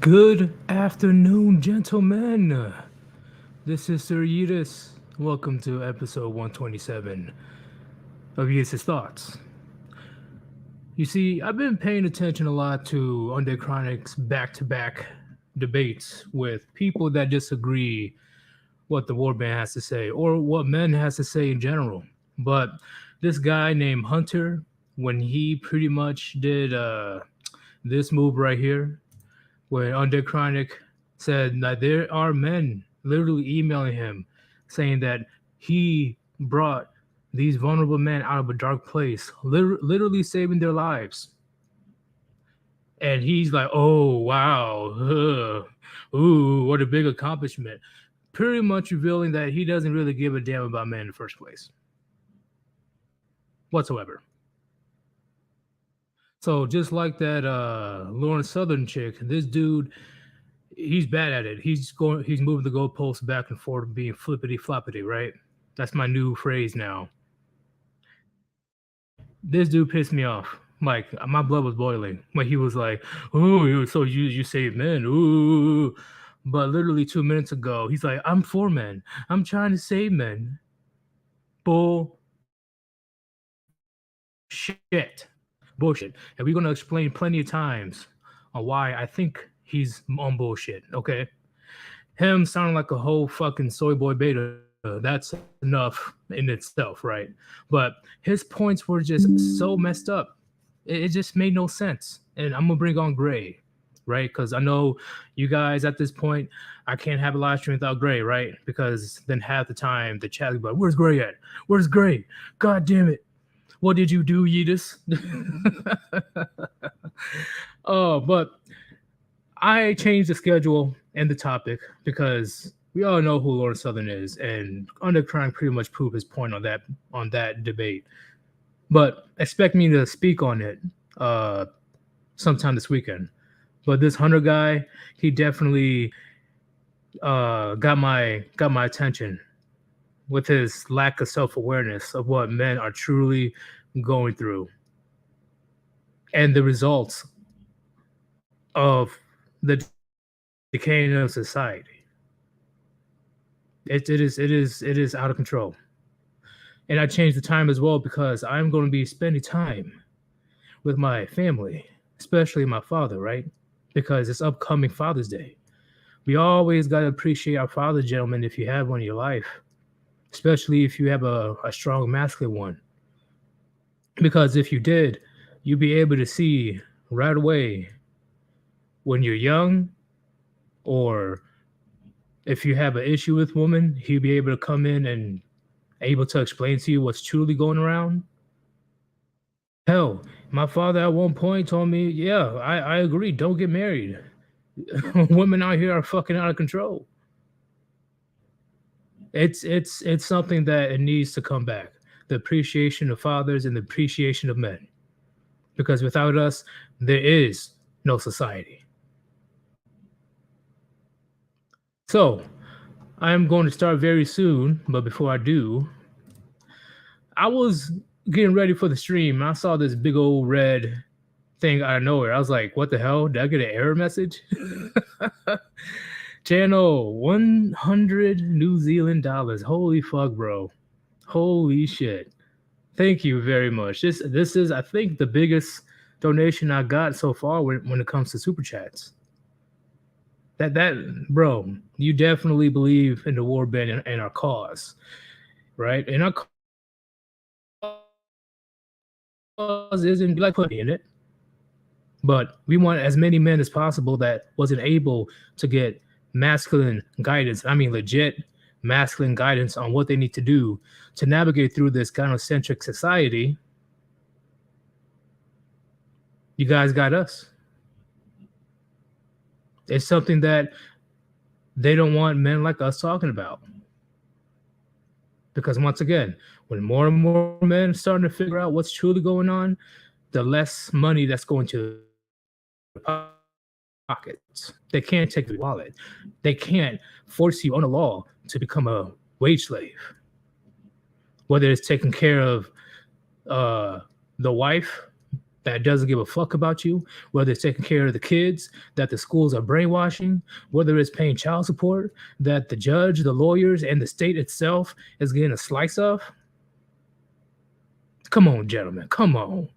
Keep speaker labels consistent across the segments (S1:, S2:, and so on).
S1: Good afternoon, gentlemen. This is Sir Yeetus. Welcome to episode 127 of Yeetus' Thoughts. You see, I've been paying attention a lot to Undead Chronic's back-to-back debates with people that disagree what the Warband has to say or what men has to say in general. But this guy named Hunter, when he pretty much did this move right here, where Undead Chronic said that there are men literally emailing him saying that he brought these vulnerable men out of a dark place, literally saving their lives. And he's like, oh, wow. Ooh, what a big accomplishment. Pretty much revealing that he doesn't really give a damn about men in the first place. Whatsoever. So just like that Lauren Southern chick, this dude, he's bad at it. He's moving the goalposts back and forth, being flippity floppity, right? That's my new phrase now. This dude pissed me off. Like my blood was boiling when he was like, "Oh, so you save men?" Ooh, but literally 2 minutes ago, he's like, "I'm for men. I'm trying to save men." Bullshit. Bullshit. And we're gonna explain plenty of times on why I think he's on bullshit. Okay, him sounding like a whole fucking soy boy beta. That's enough in itself, right? But his points were just so messed up. It just made no sense. And I'm gonna bring on Gray, right? Because I know you guys at this point, I can't have a live stream without Gray, right? Because then half the time the chat will be like, "Where's Gray at? Where's Gray? God damn it! What did you do, Yeetus?" Oh, but I changed the schedule and the topic because we all know who Lawrence Southern is, and Undercrying pretty much proved his point on that debate. But expect me to speak on it sometime this weekend. But this Hunter guy, he definitely got my attention with his lack of self awareness of what men are truly going through and the results of the decaying of society. It is out of control. And I changed the time as well because I'm going to be spending time with my family, especially my father, right? Because it's upcoming Father's Day. We always got to appreciate our father, gentlemen, if you have one in your life, especially if you have a strong masculine one. Because if you did, you'd be able to see right away when you're young, or if you have an issue with women, he'd be able to come in and able to explain to you what's truly going around. Hell, my father at one point told me, yeah, I agree, don't get married. Women out here are fucking out of control. It's something that it needs to come back. The appreciation of fathers and the appreciation of men. Because without us, there is no society. So, I am going to start very soon, but before I do, I was getting ready for the stream and I saw this big old red thing out of nowhere. I was like, what the hell? Did I get an error message? Channel 100 New Zealand dollars. Holy fuck, bro. Holy shit. Thank you very much. This is, I think, the biggest donation I got so far when it comes to super chats. That bro, you definitely believe in the Warband and our cause, right? And our cause isn't like putting in it, but we want as many men as possible that wasn't able to get masculine guidance. I mean, legit masculine guidance on what they need to do to navigate through this gynocentric society. You guys got us. It's something that they don't want men like us talking about. Because once again, when more and more men starting to figure out what's truly going on, the less money that's going to pockets. They can't take the wallet. They can't force you on a law to become a wage slave. Whether it's taking care of the wife that doesn't give a fuck about you, whether it's taking care of the kids that the schools are brainwashing, whether it's paying child support that the judge, the lawyers, and the state itself is getting a slice of. Come on, gentlemen, come on.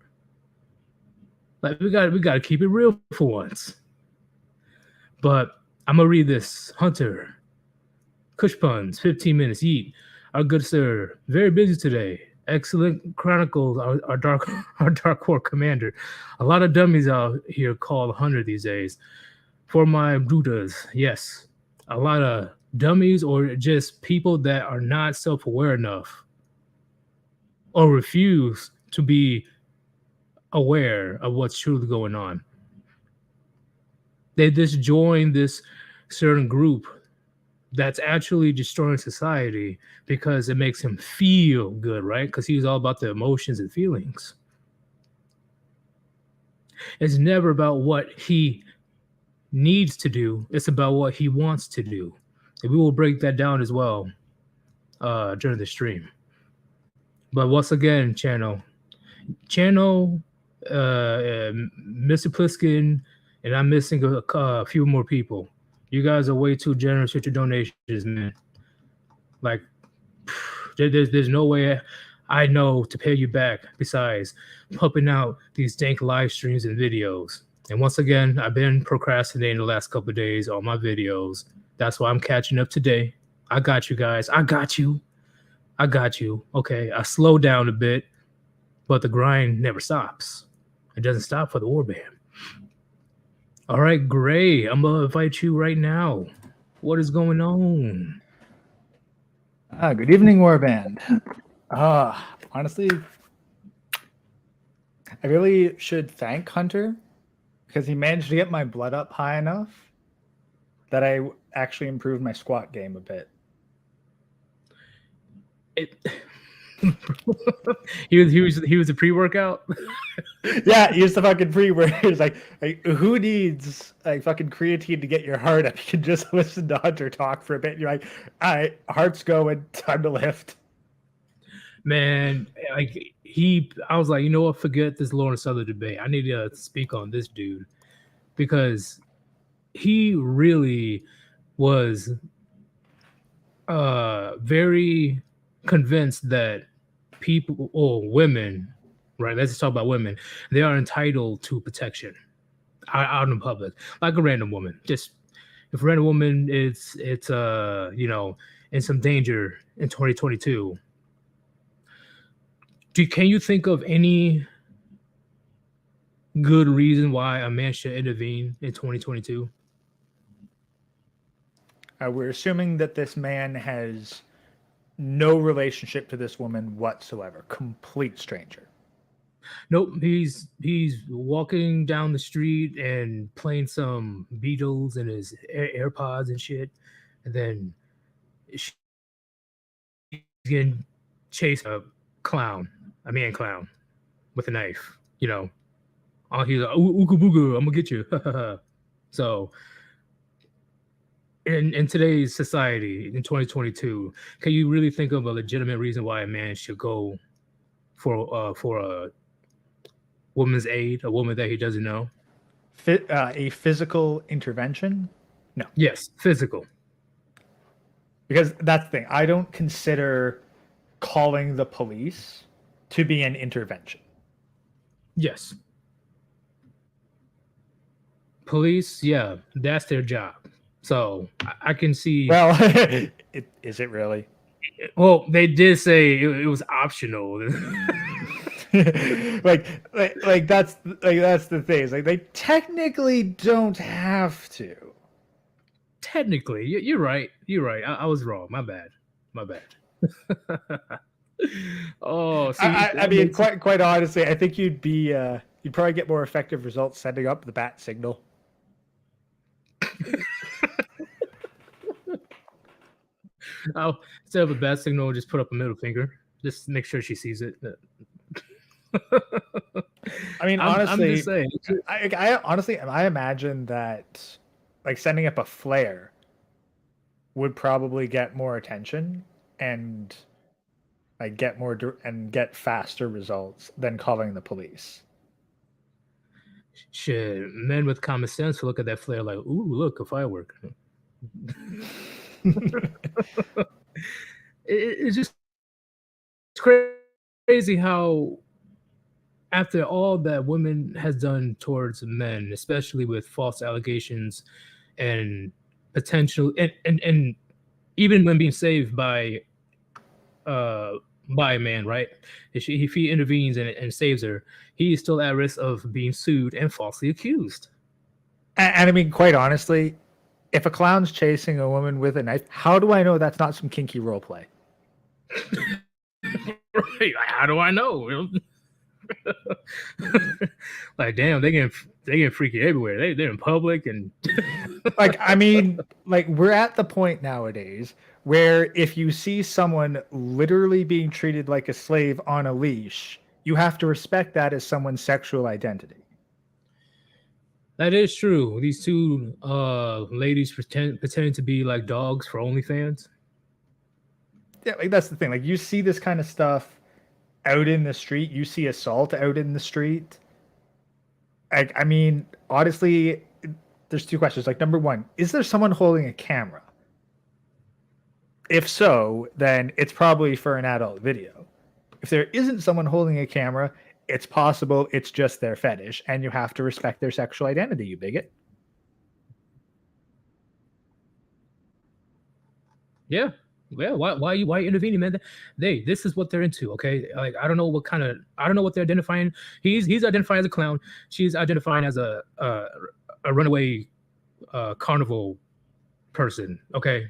S1: Like we got to keep it real for once. But I'm gonna read this. Hunter, Kush puns, 15 minutes. Yeet, our good sir, very busy today. Excellent chronicles. Our dark core commander. A lot of dummies out here called Hunter these days. For my brutas, yes, a lot of dummies or just people that are not self-aware enough or refuse to be aware of what's truly going on. They just join this certain group that's actually destroying society because it makes him feel good, right? Because he's all about the emotions and feelings. It's never about what he needs to do. It's about what he wants to do. And we will break that down as well during the stream. But once again, channel, Mr. Pliskin, and I'm missing a few more people. You guys are way too generous with your donations, man. Like, there's no way I know to pay you back besides pumping out these dank live streams and videos. And once again, I've been procrastinating the last couple of days on my videos. That's why I'm catching up today. I got you guys. I got you. Okay, I slowed down a bit, but the grind never stops. It doesn't stop for the Warband. All right, Gray, I'm gonna invite you right now. What is going on?
S2: Good evening, Warband. Honestly, I really should thank Hunter Because he managed to get my blood up high enough that I actually improved my squat game a bit.
S1: It, he was a pre-workout.
S2: Yeah, use the fucking free word. It's like, who needs like fucking creatine to get your heart up? You can just listen to Hunter talk for a bit. You're like, all right, heart's going, time to lift.
S1: Man, like I was like, you know what? Forget this Lawrence Southern debate. I need to speak on this dude because he really was very convinced that people or women, right? Let's just talk about women. They are entitled to protection out in public, like a random woman. Just if a random woman it's you know, in some danger in 2022. Can you think of any good reason why a man should intervene in 2022?
S2: We're assuming that this man has no relationship to this woman whatsoever. Complete stranger.
S1: Nope, he's walking down the street and playing some Beatles and his AirPods and shit, and then she's getting chased a man clown, with a knife. You know, he's like, "Ooga booga, I'm gonna get you." So, in today's society, in 2022, can you really think of a legitimate reason why a man should go for a woman's aid, a woman that he doesn't know?
S2: A physical intervention? No.
S1: Yes, physical.
S2: Because that's the thing. I don't consider calling the police to be an intervention.
S1: Yes. Police, yeah, that's their job. So I can see.
S2: Well, is it really?
S1: Well, they did say it was optional.
S2: like that's the thing. It's like they technically don't have to.
S1: Technically, you're right. You're right. I was wrong. My bad. Oh, see,
S2: I mean, quite honestly, I think you'd probably get more effective results setting up the bat signal.
S1: Instead of a bad signal, just put up a middle finger. Just make sure she sees it.
S2: I mean, honestly,
S1: I'm just saying.
S2: I imagine that like sending up a flare would probably get more attention and like get faster results than calling the police.
S1: Shit, men with common sense will look at that flare like, "Ooh, look, a firework." It's just crazy how after all that women has done towards men, especially with false allegations and potential and even when being saved by a man, right? If he intervenes and saves her, he is still at risk of being sued and falsely accused.
S2: And I mean, quite honestly, if a clown's chasing a woman with a knife, how do I know that's not some kinky role play?
S1: Right? How do I know? Like, damn, they get freaky everywhere. They're in public and
S2: like, I mean, like we're at the point nowadays where if you see someone literally being treated like a slave on a leash, you have to respect that as someone's sexual identity.
S1: That is true. These two ladies pretending to be like dogs for OnlyFans.
S2: Yeah, like that's the thing. Like you see this kind of stuff out in the street. You see assault out in the street. Like, I mean, honestly, there's two questions. Like, number one, is there someone holding a camera? If so, then it's probably for an adult video. If there isn't someone holding a camera, it's possible it's just their fetish, and you have to respect their sexual identity, you bigot.
S1: Yeah. Why you intervening, man? This is what they're into, okay? Like I don't know what they're identifying. He's identifying as a clown. She's identifying as a runaway carnival person. Okay,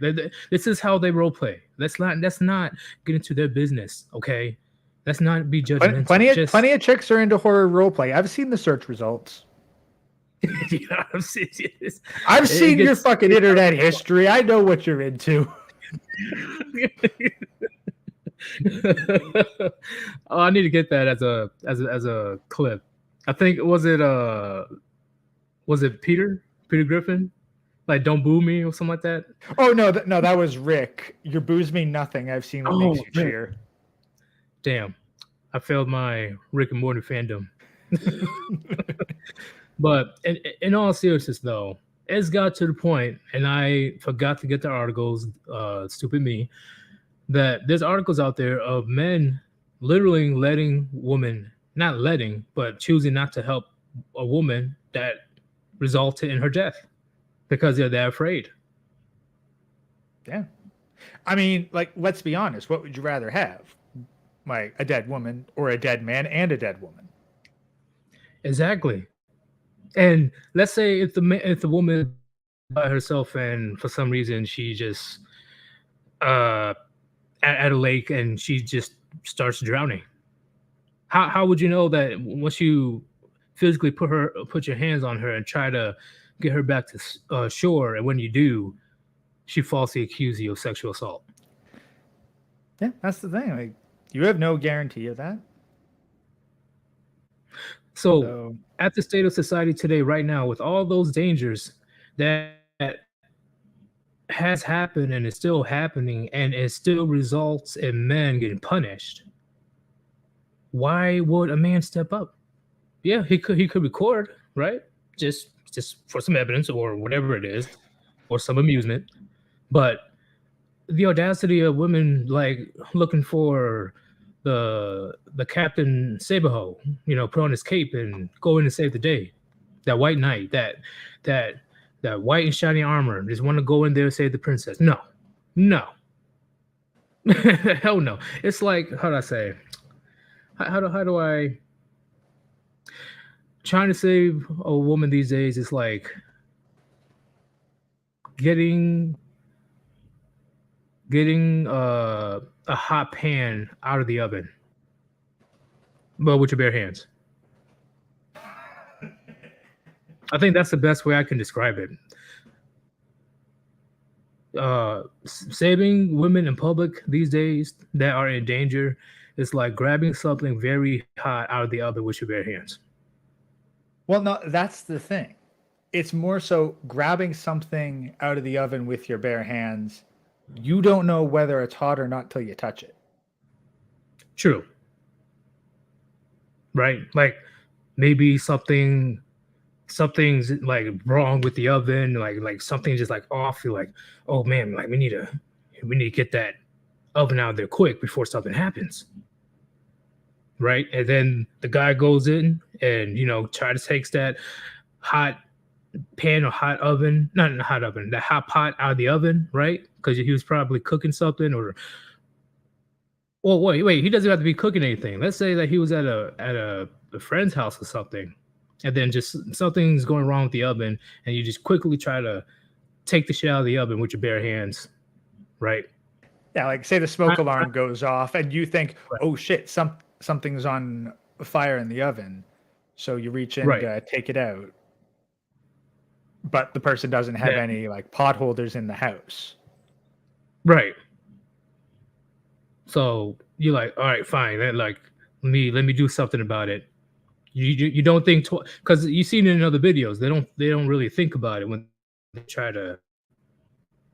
S1: this is how they role play. Let's not get into their business. Okay, let's not be judgmental.
S2: Plenty of chicks are into horror role play. I've seen the search results.
S1: You know what I'm saying?
S2: I've seen your fucking internet history. I know what you're into.
S1: Oh, I need to get that as a clip. I think was it Peter Griffin, like "Don't Boo Me" or something like that.
S2: Oh no, no, that was Rick. Your booze mean nothing. I've seen what makes you
S1: man.
S2: cheer.
S1: Damn, I failed my Rick and Morty fandom. But in all seriousness, though, it's got to the point, and I forgot to get the articles. Stupid me. That there's articles out there of men literally letting women, not letting, but choosing not to help a woman that resulted in her death because they're that afraid.
S2: Yeah. I mean, like, let's be honest. What would you rather have? Like a dead woman or a dead man and a dead woman?
S1: Exactly. And let's say if the woman by herself and for some reason she just at a lake and she just starts drowning. How would you know that once you physically put your hands on her and try to get her back to shore, and when you do, she falsely accuses you of sexual assault?
S2: Yeah, that's the thing. Like, you have no guarantee of that.
S1: So at the state of society today, right now, with all those dangers that has happened and is still happening, and it still results in men getting punished, why would a man step up? Yeah, he could record, right? Just for some evidence or whatever it is, or some amusement. But the audacity of women like looking for the Captain Saberho, put on his cape and go in and save the day. That white knight, that white and shiny armor, just want to go in there and save the princess. No. Hell no. It's like, how do I say? How do I trying to save a woman these days is like getting a hot pan out of the oven, but with your bare hands. I think that's the best way I can describe it. Saving women in public these days that are in danger is like grabbing something very hot out of the oven with your bare hands.
S2: Well, no, that's the thing. It's more so grabbing something out of the oven with your bare hands. You don't know whether it's hot or not till you touch it.
S1: True. Right? Like maybe something's like wrong with the oven, like something just like off. You're like, oh man, like we need to get that oven out there quick before something happens. Right? And then the guy goes in and try to takes that hot pan or hot oven, not in the hot oven, the hot pot out of the oven, right? Because he was probably cooking something, or well, wait, he doesn't have to be cooking anything. Let's say that he was at a friend's house or something, and then just something's going wrong with the oven, and you just quickly try to take the shit out of the oven with your bare hands, right?
S2: Yeah, like say the smoke alarm goes off, and you think,
S1: right.
S2: oh shit, something's on fire in the oven, so you reach in to take it out. But the person doesn't have any like pot holders in the house.
S1: Right. So you're like, all right, fine. Then like let me do something about it. You don't think because you've seen it in other videos. They don't really think about it when they try to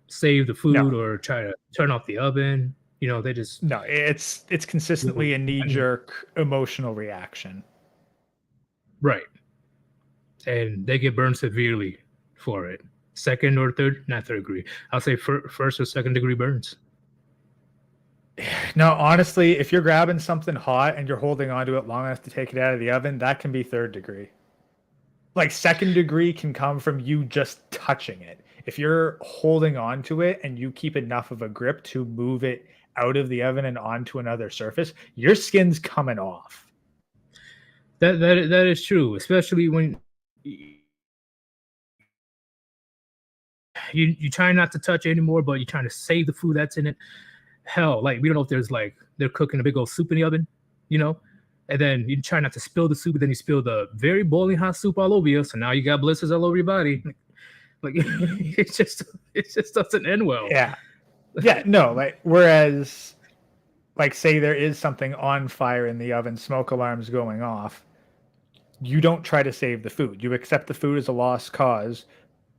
S1: save the food or try to turn off the oven. They just
S2: it's consistently a knee-jerk emotional reaction.
S1: Right. And they get burned severely for it. Second or third, not third degree. I'll say first or second degree burns.
S2: No, honestly, if you're grabbing something hot and you're holding onto it long enough to take it out of the oven, that can be third degree. Like second degree can come from you just touching it. If you're holding onto it and you keep enough of a grip to move it out of the oven and onto another surface, your skin's coming off.
S1: That is true, especially when you try not to touch it anymore, but you're trying to save the food that's in it. Hell, like we don't know if there's like they're cooking a big old soup in the oven, and then you try not to spill the soup, but then you spill the very boiling hot soup all over you. So now you got blisters all over your body. Like it just doesn't end well.
S2: Yeah. Yeah, no, like whereas like say there is something on fire in the oven, smoke alarms going off, you don't try to save the food. You accept the food as a lost cause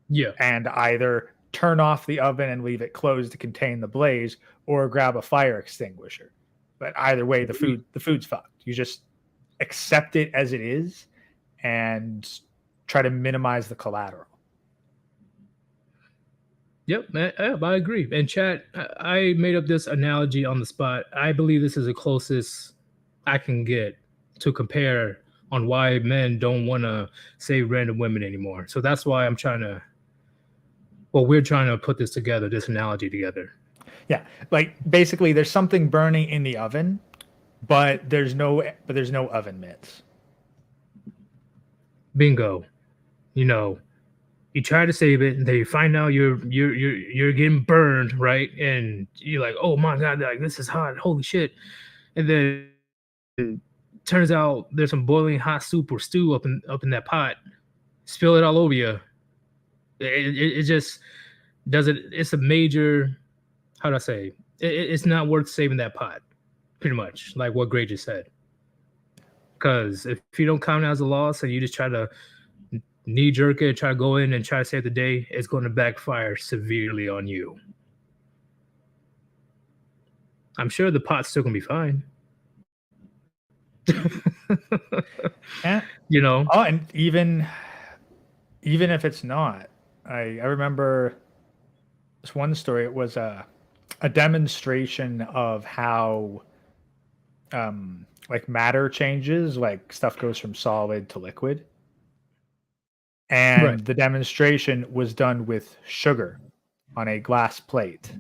S1: Yeah.
S2: and either turn off the oven and leave it closed to contain the blaze or grab a fire extinguisher. But either way, the food's fucked. You just accept it as it is and try to minimize the collateral.
S1: Yep, I agree. And chat, I made up this analogy on the spot. I believe this is the closest I can get to compare on why men don't want to save random women anymore. So that's why we're trying to put this together, this analogy together.
S2: Yeah, like basically there's something burning in the oven, but there's no oven mitts.
S1: Bingo. You try to save it, and then you find out you're getting burned, right? And you're like, oh my god, like this is hot, holy shit! And then it turns out there's some boiling hot soup or stew up in that pot. Spill it all over you. It just doesn't. It's a major. How do I say? It's not worth saving that pot. Pretty much, like what Gray just said. Because if you don't count it as a loss and you just try to knee jerk it, try to go in and try to save the day, it's going to backfire severely on you. I'm sure the pot's still going to be fine.
S2: Yeah. Oh, and even if it's not, I remember this one story. It was a demonstration of how like matter changes, like stuff goes from solid to liquid. And
S1: Right.
S2: the demonstration was done with sugar on a glass plate.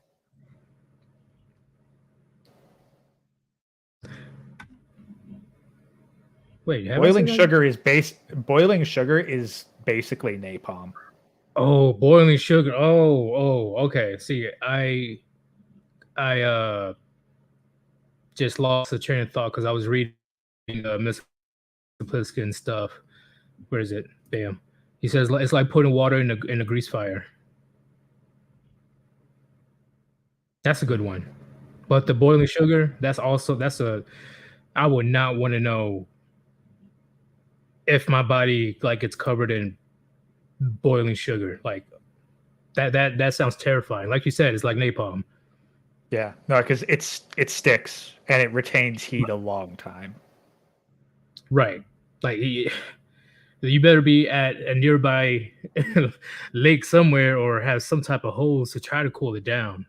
S1: Wait,
S2: boiling sugar is basically napalm.
S1: Oh, boiling sugar. Oh, okay. See, I just lost the train of thought because I was reading Mr. Pliskin stuff. Where is it? Bam. He says it's like putting water in a grease fire. That's a good one. But the boiling sugar, I would not want to know if my body like gets covered in boiling sugar. Like that sounds terrifying. Like you said, it's like napalm.
S2: Yeah, no, because it sticks and it retains heat a long time.
S1: Right. Like you better be at a nearby lake somewhere or have some type of hose to try to cool it down,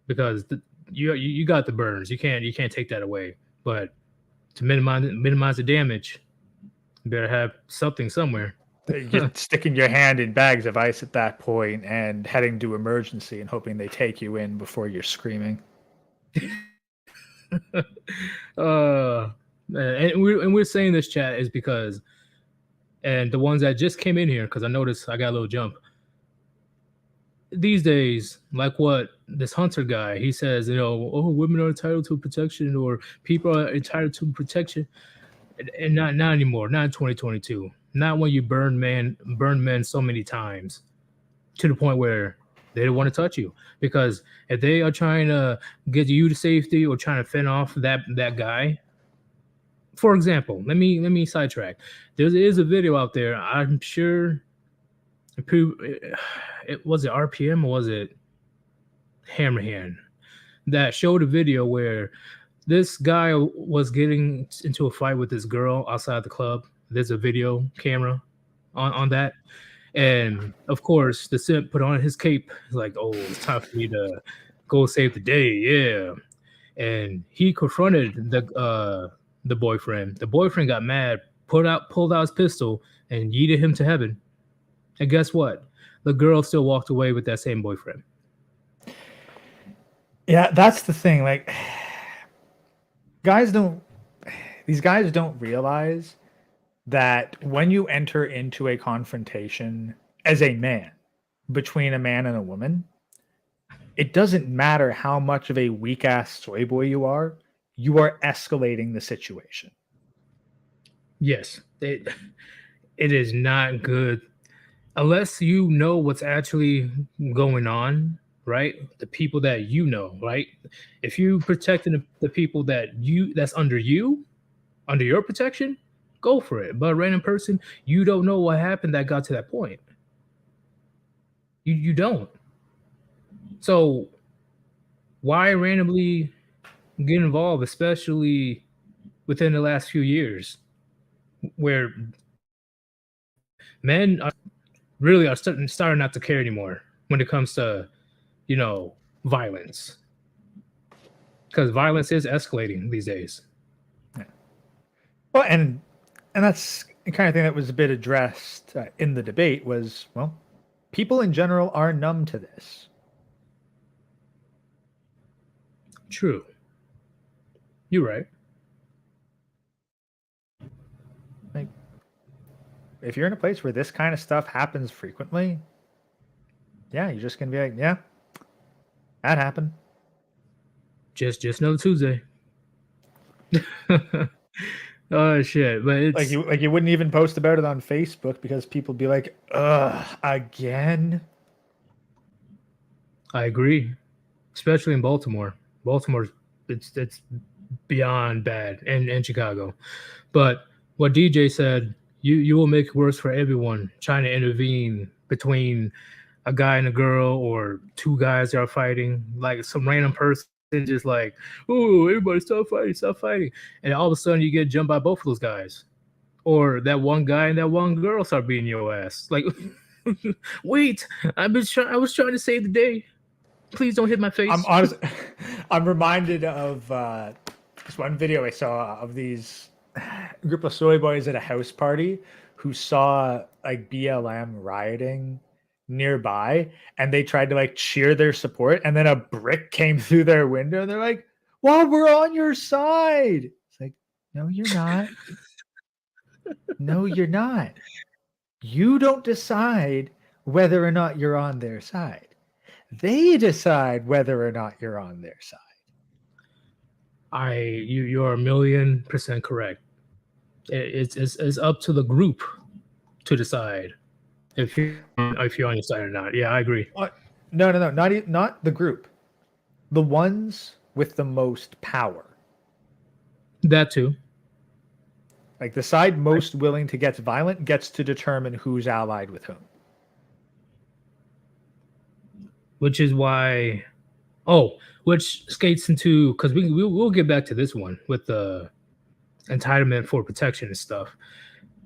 S1: because you got the burns. You can't take that away. But to minimize the damage, you better have something somewhere.
S2: You're sticking your hand in bags of ice at that point and heading to emergency and hoping they take you in before you're screaming.
S1: And we're saying this, chat, is because, and the ones that just came in here, because I noticed I got a little jump. These days, like what this Hunter guy, he says, oh, women are entitled to protection, or people are entitled to protection, and not anymore, not in 2022. Not when you burn men so many times to the point where they don't want to touch you. Because if they are trying to get you to safety or trying to fend off that guy, for example, let me sidetrack. There is a video out there. I'm sure it was it RPM or was it Hammerhand that showed a video where this guy was getting into a fight with this girl outside the club. There's a video camera on that. And of course, the simp put on his cape. He's like, oh, it's time for me to go save the day. Yeah. And he confronted the boyfriend. The boyfriend got mad, pulled out his pistol, and yeeted him to heaven. And guess what? The girl still walked away with that same boyfriend.
S2: Yeah, that's the thing. Like, these guys don't realize that when you enter into a confrontation as a man between a man and a woman, it doesn't matter how much of a weak ass soy boy you are escalating the situation.
S1: Yes, it is not good unless you know what's actually going on, right? The people that you know, right? If you protecting the people that's under you, under your protection, go for it. But a random person, you don't know what happened that got to that point. You don't. So why randomly get involved, especially within the last few years, where men are really are starting not to care anymore when it comes to violence, because violence is escalating these days.
S2: Yeah. Well, and that's the kind of thing that was a bit addressed in the debate was, well, people in general are numb to this.
S1: True, you're right.
S2: Like, if you're in a place where this kind of stuff happens frequently, yeah, you're just gonna be like, yeah, that happened.
S1: Just another Tuesday. Oh shit! But
S2: Like
S1: it's
S2: you wouldn't even post about it on Facebook because people be like, ugh, again.
S1: I agree, especially in Baltimore. Baltimore, it's beyond bad, and Chicago. But what DJ said, you will make it worse for everyone trying to intervene between a guy and a girl, or two guys that are fighting, like some random person just like, oh, everybody stop fighting. And all of a sudden you get jumped by both of those guys. Or that one guy and that one girl start beating your ass. Like, wait, I was trying to save the day. Please don't hit my face.
S2: I'm honest. I'm reminded of this one video I saw of these group of soy boys at a house party who saw like BLM rioting nearby, and they tried to like cheer their support, and then a brick came through their window, and they're like, "Well, we're on your side." It's like, no, you're not. No, you're not. You don't decide whether or not you're on their side. They decide whether or not you're on their side.
S1: You're 1,000,000% correct. It's up to the group to decide if you're on your side or not. Yeah, I agree.
S2: No, not the group. The ones with the most power.
S1: That too.
S2: Like the side most willing to get violent gets to determine who's allied with whom.
S1: Which is why, which skates into, because we'll get back to this one with the entitlement for protection and stuff,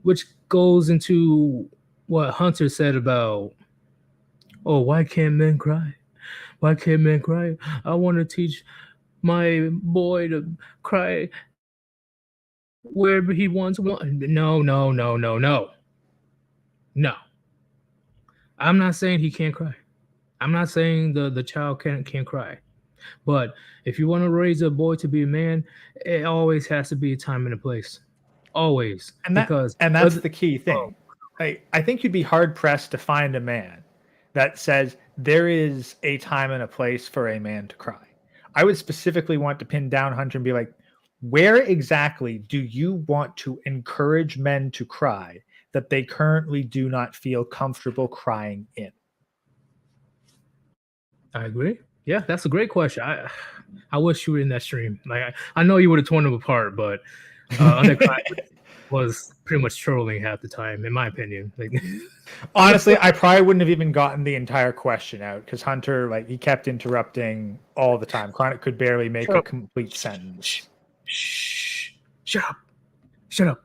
S1: which goes into what Hunter said about, oh, why can't men cry? Why can't men cry? I want to teach my boy to cry wherever he wants. No. I'm not saying he can't cry. I'm not saying the child can't cry. But if you want to raise a boy to be a man, it always has to be a time and a place. Always.
S2: And that's the key thing. I think you'd be hard pressed to find a man that says there is a time and a place for a man to cry. I would specifically want to pin down Hunter and be like, where exactly do you want to encourage men to cry that they currently do not feel comfortable crying in?
S1: I agree. Yeah, that's a great question. I wish you were in that stream. Like I know you would have torn them apart, but was pretty much trolling half the time, in my opinion. Like,
S2: honestly, I probably wouldn't have even gotten the entire question out because Hunter, like, he kept interrupting all the time. Chronic could barely make a complete sentence.
S1: Shh! Shut up!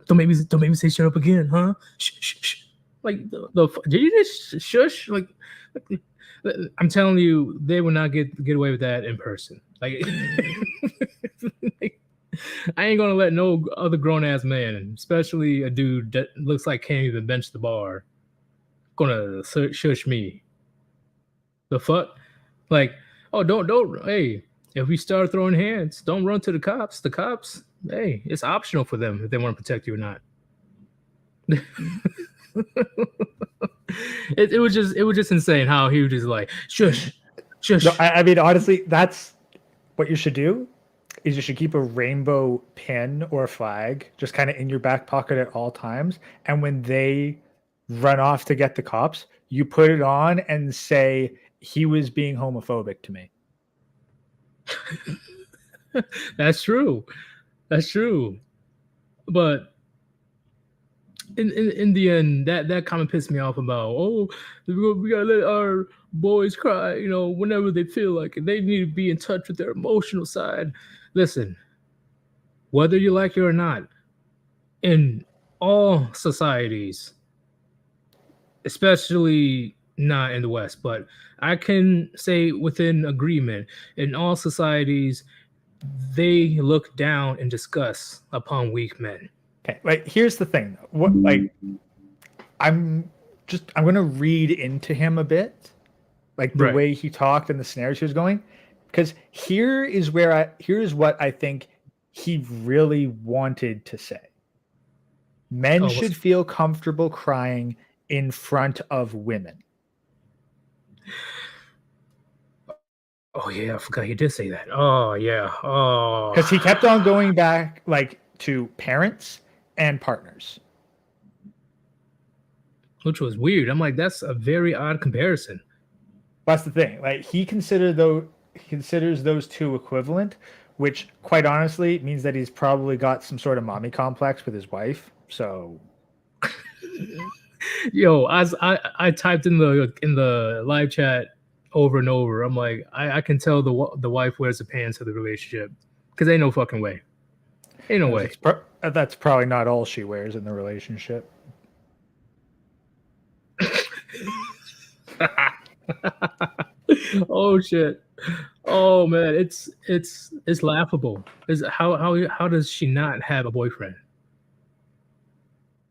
S1: Don't make me say shut up again, huh? Shh! Like did you just shush? Like I'm telling you, they will not get away with that in person. Like, I ain't gonna let no other grown ass man, especially a dude that looks like can't even bench the bar, gonna shush me. The fuck? Like, oh, don't. Hey, if we start throwing hands, don't run to the cops. The cops, hey, it's optional for them if they want to protect you or not. It was just insane how he was just like shush.
S2: No, I mean, honestly, that's what you should do. is you should keep a rainbow pin or flag just kind of in your back pocket at all times. And when they run off to get the cops, you put it on and say, he was being homophobic to me.
S1: That's true. That's true. But in the end, that kind of pissed me off about, oh, we gotta let our boys cry, whenever they feel like it. They need to be in touch with their emotional side. Listen, whether you like it or not, in all societies, especially not in the West, but I can say within agreement, in all societies, they look down and disgust upon weak men.
S2: Okay, like here's the thing. What like I'm going to read into him a bit, like the
S1: Right.
S2: way he talked and the scenarios he was going, because here's what I think he really wanted to say. Men should feel comfortable crying in front of women.
S1: Oh yeah, I forgot he did say that. Oh yeah. Oh.
S2: Because he kept on going back like to parents and partners.
S1: Which was weird. I'm like, that's a very odd comparison.
S2: That's the thing. Like he considers those two equivalent, which quite honestly means that he's probably got some sort of mommy complex with his wife. So
S1: Yo, as I typed in the live chat over and over, I'm like, I can tell the wife wears the pants of the relationship, because ain't no fucking way. Ain't no way.
S2: That's probably not all she wears in the relationship.
S1: Oh shit. Oh man, it's laughable. How does she not have a boyfriend?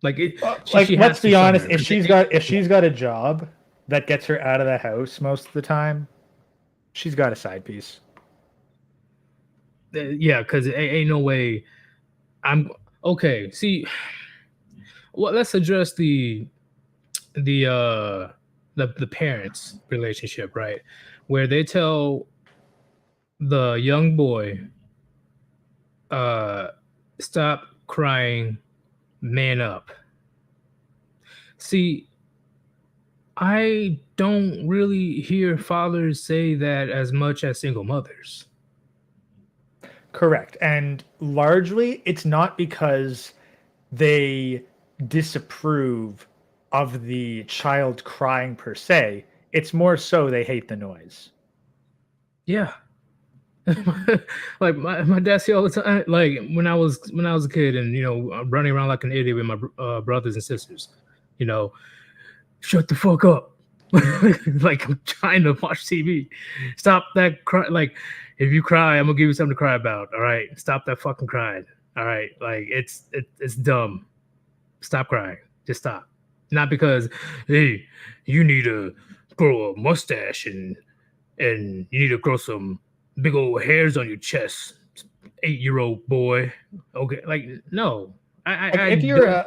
S1: Like
S2: let's be honest, if she's got a job that gets her out of the house most of the time, she's got a side piece.
S1: Yeah, because ain't no way. I'm okay. See, well, let's address the parents' relationship, right? Where they tell the young boy, stop crying, man up. See, I don't really hear fathers say that as much as single mothers.
S2: Correct. And largely it's not because they disapprove of the child crying per se. It's more so they hate the noise.
S1: Yeah. Like my dad say all the time, like when I was a kid and running around like an idiot with my brothers and sisters, shut the fuck up. Like I'm trying to watch TV. Stop that cry. Like if you cry, I'm gonna give you something to cry about. All right, stop that fucking crying. All right, like it's dumb. Stop crying. Just stop. Not because hey, you need to grow a mustache and you need to grow some big old hairs on your chest, 8-year-old boy. Okay, like no.
S2: If you're a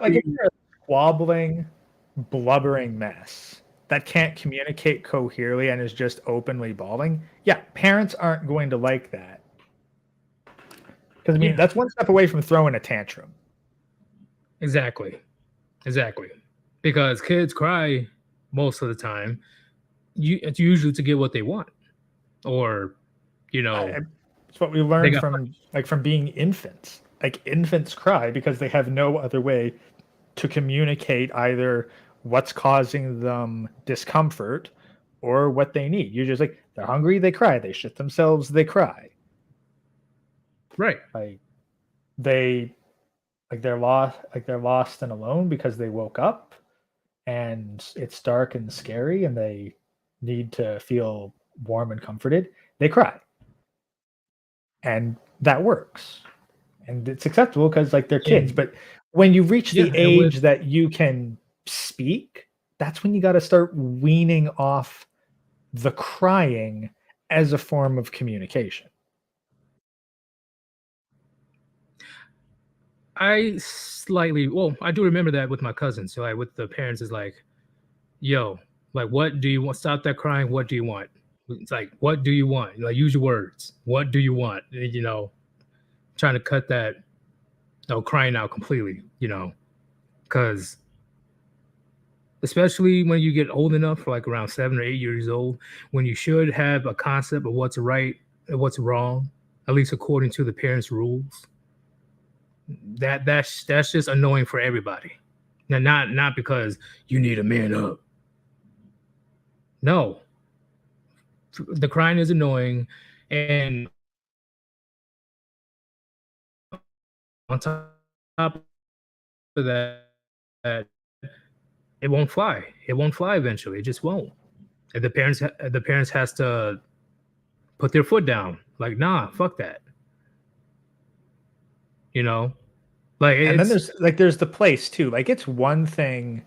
S2: squabbling, blubbering mess that can't communicate coherently and is just openly bawling, yeah, parents aren't going to like that. Because that's one step away from throwing a tantrum.
S1: Exactly. Because kids cry most of the time. It's usually to get what they want, or
S2: it's what we learned from being infants. Like infants cry because they have no other way to communicate either what's causing them discomfort or what they need. You're just like, they're hungry, they cry. They shit themselves, they cry.
S1: Right.
S2: They're lost and alone because they woke up and it's dark and scary and they need to feel warm and comforted. They cry. And that works. And it's acceptable because they're kids. But when you reach the age that you can speak, that's when you got to start weaning off the crying as a form of communication.
S1: I do remember that with my cousins. So like with the parents is like, yo, like, what do you want? Stop that crying. What do you want? It's like, what do you want? Like, use your words. What do you want? trying to cut that crying out completely, because especially when you get old enough, like around 7 or 8 years old, when you should have a concept of what's right and what's wrong, at least according to the parents' rules. That's just annoying for everybody. Now, not because you need a man up. No, the crying is annoying, and on top of that, it won't fly. It won't fly eventually. It just won't. And the parents has to put their foot down. Like, nah, fuck that. You know, like
S2: And then
S1: it's
S2: there's the place too. Like it's one thing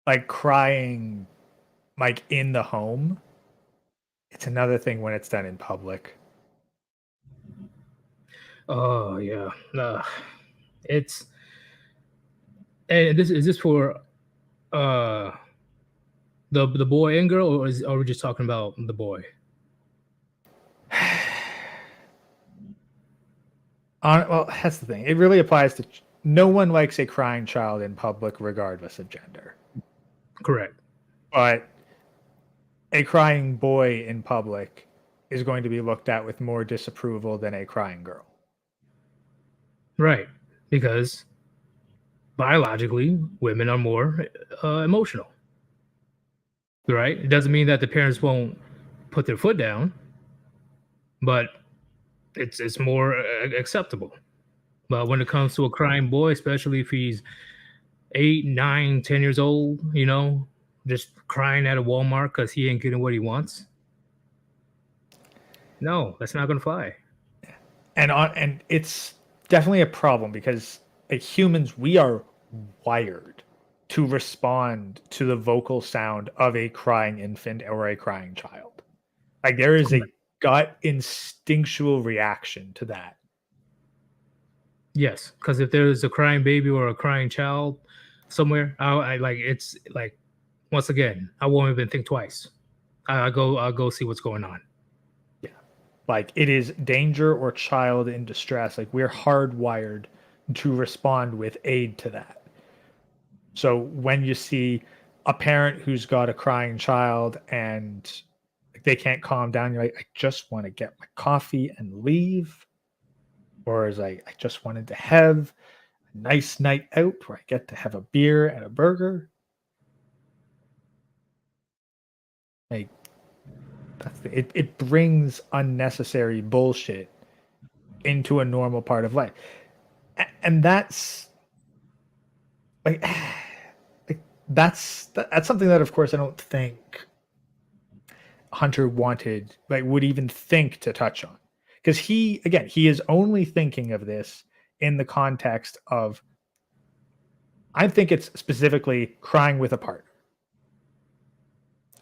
S2: like crying like in the home. It's another thing when it's done in public.
S1: oh yeah, it's and this is this for uh the boy and girl, or are we just talking about the boy?
S2: Well, that's the thing. It really applies to no one likes a crying child in public, regardless of gender.
S1: Correct.
S2: But a crying boy in public is going to be looked at with more disapproval than a crying girl.
S1: Right, because biologically, women are more emotional. Right. It doesn't mean that the parents won't put their foot down, but it's more acceptable. But when it comes to a crying boy, especially if he's 8, 9, 10 years old, just crying at a Walmart because he ain't getting what he wants. No, that's not gonna fly.
S2: And it's definitely a problem because like humans, we are wired to respond to the vocal sound of a crying infant or a crying child. Like there is a gut instinctual reaction to that.
S1: Yes, because if there's a crying baby or a crying child somewhere, I like it's like once again, I won't even think twice. I'll go see what's going on.
S2: Yeah. Like it is danger or child in distress. Like we're hardwired to respond with aid to that. So when you see a parent who's got a crying child and they can't calm down, you're like, I just want to get my coffee and leave. Or is I just wanted to have a nice night out where I get to have a beer and a burger. Like it brings unnecessary bullshit into a normal part of life. And that's like that's something that of course I don't think Hunter would even think to touch on, because he is only thinking of this in the context of, I think it's specifically crying with a partner.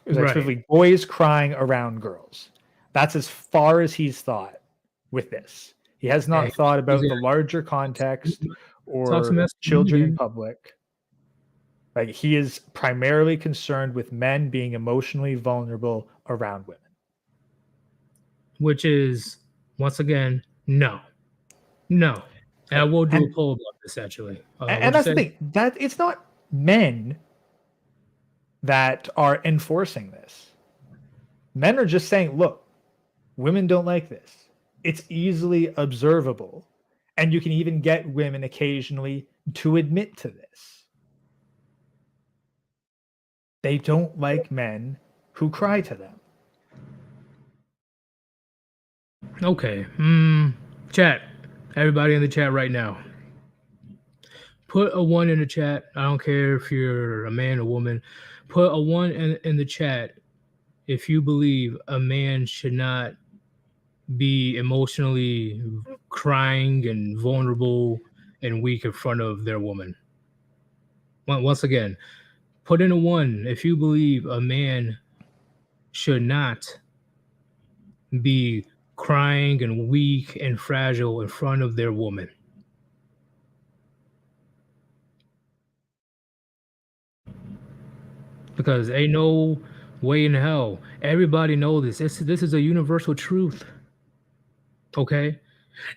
S2: It was like specifically boys crying around girls. That's as far as he's thought with this. He has not thought about the larger context or children in public. Like he is primarily concerned with men being emotionally vulnerable around women.
S1: Which is, once again, no. And I will do a poll about this actually.
S2: And that's the thing. That it's not men that are enforcing this. Men are just saying, look, women don't like this. It's easily observable. And you can even get women occasionally to admit to this. They don't like men who cry to them.
S1: Okay. Chat. Everybody in the chat right now. Put a 1 in the chat. I don't care if you're a man or woman. Put a 1 in the chat if you believe a man should not be emotionally crying and vulnerable and weak in front of their woman. Once again, put in a 1 if you believe a man should not be crying and weak and fragile in front of their woman. Because ain't no way in hell. Everybody knows this. This is a universal truth. Okay?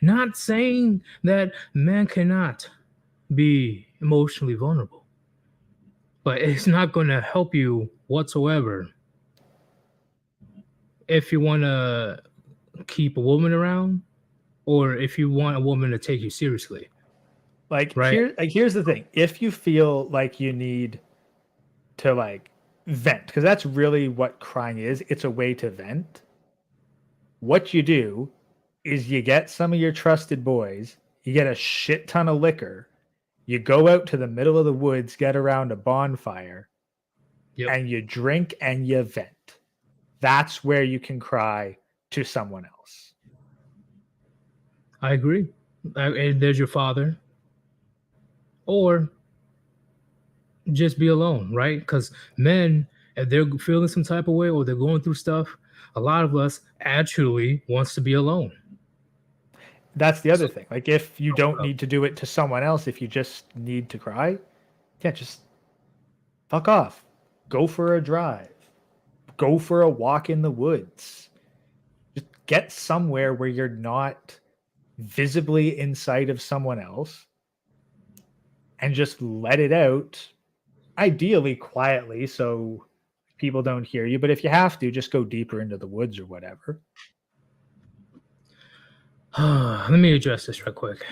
S1: Not saying that men cannot be emotionally vulnerable, but it's not going to help you whatsoever if you want to keep a woman around or if you want a woman to take you seriously, right?
S2: Here's the thing. If you feel like you need to like vent, because that's really what crying is, it's a way to vent. What you do is you get some of your trusted boys, you get a shit ton of liquor, you go out to the middle of the woods, get around a bonfire,
S1: Yep,
S2: and you drink and you vent. That's where you can cry to someone else.
S1: I agree. And there's your father, or just be alone, right? Because men, if they're feeling some type of way or they're going through stuff, a lot of us actually wants to be alone.
S2: That's the other
S1: So,
S2: thing. Like if you don't need to do it to someone else, if you just need to cry, yeah, just fuck off. Go for a drive. Go for a walk in the woods. Just get somewhere where you're not visibly in sight of someone else and just let it out, ideally quietly so people don't hear you. But if you have to, just go deeper into the woods or whatever.
S1: let me address this real quick.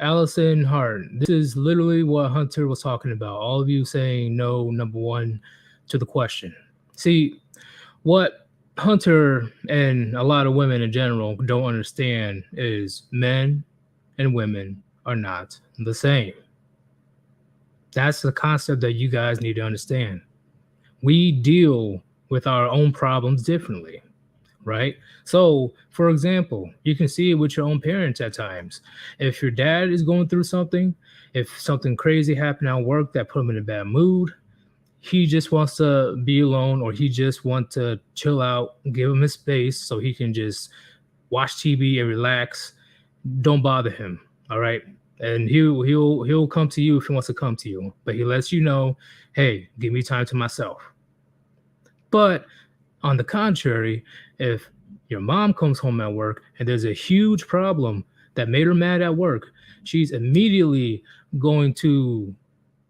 S1: Allison Hart, this is literally what Hunter was talking about. All of you saying no, number one, to the question. See, what Hunter and a lot of women in general don't understand is men and women are not the same. That's the concept that you guys need to understand. We deal with our own problems differently, right? So, for example, you can see it with your own parents at times. If your dad is going through something, if something crazy happened at work that put him in a bad mood, he just wants to be alone or he just wants to chill out, give him his space so he can just watch TV and relax. Don't bother him, all right? And he'll come to you if he wants to come to you, but he lets you know, hey, give me time to myself. But on the contrary, if your mom comes home at work and there's a huge problem that made her mad at work, she's immediately going to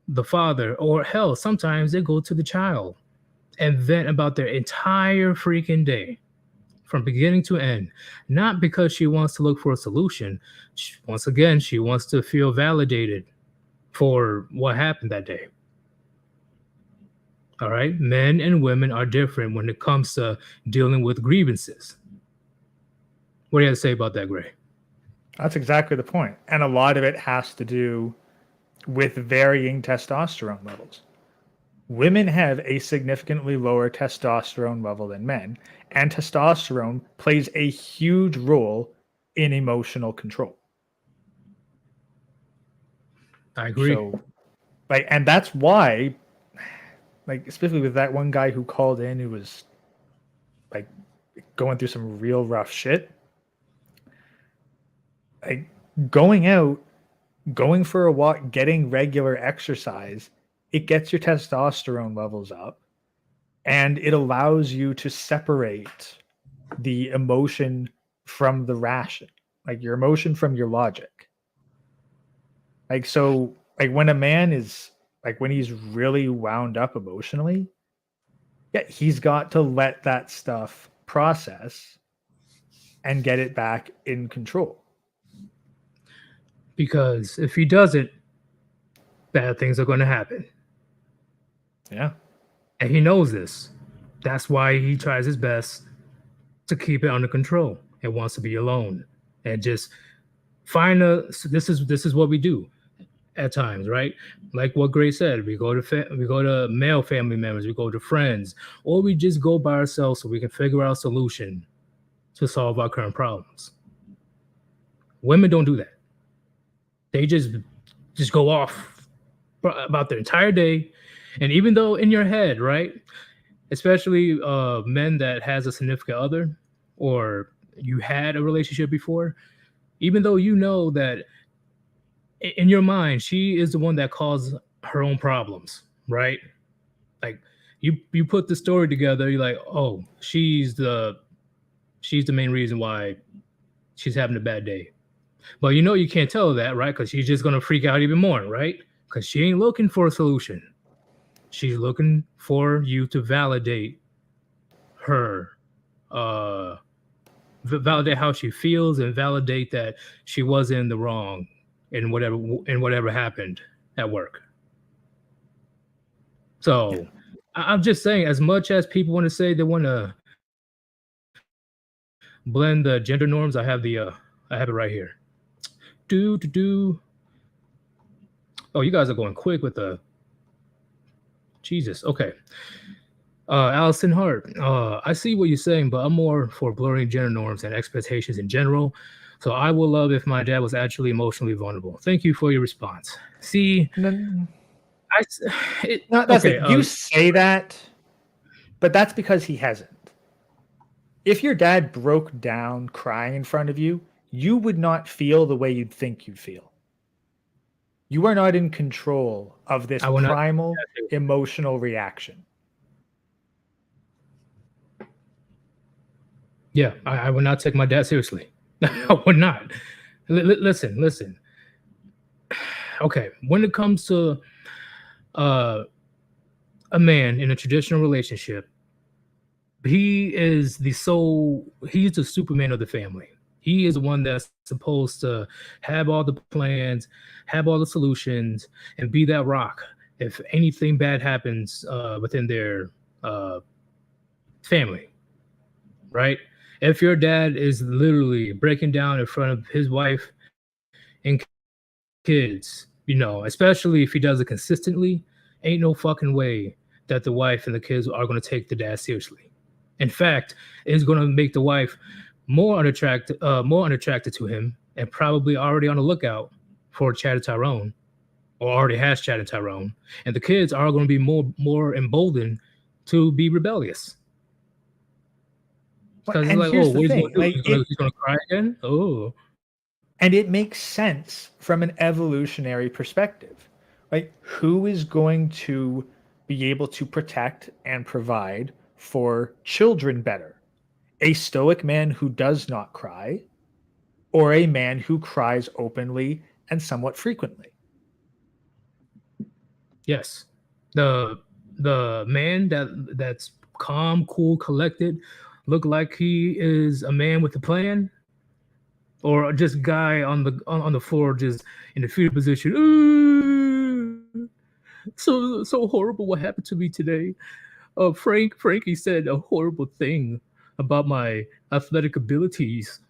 S1: the father, or hell, sometimes they go to the child and vent about their entire freaking day from beginning to end. Not because she wants to look for a solution. Once again, she wants to feel validated for what happened that day. All right. Men and women are different when it comes to dealing with grievances. What do you have to say about that, Gray?
S2: That's exactly the point. And a lot of it has to do with varying testosterone levels. Women have a significantly lower testosterone level than men, and testosterone plays a huge role in emotional control.
S1: I agree.
S2: So, and that's why, especially with that one guy who called in who was like going through some real rough shit. Like going out, going for a walk, getting regular exercise, it gets your testosterone levels up and it allows you to separate the emotion from the ration, like your emotion from your logic. When a man is when he's really wound up emotionally, yeah, he's got to let that stuff process and get it back in control.
S1: Because if he doesn't, bad things are going to happen.
S2: Yeah.
S1: And he knows this. That's why he tries his best to keep it under control and wants to be alone and just find this is what we do at times, right? Like what Gray said, we go to male family members, we go to friends, or we just go by ourselves so we can figure out a solution to solve our current problems. Women don't do that. They just go off about their entire day. And even though in your head, right, especially men that has a significant other or you had a relationship before, even though you know that in your mind she is the one that caused her own problems, right? Like you put the story together, you're like, oh, she's the main reason why she's having a bad day. But you know you can't tell her that, right? Because she's just gonna freak out even more, right? Because she ain't looking for a solution. She's looking for you to validate her, validate how she feels, and validate that she was in the wrong in whatever happened at work. So I'm just saying, as much as people want to say they want to blend the gender norms, I have it right here. Do. Oh, you guys are going quick with the Jesus. Okay. Allison Hart, I see what you're saying, but I'm more for blurring gender norms and expectations in general. So I would love if my dad was actually emotionally vulnerable. Thank you for your response. See,
S2: No, that's
S1: okay.
S2: it. You say that, but that's because he hasn't. If your dad broke down crying in front of you, you would not feel the way you'd think you'd feel. You are not in control of this primal emotional reaction.
S1: Yeah, I would not take my dad seriously. I would not. Listen. Okay, when it comes to a man in a traditional relationship, he's the Superman of the family. He is the one that's supposed to have all the plans, have all the solutions, and be that rock if anything bad happens within their family, right? If your dad is literally breaking down in front of his wife and kids, especially if he does it consistently, ain't no fucking way that the wife and the kids are going to take the dad seriously. In fact, it's going to make the wife more unattracted to him, and probably already on the lookout for Chad and Tyrone, or already has Chad and Tyrone. And the kids are going to be more emboldened to be rebellious. Because it's like, oh, what is he going to do? He's going to cry again? Oh.
S2: And it makes sense from an evolutionary perspective. Like, who is going to be able to protect and provide for children better? A stoic man who does not cry, or a man who cries openly and somewhat frequently?
S1: Yes. The man that's calm, cool, collected, look like he is a man with a plan, or just guy on the floor just in the fetal position. So horrible what happened to me today. Frankie said a horrible thing about my athletic abilities.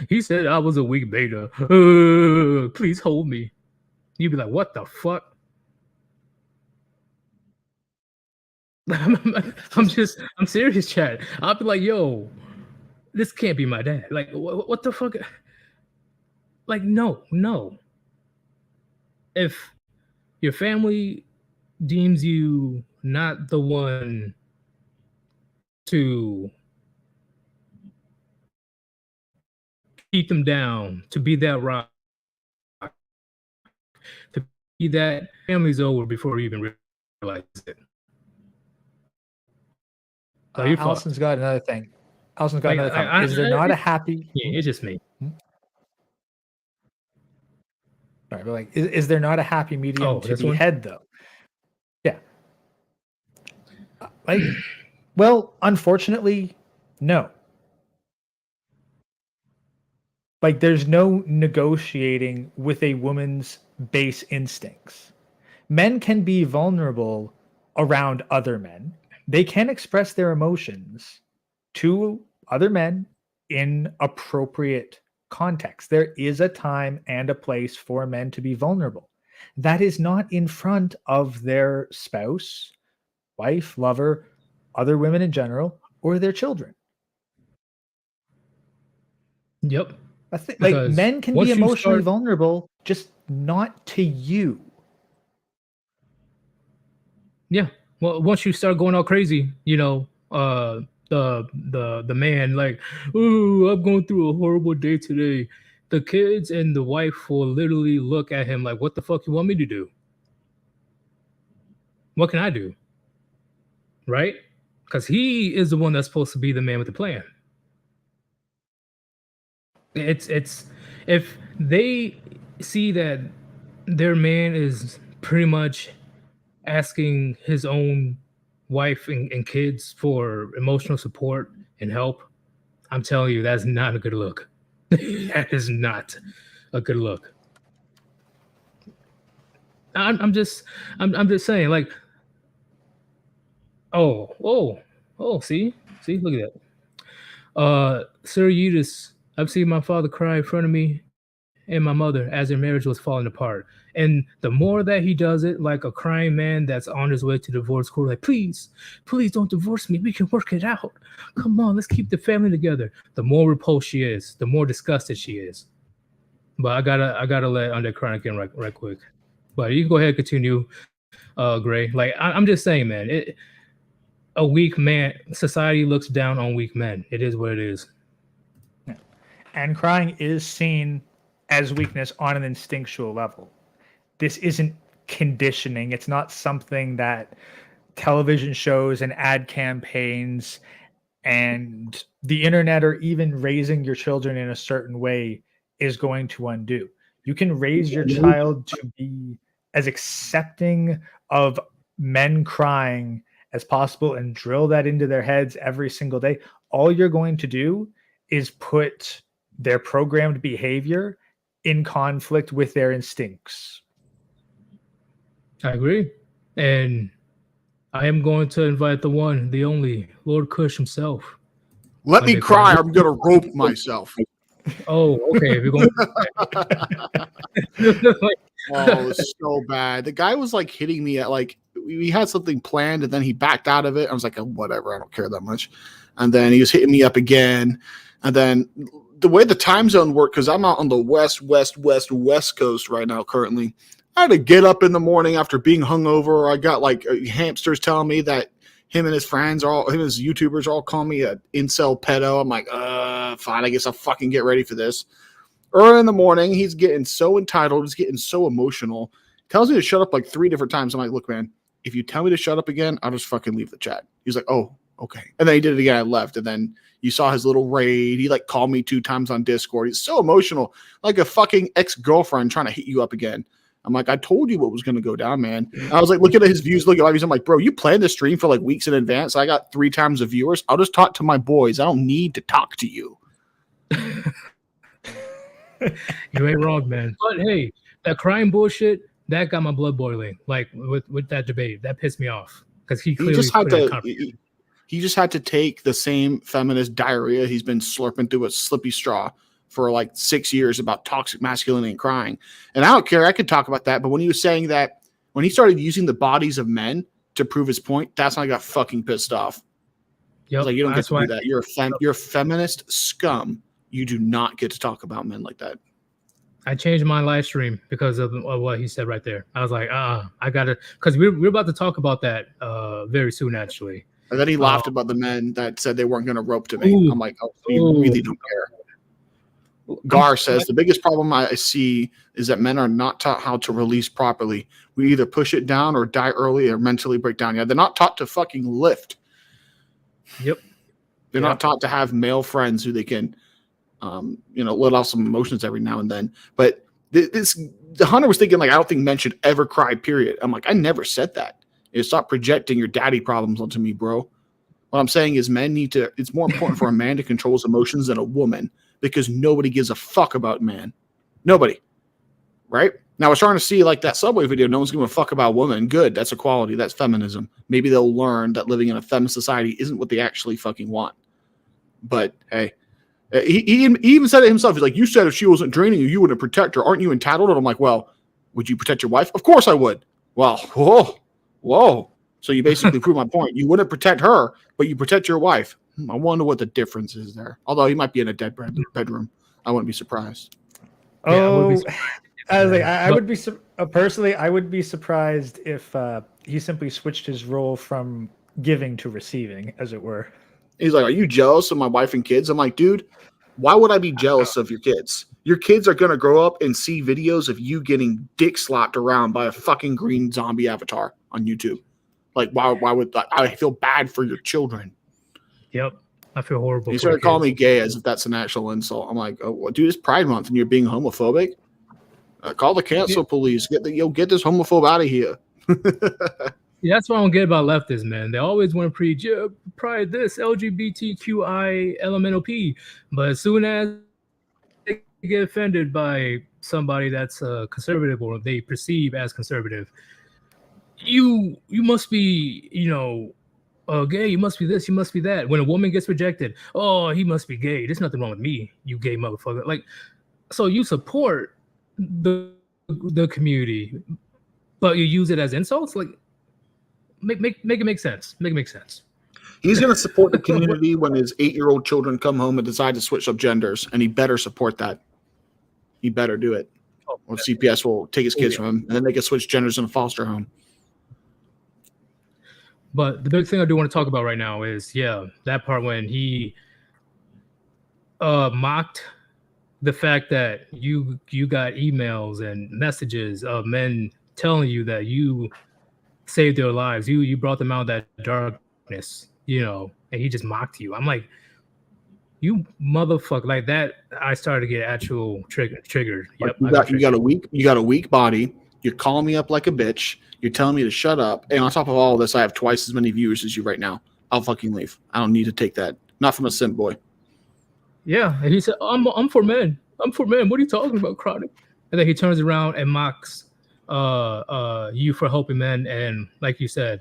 S1: He said I was a weak beta. Please hold me. You'd be like, what the fuck? I'm serious, Chad. I'll be like, yo, this can't be my dad. Like, what the fuck? Like, no. If your family deems you not the one to keep them down, to be that rock, to be that, family's over before you even realize it.
S2: Allison's got another thing. Allison's got another comment. Is there not a happy...
S1: Yeah, it's just me.
S2: All right, but like, is there not a happy medium to behead, though? Yeah. Like, well, unfortunately, no. Like, there's no negotiating with a woman's base instincts. Men can be vulnerable around other men. They can express their emotions to other men in appropriate context. There is a time and a place for men to be vulnerable. That is not in front of their spouse, wife, lover, other women in general, or their children.
S1: Yep.
S2: Like, men can be emotionally vulnerable, just not to you.
S1: Yeah. Well, once you start going all crazy, the man, like, oh, I'm going through a horrible day today. The kids and the wife will literally look at him like, what the fuck you want me to do? What can I do? Right? Because he is the one that's supposed to be the man with the plan. It's if they see that their man is pretty much asking his own wife and kids for emotional support and help, I'm telling you, that's not a good look. That is not a good look. I'm just I'm just saying, like, see, look at that. Sir Yeetus, I've seen my father cry in front of me and my mother as their marriage was falling apart. And the more that he does it, like a crying man that's on his way to divorce court, like, please, please don't divorce me. We can work it out. Come on, let's keep the family together. The more repulsed she is, the more disgusted she is. But I gotta let Under Chronic in right quick. But you can go ahead and continue, Gray. Like I'm just saying, man, a weak man, society looks down on weak men. It is what it is.
S2: And crying is seen as weakness on an instinctual level. This isn't conditioning. It's not something that television shows and ad campaigns and the internet or even raising your children in a certain way is going to undo. You can raise your child to be as accepting of men crying as possible and drill that into their heads every single day. All you're going to do is put their programmed behavior in conflict with their instincts.
S1: I agree. And I am going to invite the one, the only, Lord Kush himself.
S3: Let me cry. I'm going to rope myself.
S1: Oh, okay. We're going
S3: Oh, it was so bad. The guy was like hitting me at like, we had something planned and then he backed out of it. I was like, oh, whatever. I don't care that much. And then he was hitting me up again. And then the way the time zone worked, because I'm out on the west coast right now currently. I had to get up in the morning after being hungover. I got like hamsters telling me that him and his friends him and his YouTubers all call me an incel pedo. I'm like, fine, I guess I'll fucking get ready for this. Early in the morning, he's getting so entitled. He's getting so emotional. Tells me to shut up like 3 different times. I'm like, look, man, if you tell me to shut up again, I'll just fucking leave the chat. He's like, oh, okay. And then he did it again. I left. And then you saw his little raid. He like called me 2 times on Discord. He's so emotional, like a fucking ex-girlfriend trying to hit you up again. I'm like, I told you what was going to go down, man. I was like, looking at his views, looking at my views. I'm like, bro, you planned this stream for like weeks in advance. I got 3 times the viewers. I'll just talk to my boys. I don't need to talk to you.
S1: You ain't wrong, man. But hey, that crying bullshit, that got my blood boiling. Like with that debate, that pissed me off because he clearly
S3: he just had to take the same feminist diarrhea he's been slurping through a slippy straw for like 6 years about toxic masculinity and crying. And I don't care. I could talk about that. But when he was saying that, when he started using the bodies of men to prove his point, that's when I got fucking pissed off.
S1: Yep,
S3: like, you don't get to do that. You're a feminist scum. You do not get to talk about men like that.
S1: I changed my live stream because of what he said right there. I was like, I got to, because we're about to talk about that very soon, actually.
S3: And then he laughed about the men that said they weren't going to rope to me. Ooh, I'm like, oh, you really don't care. Gar says, the biggest problem I see is that men are not taught how to release properly. We either push it down or die early or mentally break down. Yeah, they're not taught to fucking lift.
S1: Yep.
S3: They're not taught to have male friends who they can, let off some emotions every now and then. But the Hunter was thinking, like, I don't think men should ever cry, period. I'm like, I never said that. Stop projecting your daddy problems onto me, bro. What I'm saying is it's more important for a man to control his emotions than a woman, because nobody gives a fuck about man. Nobody. Right? Now, I was trying to see like that Subway video. No one's giving a fuck about women. Good. That's equality. That's feminism. Maybe they'll learn that living in a feminist society isn't what they actually fucking want. But hey, he even said it himself. He's like, you said if she wasn't draining you, you wouldn't protect her. Aren't you entitled? And I'm like, well, would you protect your wife? Of course I would. Well, whoa. So you basically prove my point. You wouldn't protect her, but you protect your wife. I wonder what the difference is there. Although he might be in a dead bedroom. I wouldn't be surprised.
S2: Oh, I would be personally, I would be surprised if he simply switched his role from giving to receiving, as it were.
S3: He's like, are you jealous of my wife and kids? I'm like, dude, why would I be jealous of your kids? Your kids are going to grow up and see videos of you getting dick slapped around by a fucking green zombie avatar on YouTube. Like, why would I feel bad for your children?
S1: Yep. I feel horrible.
S3: He
S1: for the
S3: started calling me
S1: kids.
S3: gay as if that's an actual insult. I'm like, oh, well, dude, it's Pride Month and you're being homophobic. Call the cancel police. Get this homophobe out of here.
S1: Yeah, that's what I don't get about leftists, man. They always want to preach, pride this, LGBTQI, LMNOP. But as soon as they get offended by somebody that's conservative or they perceive as conservative, you must be, gay, you must be this, you must be that. When a woman gets rejected, oh, he must be gay. There's nothing wrong with me, you gay motherfucker. Like, so you support the community, but you use it as insults? Like, make it make sense. Make it make sense.
S3: He's going to support the community when his 8-year-old children come home and decide to switch up genders, and he better support that. He better do it. Or CPS will take his kids from him, and then they can switch genders in a foster home.
S1: But the big thing I do want to talk about right now is, that part when he mocked the fact that you got emails and messages of men telling you that you saved their lives. You brought them out of that darkness, and he just mocked you. I'm like, you motherfucker, like that. I started to get actual triggered.
S3: Like
S1: Yep,
S3: you got a weak body. You're calling me up like a bitch. You're telling me to shut up. And on top of all of this, I have twice as many viewers as you right now. I'll fucking leave. I don't need to take that. Not from a simp boy.
S1: Yeah, and he said, I'm for men. I'm for men. What are you talking about, Chronic? And then he turns around and mocks you for helping men, and like you said,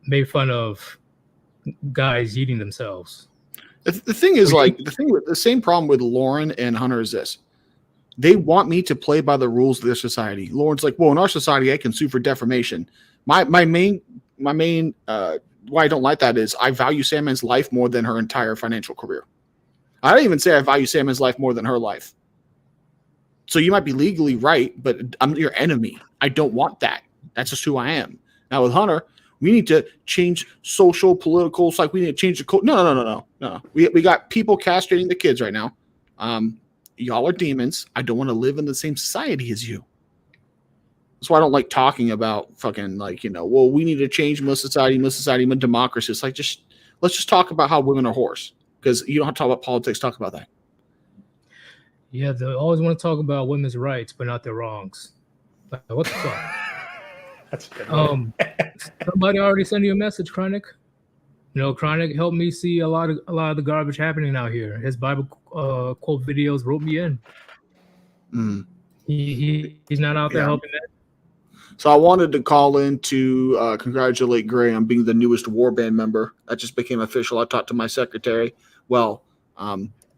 S1: made fun of guys eating themselves.
S3: The thing is, the same problem with Lauren and Hunter is this: they want me to play by the rules of their society. Lauren's like, well, in our society, I can sue for defamation. My main why I don't like that is I value Sandman's life more than her entire financial career. I don't even say I value Sandman's life more than her life. So you might be legally right, but I'm your enemy. I don't want that. That's just who I am. Now with Hunter, we need to change social, political. It's like we need to change the code. No. We got people castrating the kids right now. Y'all are demons. I don't want to live in the same society as you. That's why I don't like talking about fucking well, we need to change Muslim society, democracy. It's like let's just talk about how women are whores, because you don't have to talk about politics. Talk about that.
S1: Yeah, they always want to talk about women's rights, but not their wrongs. Like, what the fuck?
S2: That's good.
S1: Somebody already sent you a message, Chronic. Chronic helped me see a lot of the garbage happening out here. His Bible quote videos wrote me in. He's not out there helping that.
S3: So I wanted to call in to congratulate Gray on being the newest Warband member. That just became official. I talked to my secretary. Well,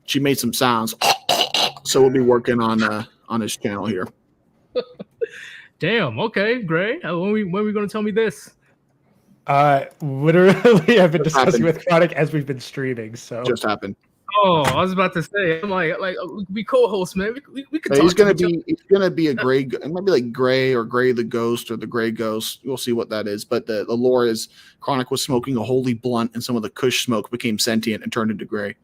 S3: she made some sounds. So we'll be working on his channel here.
S1: Damn. Okay, Gray. When are we going to tell me this?
S2: Literally, I've been discussing with Chronic as we've been streaming. So
S3: just happened.
S1: Oh, I was about to say. I'm like we co-host, man. We could.
S3: He's gonna be a gray. It might be like Gray or Gray the Ghost or the Gray Ghost. We'll see what that is. But the lore is Chronic was smoking a holy blunt, and some of the Kush smoke became sentient and turned into gray.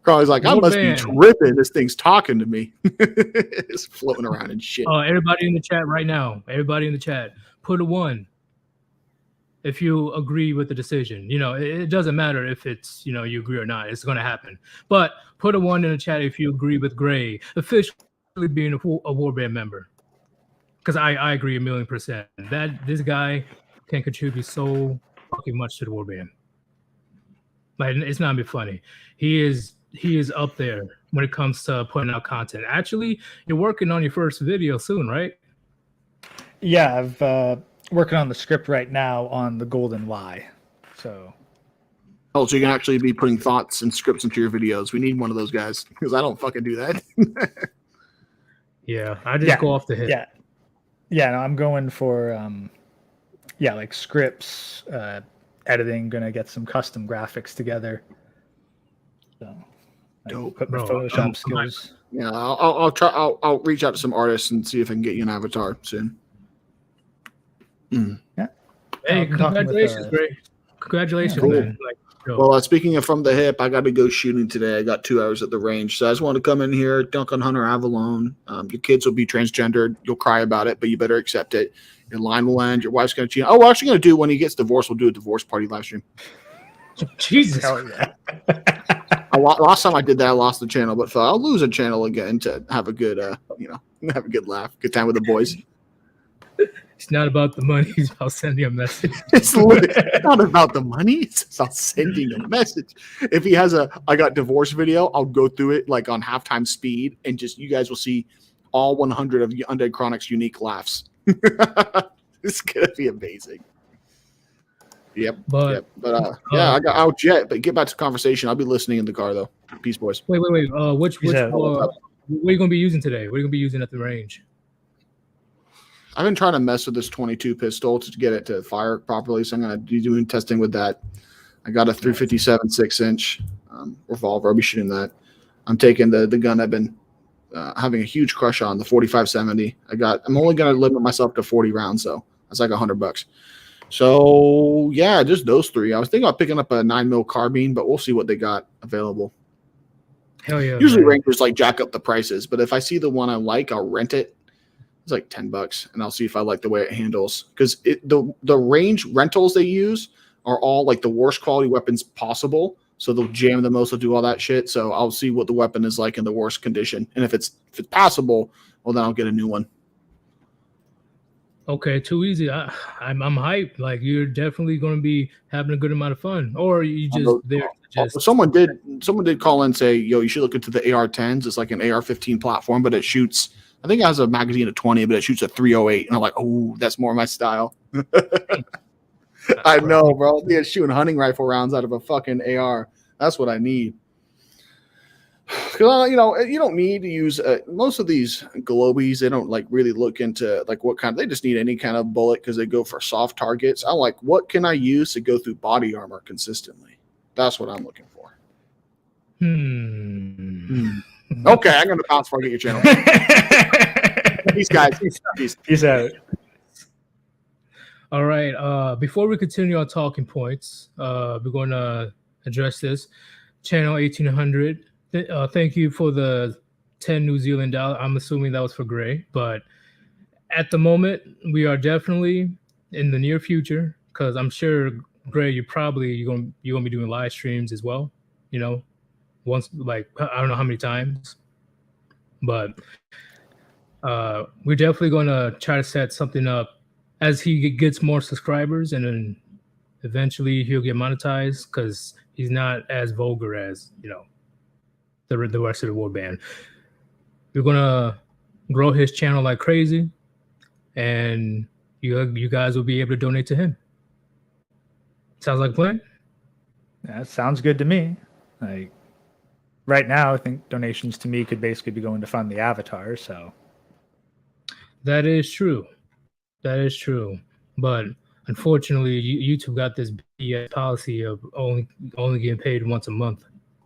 S3: Chronic's like, I must be tripping. This thing's talking to me. It's floating around and shit.
S1: Everybody in the chat right now. Everybody in the chat. Put a 1 if you agree with the decision. It doesn't matter if it's, you agree or not. It's going to happen. But put a 1 in the chat if you agree with Gray officially being a Warband member. Because I agree 1,000,000%. That this guy can contribute so fucking much to the Warband. Like, it's not be funny. He is up there when it comes to putting out content. Actually, you're working on your first video soon, right?
S2: Yeah, I've working on the script right now on the Golden Lie. So
S3: you can actually be putting thoughts and scripts into your videos. We need one of those guys, because I don't fucking do that.
S1: Yeah, I just go off the hip.
S2: No, I'm going for like scripts, editing. Gonna get some custom graphics together. So put my Photoshop skills.
S3: Yeah, I'll try. I'll reach out to some artists and see if I can get you an avatar soon.
S2: Yeah.
S1: Hey, congratulations, Gray. Congratulations, man. Like, show.
S3: Well, speaking of from the hip, I got to go shooting today. I got 2 hours at the range, so I just want to come in here, dunk on Hunter Avalon. Your kids will be transgendered. You'll cry about it, but you better accept it. Your line will end. Your wife's going to cheat. Oh, we're actually going to do when he gets divorced. We'll do a divorce party live stream.
S1: Jesus.
S2: Hell yeah.
S3: Last time I did that, I lost the channel, but I'll lose a channel again to have a good, have a good laugh, good time with the boys.
S1: It's not about the money. It's about sending a message.
S3: It's not about the money. It's about sending a message. If he has I got divorce video, I'll go through it like on halftime speed, and just you guys will see all 100 of Undead Chronic's unique laughs. It's gonna be amazing. Yep. But yeah, I got out jet. But get back to the conversation. I'll be listening in the car though. Peace, boys.
S1: Wait. What are you gonna be using today? What are you gonna be using at the range?
S3: I've been trying to mess with this 22 pistol to get it to fire properly, so I'm going to be doing testing with that. I got a 357 6-inch revolver. I'll be shooting that. I'm taking the gun I've been having a huge crush on, the 4570. I'm only going to limit myself to 40 rounds, though. That's like $100. So yeah, just those three. I was thinking about picking up a 9mm carbine, but we'll see what they got available.
S1: Hell yeah!
S3: Usually Rangers like jack up the prices, but if I see the one I like, I'll rent it. It's like $10, and I'll see if I like the way it handles. Because the range rentals they use are all like the worst quality weapons possible. So they'll jam the most, they'll do all that shit. So I'll see what the weapon is like in the worst condition, and if it's passable, well then I'll get a new one.
S1: Okay, too easy. I'm hyped. Like you're definitely going to be having a good amount of fun, or you just
S3: Someone did call in and say, "Yo, you should look into the AR-10s. It's like an AR-15 platform, but it shoots." I think it has a magazine of 20, but it shoots a 308. And I'm like, oh, that's more my style. I know, bro. Yeah, shooting hunting rifle rounds out of a fucking AR. That's what I need. Because, you don't need to use most of these Globies. They don't like really look into like what kind. They just need any kind of bullet because they go for soft targets. I'm like, what can I use to go through body armor consistently? That's what I'm looking for. Okay, I'm going to bounce before I get your channel. Peace, guys.
S2: Peace out.
S1: All right. Before we continue our talking points, we're going to address this. Channel 1800. Thank you for the 10 New Zealand dollar. I'm assuming that was for Gray, but at the moment, we are definitely in the near future because I'm sure Gray, you're gonna be doing live streams as well. Once, like, I don't know how many times, but we're definitely going to try to set something up as he gets more subscribers, and then eventually he'll get monetized because he's not as vulgar as the rest of the Warband. We're gonna grow his channel like crazy, and you guys will be able to donate to him. Sounds like a plan?
S2: That sounds good to me. Like right now, I think donations to me could basically be going to fund the Avatar. So
S1: that is true. But unfortunately, YouTube got this BS policy of only getting paid once a month.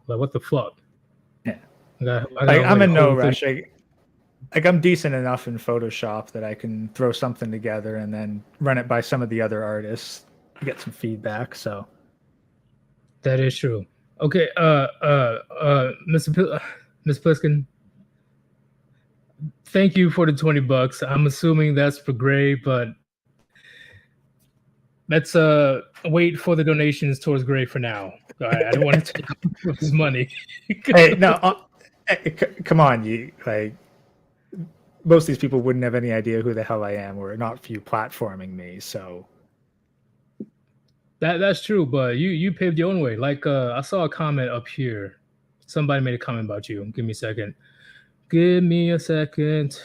S1: Like, what the fuck?
S2: Yeah,
S1: I'm
S2: in no rush. I'm decent enough in Photoshop that I can throw something together and then run it by some of the other artists to get some feedback. So
S1: that is true. Okay, Miss Pliskin, thank you for the $20. I'm assuming that's for Gray, but let's wait for the donations towards Gray for now. I don't want to take his money.
S2: Hey, no, come on, you like. Most of these people wouldn't have any idea who the hell I am, or not for you platforming me. So
S1: that's true, but you paved your own way. Like I saw a comment up here. Somebody made a comment about you. Give me a second,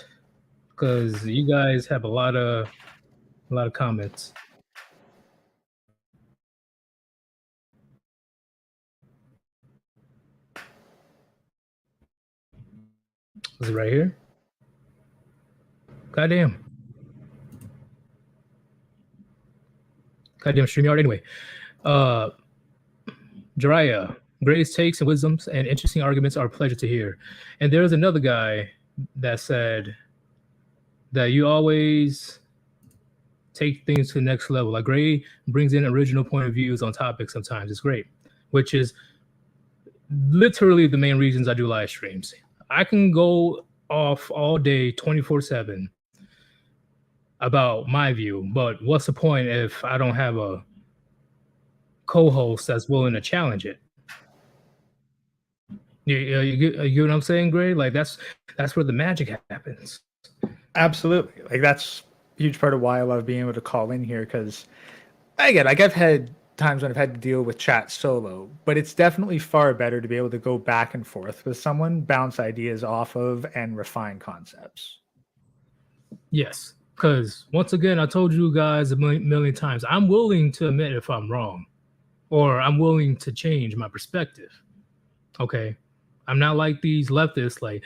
S1: because you guys have a lot of comments. Is it right here? Goddamn StreamYard. Anyway, Jiraiya, Gray's takes and wisdoms and interesting arguments are a pleasure to hear. And there's another guy that said that you always take things to the next level. Like Gray brings in original point of views on topics sometimes. It's great. which is literally the main reasons I do live streams. I can go off all day 24/7 about my view, but what's the point if I don't have a co-host that's willing to challenge it? You get what I'm saying, Gray? Like that's where the magic happens.
S2: Absolutely. Like that's a huge part of why I love being able to call in here, because again, like I've had times when I've had to deal with chat solo, but it's definitely far better to be able to go back and forth with someone, bounce ideas off of, and refine concepts.
S1: Yes, because once again, I told you guys a million times, I'm willing to admit if I'm wrong, or I'm willing to change my perspective. Okay, I'm not like these leftists, like,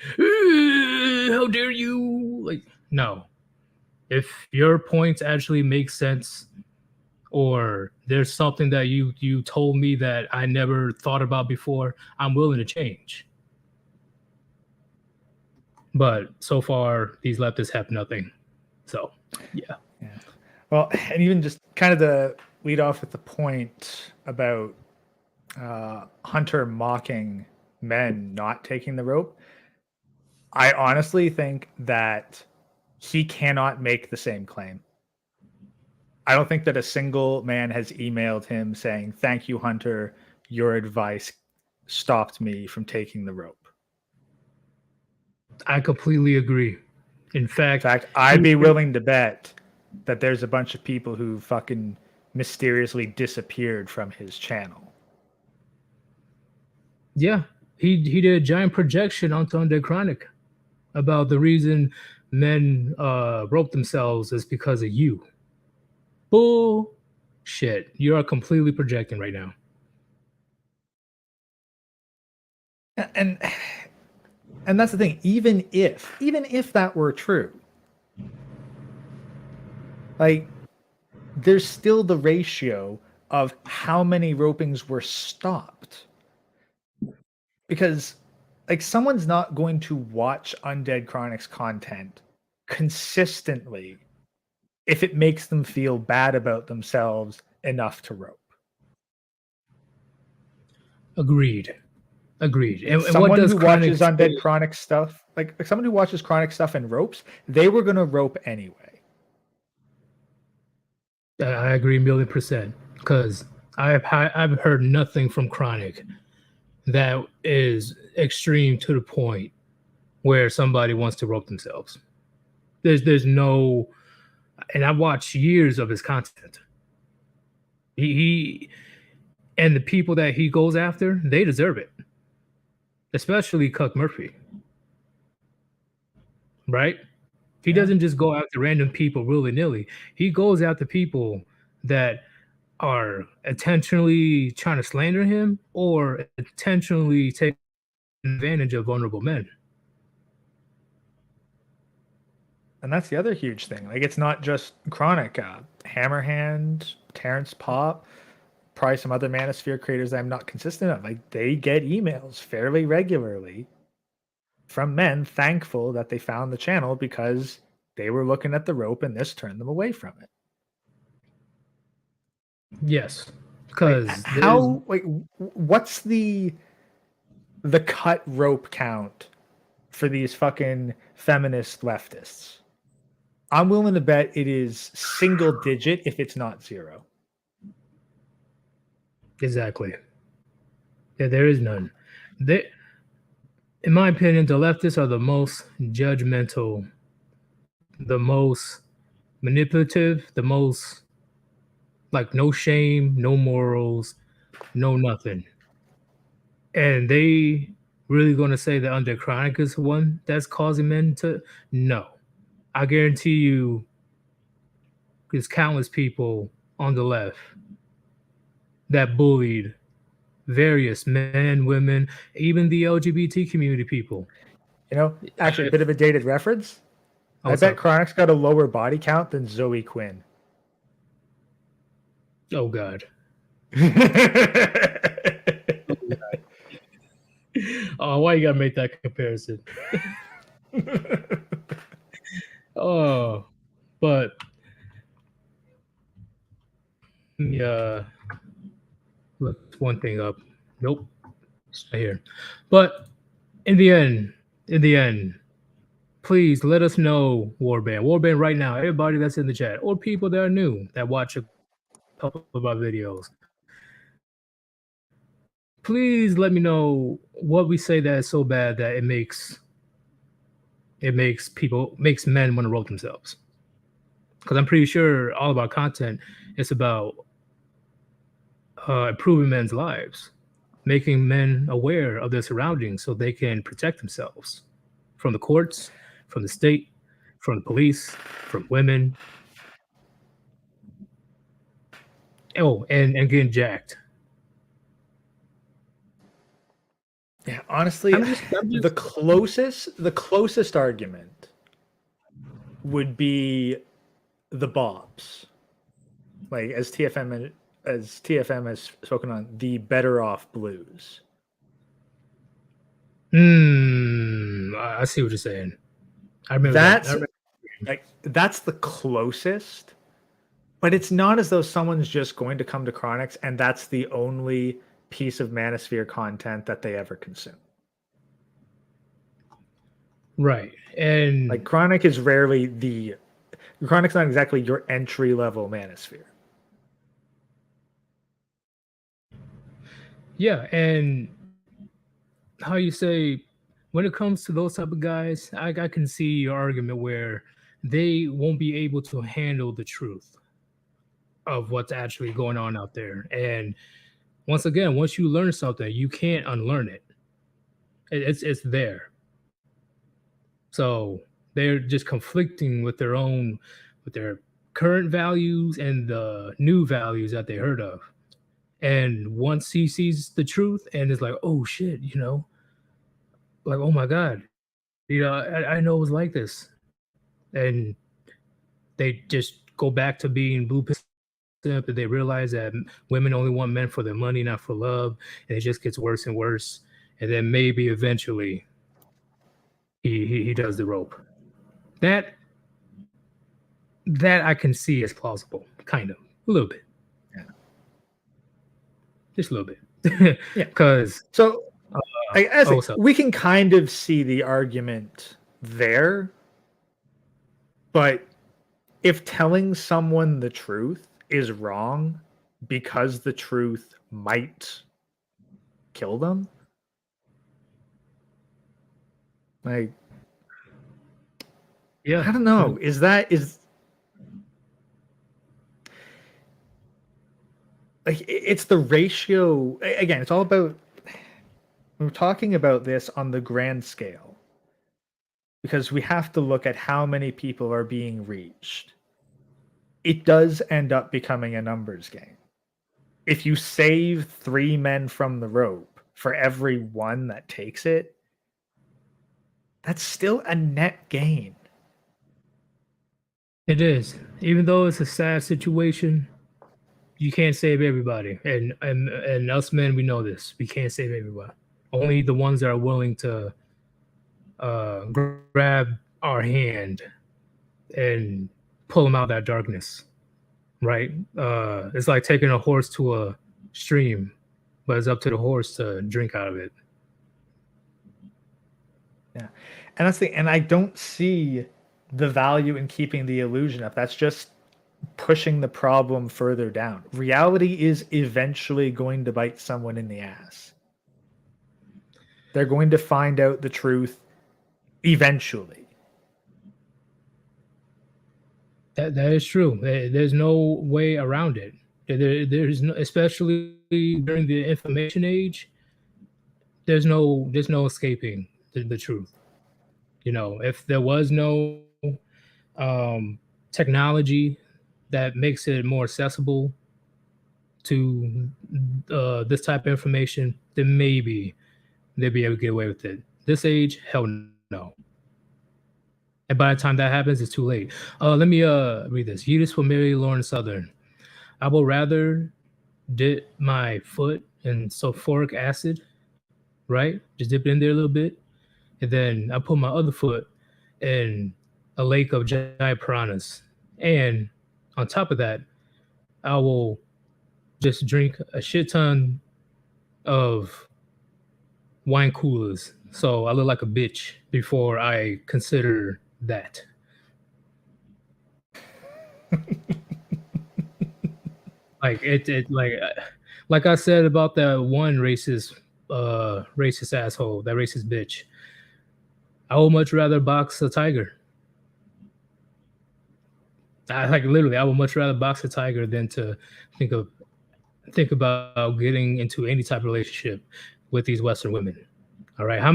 S1: how dare you? Like, no. If your points actually make sense, or there's something that you told me that I never thought about before, I'm willing to change. But so far, these leftists have nothing. So, yeah.
S2: Yeah. Well, and even just kind of to lead off with the point about Hunter mocking men not taking the rope, I honestly think that he cannot make the same claim. I don't think that a single man has emailed him saying, "Thank you, Hunter. Your advice stopped me from taking the rope."
S1: I completely agree. In fact,
S2: I'd be willing to bet that there's a bunch of people who fucking mysteriously disappeared from his channel.
S1: Yeah, he did a giant projection onto Undead Chronic about the reason men rope themselves is because of you. Bullshit. You are completely projecting right now.
S2: And that's the thing. Even if that were true, like there's still the ratio of how many ropings were stopped. Because like someone's not going to watch Undead Chronic's content consistently if it makes them feel bad about themselves enough to rope.
S1: Agreed. And
S2: someone
S1: what does
S2: who watches Undead Chronic stuff, like someone who watches Chronic stuff and ropes, they were going to rope anyway.
S1: I agree 1,000,000%, because I've heard nothing from Chronic that is extreme to the point where somebody wants to rope themselves. There's no, and I watched years of his content. He and the people that he goes after, they deserve it. Especially Cuck Murphy. Right? He doesn't just go after random people willy-nilly. He goes after people that are intentionally trying to slander him or intentionally take advantage of vulnerable men.
S2: And that's the other huge thing. Like it's not just Chronic. Hammerhand, Terrence Pop, probably some other Manosphere creators that I'm not consistent of. Like they get emails fairly regularly from men thankful that they found the channel because they were looking at the rope and this turned them away from it.
S1: Yes, because
S2: like, how what's the cut rope count for these fucking feminist leftists? I'm willing to bet it is single digit if it's not zero.
S1: Exactly. Yeah, there is none. They, in my opinion, the leftists are the most judgmental, the most manipulative, the most like no shame, no morals, no nothing. And they really going to say that Undead Chronic is the one that's causing men to? No. I guarantee you there's countless people on the left that bullied various men, women, even the LGBT community people.
S2: You know, actually, a bit of a dated reference. I bet Chronic's got a lower body count than Zoe Quinn.
S1: Oh, God. Oh, why you gotta make that comparison? Oh, but yeah, look one thing up Nope. It's not here. But in the end, please let us know, Warband right now, everybody that's in the chat, or people that are new that watch a couple of our videos. Please let me know what we say that is so bad that it makes men want to rope themselves. Because I'm pretty sure all of our content is about improving men's lives, making men aware of their surroundings so they can protect themselves from the courts, from the state, from the police, from women. Oh, and getting jacked.
S2: Yeah, honestly,
S1: I'm just
S2: the closest argument would be the Bobs, like as TFM has spoken on, the Better Off Blues.
S1: I see what you're saying. I remember
S2: That's
S1: that.
S2: that's the closest, but it's not as though someone's just going to come to Chronix and that's the only piece of Manosphere content that they ever consume.
S1: Right. And
S2: like Chronic is rarely Chronic's not exactly your entry level Manosphere.
S1: Yeah, and how you say when it comes to those type of guys, I can see your argument where they won't be able to handle the truth of what's actually going on out there. And once again, once you learn something, you can't unlearn it. It's there. So they're just conflicting with their current values and the new values that they heard of. And once he sees the truth and is like, oh shit, like, oh my God, I know it was like this. And they just go back to being blue pill simp, and they realize that women only want men for their money, not for love. And it just gets worse and worse. And then maybe eventually he does the rope. That I can see as plausible, kind of, a little bit.
S2: Yeah.
S1: Just a little bit.
S2: Yeah.
S1: Because
S2: we can kind of see the argument there, but if telling someone the truth is wrong because the truth might kill them, like,
S1: yeah,
S2: I don't know. Is like it's the ratio again? It's all about. We're talking about this on the grand scale because we have to look at how many people are being reached. It does end up becoming a numbers game. If you save 3 men from the rope for every one that takes it, that's still a net gain.
S1: It is. Even though it's a sad situation, you can't save everybody. And us men, we know this. We can't save everybody. Only the ones that are willing to grab our hand and pull them out of that darkness, right? It's like taking a horse to a stream, but it's up to the horse to drink out of it.
S2: Yeah, and that's and I don't see the value in keeping the illusion up. That's just pushing the problem further down. Reality is eventually going to bite someone in the ass. They're going to find out the truth eventually.
S1: That is true. There's no way around it. There's no, especially during the information age. There's no escaping the truth. If there was no technology that makes it more accessible to this type of information, then maybe they'd be able to get away with it. This age, hell no. And by the time that happens, it's too late. Let me read this. Yeetus for Mary Lauren Southern. I will rather dip my foot in sulfuric acid, right? Just dip it in there a little bit. And then I put my other foot in a lake of giant piranhas. And on top of that, I will just drink a shit ton of wine coolers. So I look like a bitch before I consider that. Like like I said about that one racist asshole, that racist bitch. I would much rather box a tiger. I like literally, I would much rather box a tiger than to think of think about getting into any type of relationship with these Western women. All right, how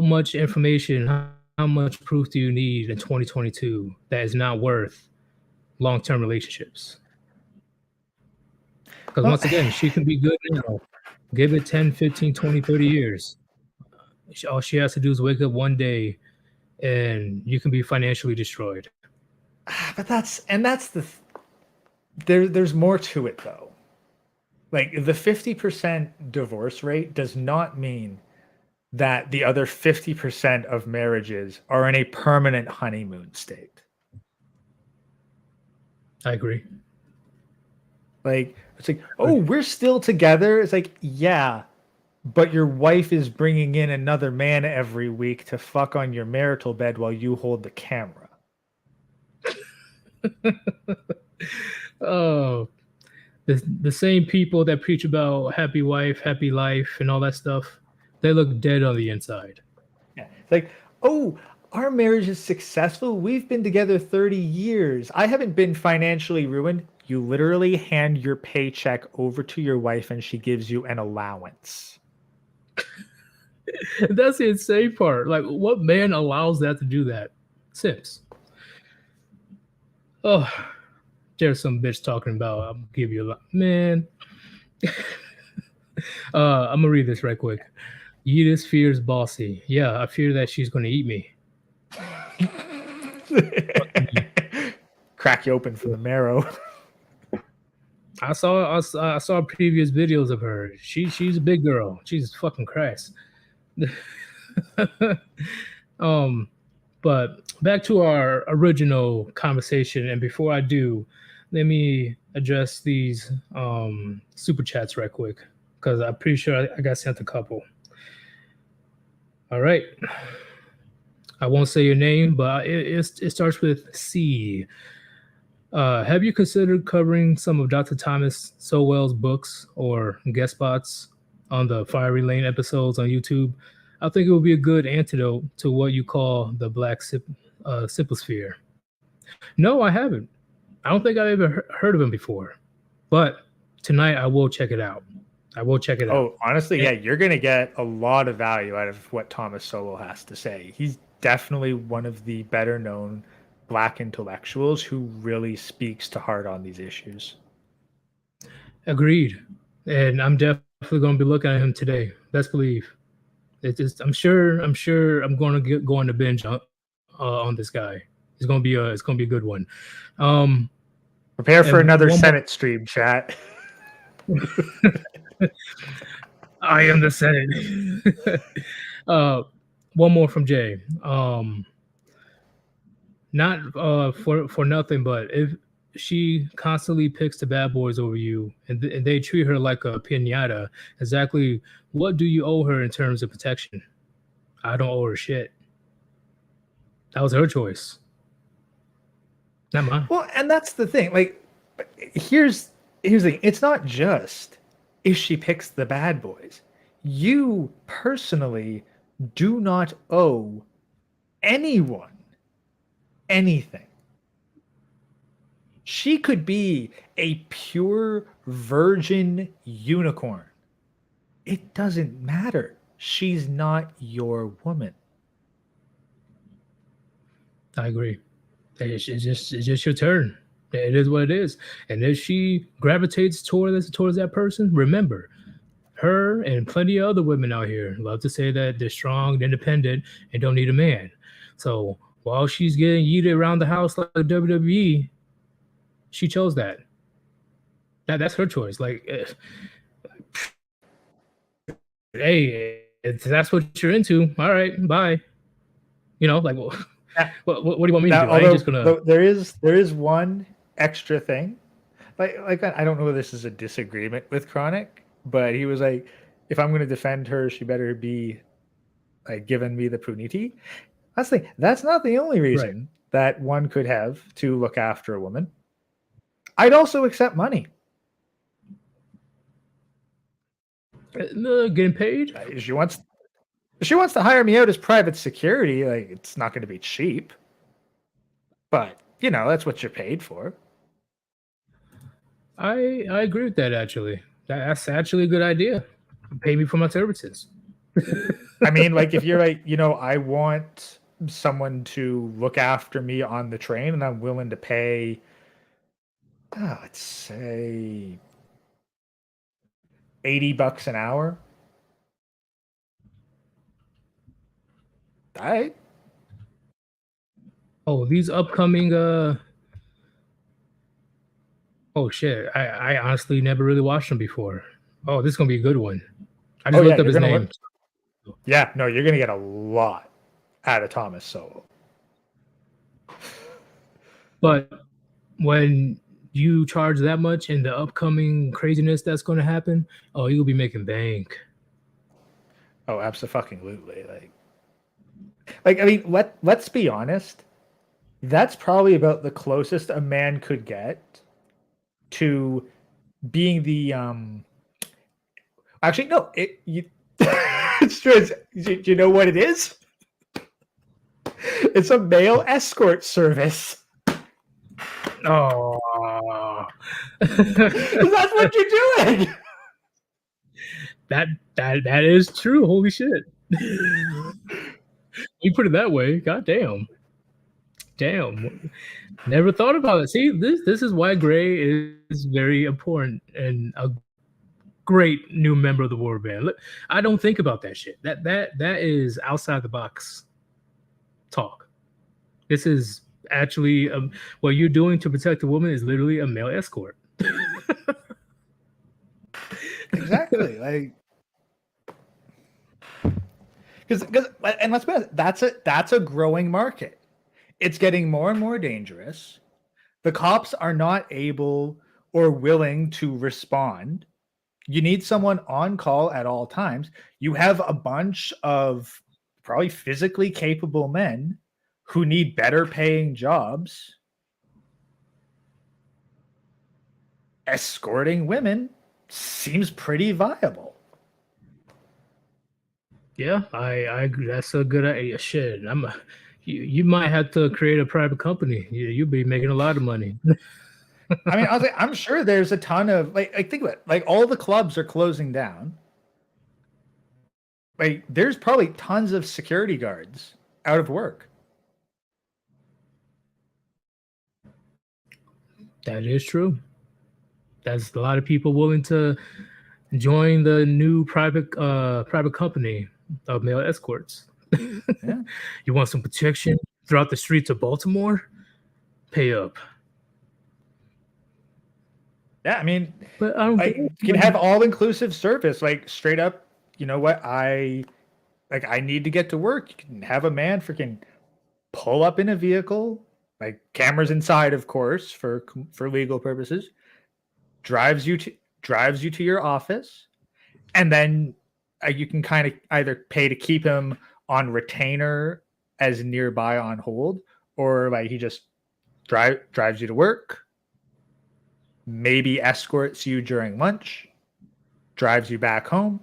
S1: much information, how much proof do you need in 2022 that is not worth long-term relationships? Because
S2: Well,
S1: once again, she can be good now. Give it 10, 15, 20, 30 years. All she has to do is wake up one day and you can be financially destroyed.
S2: but there's more to it though. Like the 50% divorce rate does not mean that the other 50% of marriages are in a permanent honeymoon state.
S1: I agree.
S2: Like it's like, oh, we're still together. It's like, yeah, but your wife is bringing in another man every week to fuck on your marital bed while you hold the camera.
S1: Oh, the same people that preach about happy wife, happy life, and all that stuff, they look dead on the inside.
S2: Yeah. It's like, oh, our marriage is successful. We've been together 30 years. I haven't been financially ruined. You literally hand your paycheck over to your wife and she gives you an allowance.
S1: That's the insane part. Like, what man allows that to do that? Simps. Oh, there's some bitch talking about, I'll give you a lot. Man. I'm gonna read this right quick. Yeetus fears bossy. Yeah, I fear that she's gonna eat me.
S2: Crack you open for the marrow.
S1: I saw previous videos of her. She's a big girl. Jesus fucking Christ. But back to our original conversation, and before I do, let me address these super chats right quick because I'm pretty sure I got sent a couple. All right. I won't say your name, but it starts with C. Have you considered covering some of Dr. Thomas Sowell's books or guest spots on the Fiery Lane episodes on YouTube? I think it would be a good antidote to what you call the black siposphere. No, I haven't. I don't think I've ever heard of him before. But tonight I will check it out.
S2: Oh, honestly, yeah, you're going to get a lot of value out of what Thomas Sowell has to say. He's definitely one of the better known black intellectuals who really speaks to heart on these issues.
S1: Agreed. And I'm definitely going to be looking at him today. Best believe. I'm sure I'm going to go on the binge on this guy. It's going to be a good one.
S2: Prepare for another Senate stream, chat.
S1: I am the Senate. One more from Jay. Not for nothing, but if she constantly picks the bad boys over you and they treat her like a piñata, exactly what do you owe her in terms of protection? I don't owe her shit. That was her choice, not mine.
S2: Well, and that's the thing. Like, here's the thing. It's not just if she picks the bad boys. You personally do not owe anyone anything. She could be a pure virgin unicorn. It doesn't matter. She's not your woman.
S1: I agree. It's just your turn. It is what it is. And if she gravitates towards that person, remember, her and plenty of other women out here love to say that they're strong, independent, and don't need a man. So while she's getting yeeted around the house like WWE, she chose that. That's her choice. Like, hey, if that's what you're into, all right, bye. You know, like, what do you want me to do? I ain't just gonna.
S2: There is one extra thing. Like I don't know if this is a disagreement with Chronic, but he was like, if I'm going to defend her, she better be like giving me the puniti. That's the thing. That's not the only reason that one could have to look after a woman. I'd also accept money.
S1: Getting paid?
S2: If she wants to hire me out as private security, like it's not going to be cheap. But, you know, that's what you're paid for.
S1: I agree with that, actually. That's actually a good idea. Pay me for my services.
S2: I mean, like, if you're like, you know, I want someone to look after me on the train and I'm willing to pay, let's say $80 an hour. All right.
S1: Oh, these upcoming oh shit. I honestly never really watched them before. Oh, this is gonna be a good one. I just looked up his name.
S2: Yeah, no, you're gonna get a lot out of Thomas Sowell.
S1: But when you charge that much in the upcoming craziness that's gonna happen, oh, you'll be making bank.
S2: Oh, absolutely. Like I mean, let's be honest. That's probably about the closest a man could get to being the actually no, it's true. Do you know what it is? It's a male escort service.
S1: Oh,
S2: that's what you're doing.
S1: That is true. Holy shit. You put it that way. God damn. Damn. Never thought about it. See, this is why Gray is very important and a great new member of the Warband. Look, I don't think about that shit. That is outside the box talk. This is actually what you're doing to protect a woman is literally a male escort.
S2: Exactly. Like, because and let's be honest, that's a growing market. It's getting more and more dangerous. The cops are not able or willing to respond. You need someone on call at all times. You have a bunch of probably physically capable men who need better paying jobs. Escorting women seems pretty viable.
S1: Yeah, I agree. That's a good idea. Shit, you might have to create a private company. You'll be making a lot of money.
S2: I mean, I'm sure there's a ton of like think about it. Like all the clubs are closing down. Like there's probably tons of security guards out of work.
S1: That is true. That's a lot of people willing to join the new private company of male escorts.
S2: Yeah.
S1: You want some protection throughout the streets of Baltimore? Pay up.
S2: Yeah, I mean,
S1: but I don't
S2: like, you can have all-inclusive service, like straight up. You know what? I need to get to work. You can have a man freaking pull up in a vehicle, like cameras inside, of course, for legal purposes. Drives you to your office, and then you can kind of either pay to keep him on retainer as nearby on hold, or like he just drives you to work. Maybe escorts you during lunch, drives you back home.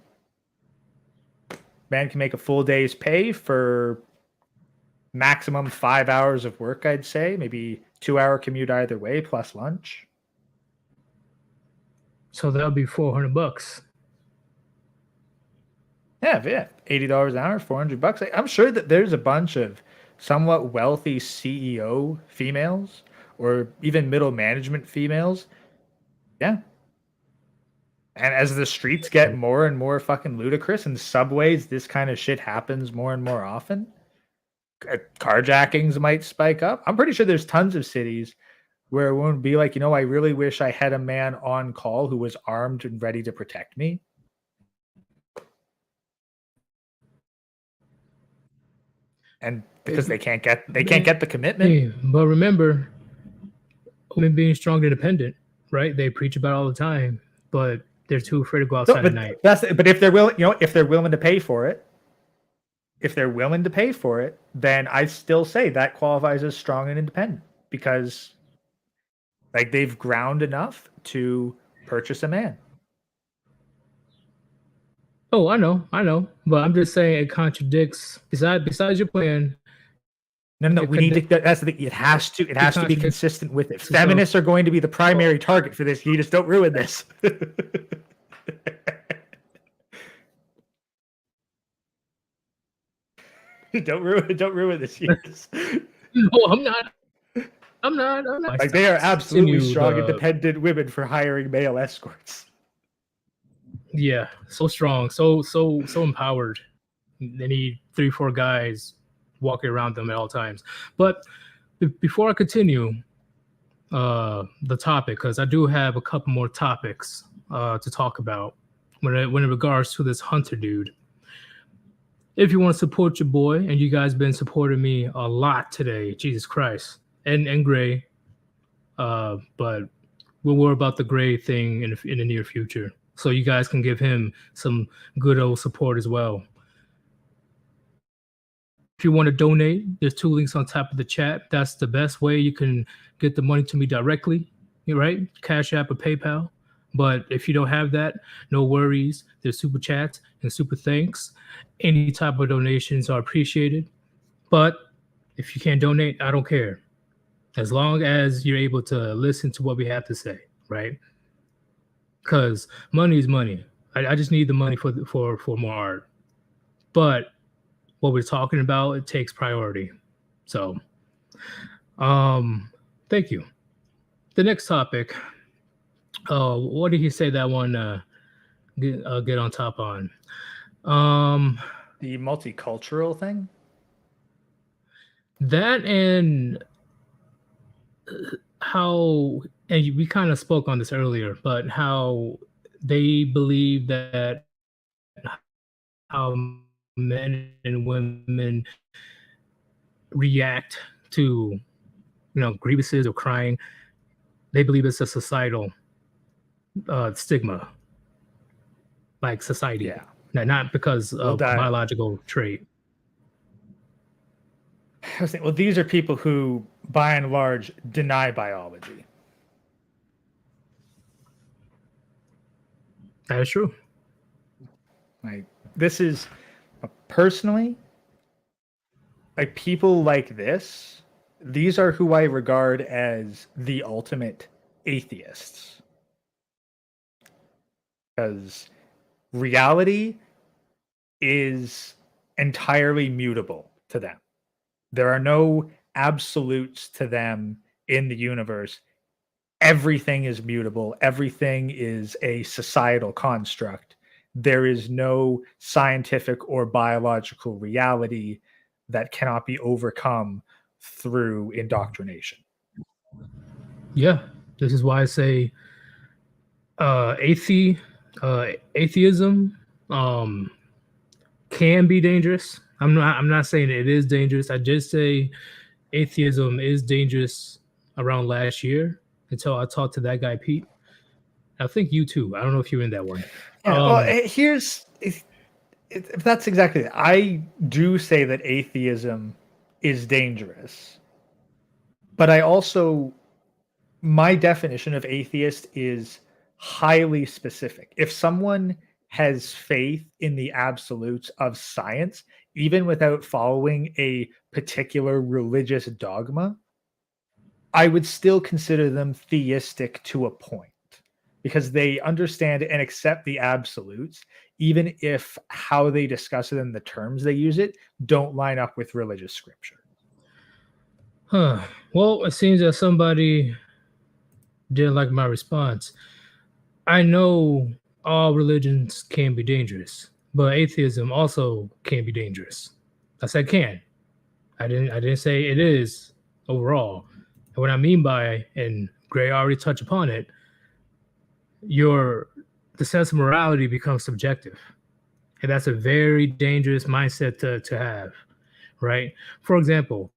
S2: Man can make a full day's pay for maximum 5 hours of work, I'd say. Maybe 2-hour commute either way, plus lunch.
S1: So that'll be $400.
S2: Yeah, $80 an hour, $400. I'm sure that there's a bunch of somewhat wealthy CEO females or even middle management females. Yeah. And as the streets get more and more fucking ludicrous and subways, this kind of shit happens more and more often. Carjackings might spike up. I'm pretty sure there's tons of cities where it won't be like, I really wish I had a man on call who was armed and ready to protect me. And because they can't get the commitment.
S1: Hey, but remember, women being strong and independent, right? They preach about it all the time, but they're too afraid to go outside at night.
S2: But if they're willing, if they're willing to pay for it, then I still say that qualifies as strong and independent because, like, they've ground enough to purchase a man.
S1: Oh, I know, but I'm just saying it contradicts. Besides your plan.
S2: No. We need to. That's the thing. It has to be consistent with it. Feminists are going to be the primary target for this. You just don't ruin this. Don't ruin this.
S1: Oh, I'm not.
S2: Like, they are absolutely strong, independent women for hiring male escorts.
S1: Yeah, so strong, so empowered. They need 3-4 guys walking around them at all times. But before I continue the topic, because I do have a couple more topics to talk about when in regards to this Hunter dude. If you want to support your boy, and you guys been supporting me a lot today, Jesus Christ, and Gray, but we'll worry about the Gray thing in the near future, so you guys can give him some good old support as well. If you want to donate, there's 2 links on top of the chat. That's the best way you can get the money to me directly, right? Cash App or PayPal. But if you don't have that, no worries. There's super chats and super thanks. Any type of donations are appreciated. But if you can't donate, I don't care. As long as you're able to listen to what we have to say, right? Because money is money. I just need the money for more art. But what we're talking about, it takes priority. So, thank you. The next topic. What did he say that one get on top on?
S2: The multicultural thing?
S1: That and how, and we kind of spoke on this earlier, but how they believe that how men and women react to, grievances or crying, they believe it's a societal stigma, like society.
S2: Yeah.
S1: Not because of biological trait.
S2: I was thinking, well, these are people who, by and large, deny biology.
S1: That is true.
S2: Like, this is personally, like, people like this, these are who I regard as the ultimate atheists. Because reality is entirely mutable to them. There are no absolutes to them in the universe. Everything is mutable. Everything is a societal construct. There is no scientific or biological reality that cannot be overcome through indoctrination.
S1: Yeah, this is why I say atheism can be dangerous. I'm not saying it is dangerous. I just say atheism is dangerous around last year until I talked to that guy Pete. I think you too. I don't know if you're in that one.
S2: Yeah, if that's exactly it. I do say that atheism is dangerous, but I also, my definition of atheist is highly specific. If someone has faith in the absolutes of science, even without following a particular religious dogma, I would still consider them theistic to a point, because they understand and accept the absolutes, even if how they discuss it and the terms they use it don't line up with religious scripture.
S1: Well, it seems that somebody didn't like my response. I know all religions can be dangerous, but atheism also can be dangerous. I said can. I didn't say it is overall. And what I mean by, and Gray already touched upon it, the sense of morality becomes subjective. And that's a very dangerous mindset to have, right? For example,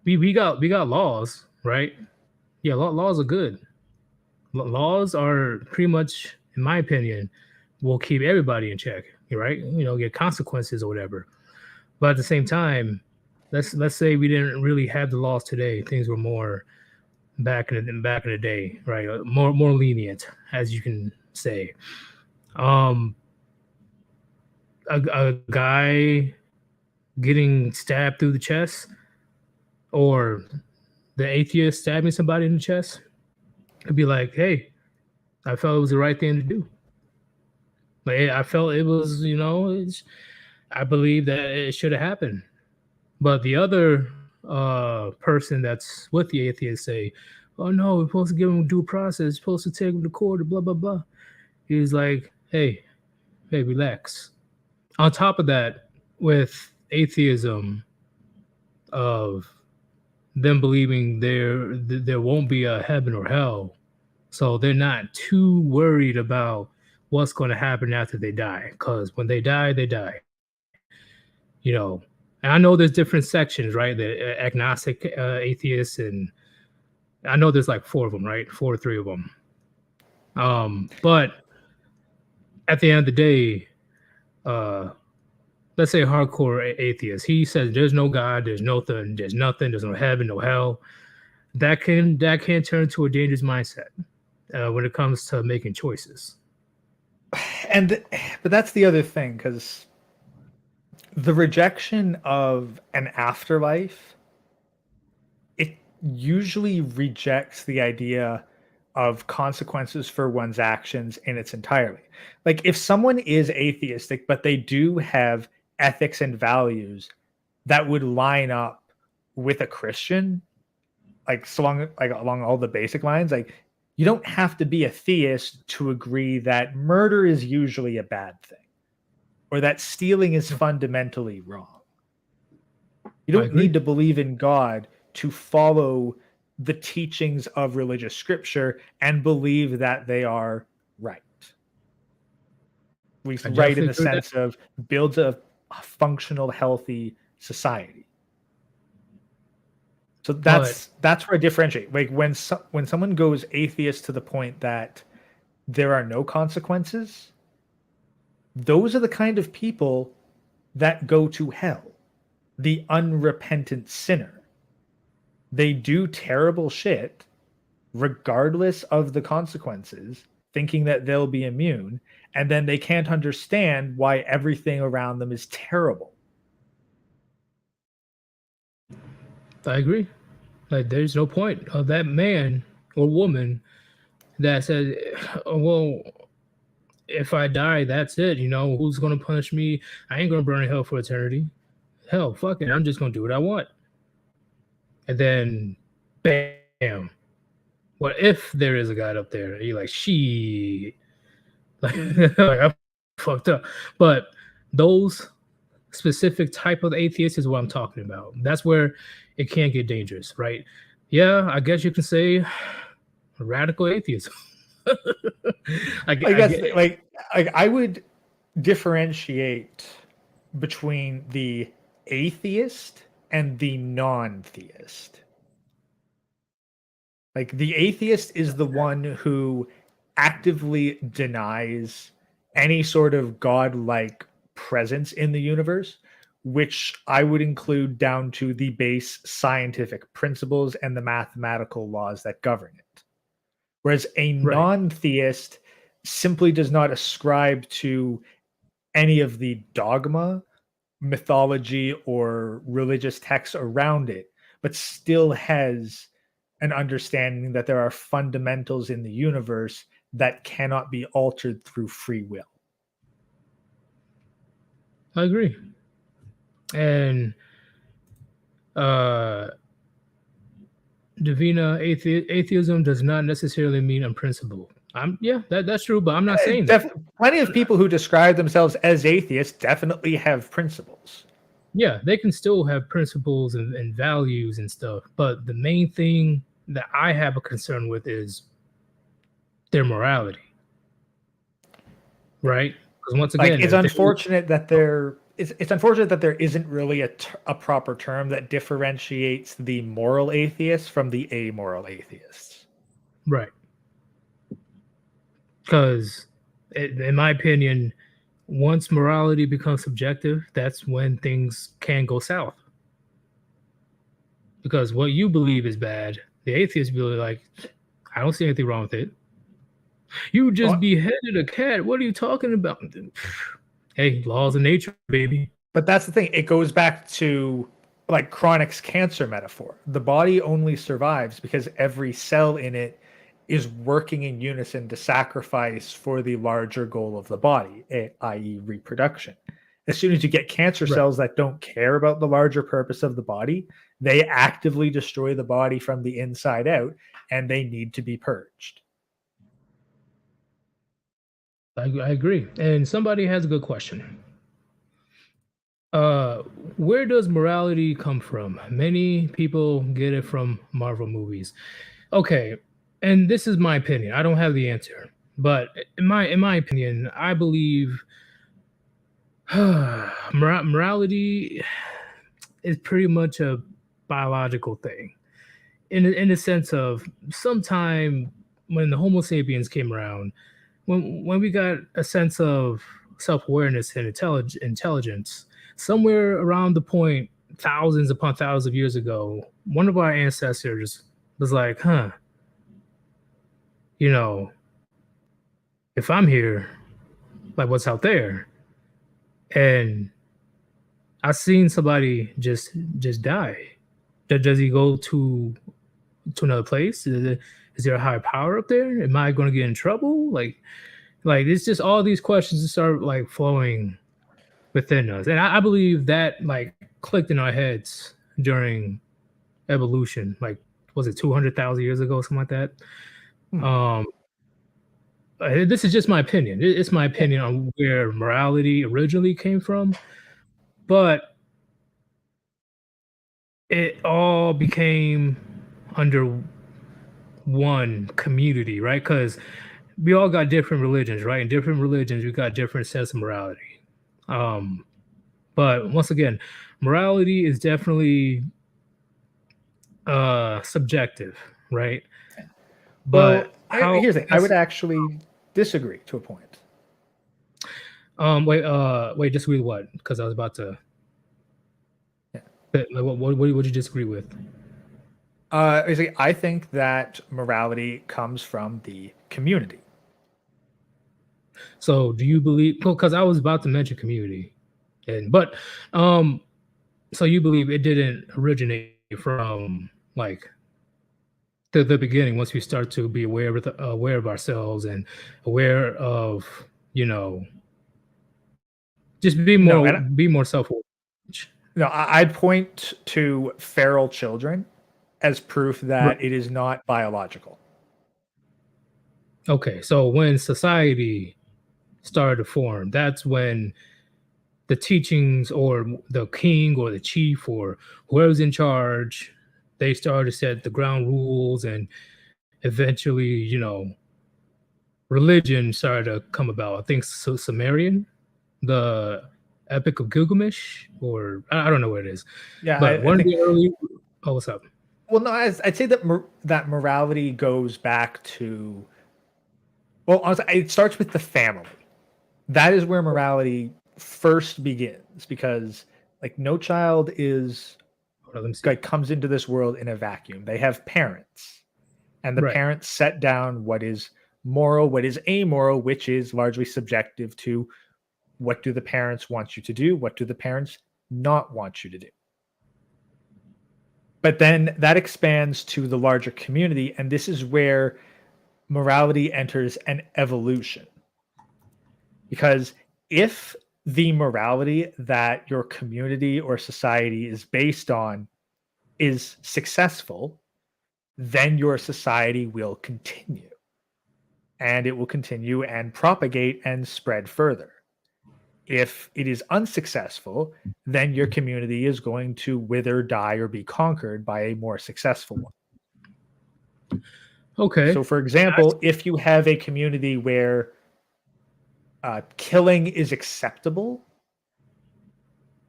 S1: we got laws, right? Yeah, laws are good. Laws are pretty much, in my opinion, will keep everybody in check, right? Get consequences or whatever. But at the same time, let's say we didn't really have the laws today. Things were more back in the day, right? More lenient, as you can say. Um, a guy getting stabbed through the chest, or the atheist stabbing somebody in the chest, could be like, hey, I felt it was the right thing to do. Like, I felt it was, I believe that it should have happened. But the other person that's with the atheist say, oh no, we're supposed to give him due process, we're supposed to take him to court, blah, blah, blah. He's like, hey, relax. On top of that, with atheism, of them believing there won't be a heaven or hell, so they're not too worried about what's going to happen after they die, because when they die, they die. And I know there's different sections, right? The agnostic atheists, and I know there's like 4 of them, right? 4 or 3 of them. But at the end of the day, let's say a hardcore atheist, he says there's no God, there's nothing, there's no heaven, no hell. That can turn to a dangerous mindset when it comes to making choices.
S2: But that's the other thing, because the rejection of an afterlife, it usually rejects the idea of consequences for one's actions in its entirety. Like, if someone is atheistic, but they do have ethics and values that would line up with a Christian, like along all the basic lines, like, you don't have to be a theist to agree that murder is usually a bad thing, or that stealing is fundamentally wrong. You don't need to believe in God to follow the teachings of religious scripture and believe that they are right. At least right in the sense of builds a functional, healthy society. So that's where I differentiate. Like, when someone goes atheist to the point that there are no consequences, those are the kind of people that go to hell. The unrepentant sinner. They do terrible shit regardless of the consequences, thinking that they'll be immune, and then they can't understand why everything around them is terrible.
S1: I agree. Like, there's no point of that man or woman that says, oh, well, if I die, that's it. Who's going to punish me? I ain't going to burn in hell for eternity. Hell, fuck it. I'm just going to do what I want. And then, bam. What if there is a God up there? And you're like, she, like I fucked up. But those specific type of atheists is what I'm talking about. That's where it can get dangerous, right? Yeah, I guess you can say radical atheism.
S2: I guess I would differentiate between the atheist and the non-theist. Like, the atheist is the one who actively denies any sort of godlike presence in the universe, which I would include down to the base scientific principles and the mathematical laws that govern it. Whereas a non-theist simply does not ascribe to any of the dogma, mythology, or religious texts around it, but still has an understanding that there are fundamentals in the universe that cannot be altered through free will.
S1: I agree. And Divina atheism does not necessarily mean unprincipled. That's true, but I'm not saying that.
S2: Plenty of people who describe themselves as atheists definitely have principles.
S1: Yeah, they can still have principles and values and stuff, but the main thing that I have a concern with is their morality, right? Because once again,
S2: it's unfortunate that there isn't really a proper term that differentiates the moral atheists from the amoral atheists.
S1: Right. Because, in my opinion, once morality becomes subjective, that's when things can go south. Because what you believe is bad, the atheist will be like, I don't see anything wrong with it. You just
S2: Well,
S1: beheaded a cat. What are you talking about? Hey, laws of nature, baby.
S2: but that's the thing. It goes back to like Chronic's cancer metaphor. The body only survives because every cell in it is working in unison to sacrifice for the larger goal of the body, i.e., reproduction. As soon as you get cancer
S1: Right.
S2: cells that don't care about the larger purpose of the body, they actively destroy the body from the inside out, and they need to be purged.
S1: I agree. And somebody has a good question. Uh, where does morality come from? Many people get it from Marvel movies. Okay, and this is my opinion. I don't have the answer, but in my opinion, I believe morality is pretty much a biological thing. In the sense of sometime when the Homo sapiens came around, when we got a sense of self-awareness and intelligence, somewhere around the point thousands upon thousands of years ago, one of our ancestors was like, you know, if I'm here, like what's out there? And I seen somebody just die. Does he go to another place? Is there a higher power up there? Am I going to get in trouble? Like it's just all these questions that start like flowing within us, and I believe that like clicked in our heads during evolution. Like, was it 200,000 years ago, something like that?
S2: Hmm.
S1: This is just my opinion. It's my opinion on where morality originally came from, but it all became under one community, right? Because we all got different religions, right? In different religions, we got different sets of morality. Um, but once again, morality is definitely subjective, right?
S2: Well,
S1: But how
S2: here's the thing. I would actually disagree to a point.
S1: wait, disagree with what? Because I was about to.
S2: Yeah.
S1: Like, what would you disagree with?
S2: Basically, I think that morality comes from the community.
S1: So do you believe? Because I was about to mention community, but so you believe it didn't originate from like the beginning? Once we start to be aware of ourselves and aware of you know just
S2: No, and
S1: be more self-aware.
S2: no, I'd point to feral children as proof
S1: Right.
S2: that it is not biological.
S1: Okay, so when society started to form, that's when the teachings or the king or the chief or whoever's in charge, they started to set the ground rules, and eventually, religion started to come about. I think Sumerian, the Epic of Gilgamesh, or I don't know what it is,
S2: Yeah,
S1: but
S2: I
S1: one of
S2: think.
S1: the early. Oh, what's up?
S2: Well, no, I'd say that that morality goes back to. Well, honestly, it starts with the family. That is where morality first begins, because like no child is
S1: Hold on, let me see.
S2: like comes into this world in a vacuum. They have parents, and the
S1: Right.
S2: parents set down what is moral, what is amoral, which is largely subjective to what do the parents want you to do, what do the parents not want you to do. But then that expands to the larger community, and this is where morality enters an evolution. Because if the morality that your community or society is based on is successful, then your society will continue. And it will continue and propagate and spread further. If it is unsuccessful, then your community is going to wither, die, or be conquered by a more successful one.
S1: Okay.
S2: So, for example, if you have a community where killing is acceptable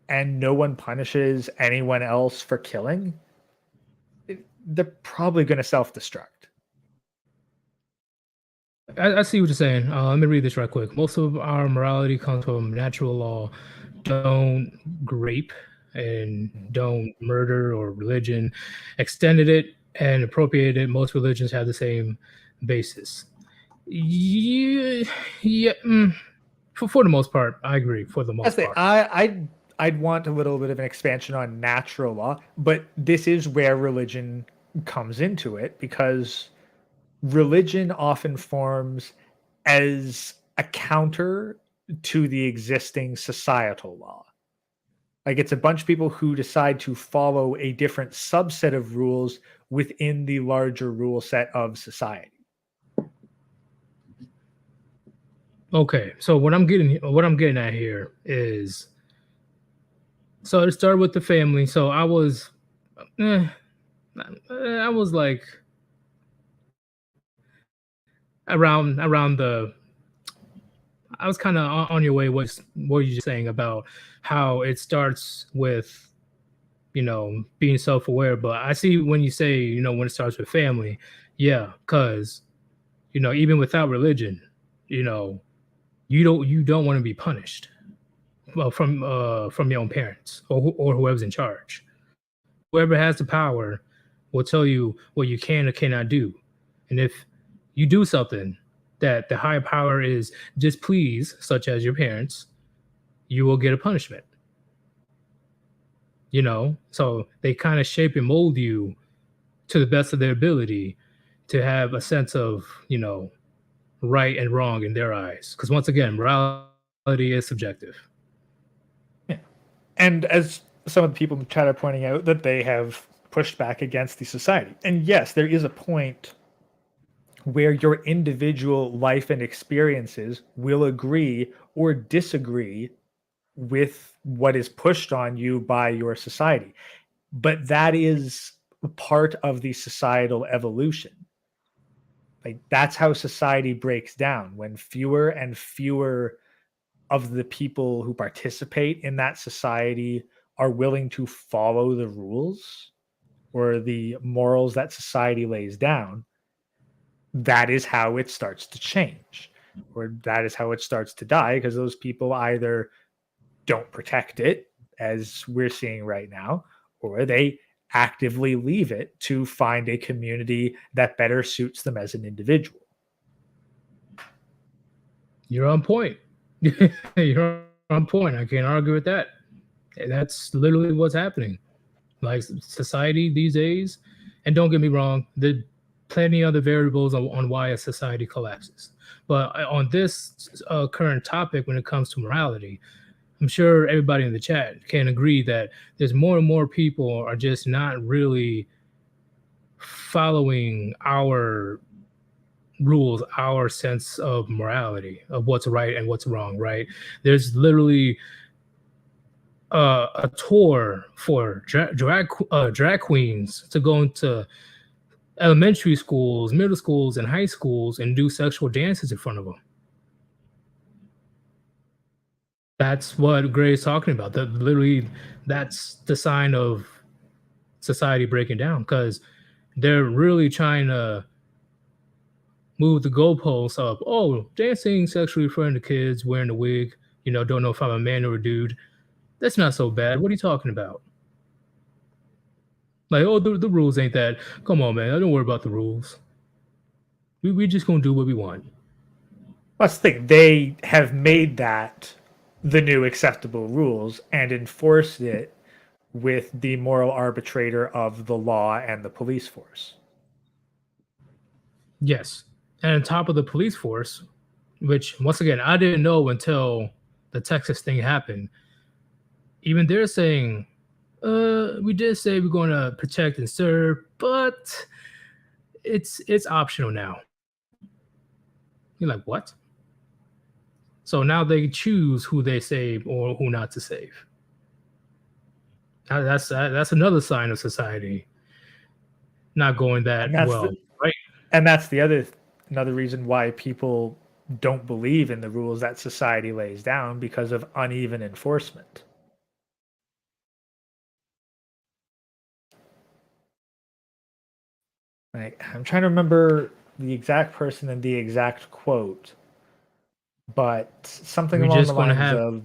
S2: and no one punishes anyone else for killing, they're probably going to self destruct.
S1: I see what you're saying. Let me read this right quick. Most of our morality comes from natural law. Don't rape and don't murder, or religion extended it and appropriated it. Most religions have the same basis. Yeah, yeah. For the most part, I agree. For the most part,
S2: I'd want a little bit of an expansion on natural law, but this is where religion comes into it, because religion often forms as a counter to the existing societal law. Like, it's a bunch of people who decide to follow a different subset of rules within the larger rule set of society.
S1: okay. So what I'm getting at here is, so to start with the family. So I was like around the I was kind of on your way. What were you just saying about how it starts with, being self-aware? But I see when you say, when it starts with family, yeah, because even without religion, you know, you don't want to be punished, well, from your own parents, or whoever's in charge. Whoever has the power will tell you what you can or cannot do, and if you do something that the higher power is displeased, such as your parents, you will get a punishment. So they kind of shape and mold you to the best of their ability to have a sense of, right and wrong in their eyes, because once again, morality is subjective.
S2: Yeah. And as some of the people in the chat are pointing out, that they have pushed back against the society. And yes, there is a point where your individual life and experiences will agree or disagree with what is pushed on you by your society. But that is part of the societal evolution. Like, that's how society breaks down, when fewer and fewer of the people who participate in that society are willing to follow the rules or the morals that society lays down. That is how it starts to change, or that is how it starts to die, because those people either don't protect it, as we're seeing right now, or they actively leave it to find a community that better suits them as an individual.
S1: You're on point. You're on point. I can't argue with that. That's literally what's happening. Like, society these days, and don't get me wrong, there are plenty other variables on why a society collapses. But on this current topic, when it comes to morality, I'm sure everybody in the chat can agree that there's more and more people are just not really following our rules, our sense of morality, of what's right and what's wrong, right? There's literally a tour for drag queens to go into elementary schools, middle schools, and high schools and do sexual dances in front of them. That's what Gray's talking about. That literally, that's the sign of society breaking down, because they're really trying to move the goalposts up. Oh, dancing sexually in front of the kids, wearing a wig. Don't know if I'm a man or a dude. That's not so bad. What are you talking about? Like, oh, the rules ain't that. Come on, man. I don't worry about the rules. We just gonna do what we want.
S2: Let's think, they have made that the new acceptable rules and enforced it with the moral arbitrator of the law and the police force.
S1: Yes. And on top of the police force, which once again, I didn't know until the Texas thing happened. Even they're saying, we did say we're going to protect and serve, but it's optional now. You're like, what? So now they choose who they save or who not to save. That's another sign of society not going that well, right?
S2: And that's another reason why people don't believe in the rules that society lays down, because of uneven enforcement. Like, I'm trying to remember the exact person and the exact quote, but something
S1: We're
S2: along
S1: just
S2: the
S1: going to
S2: lines
S1: have.
S2: of.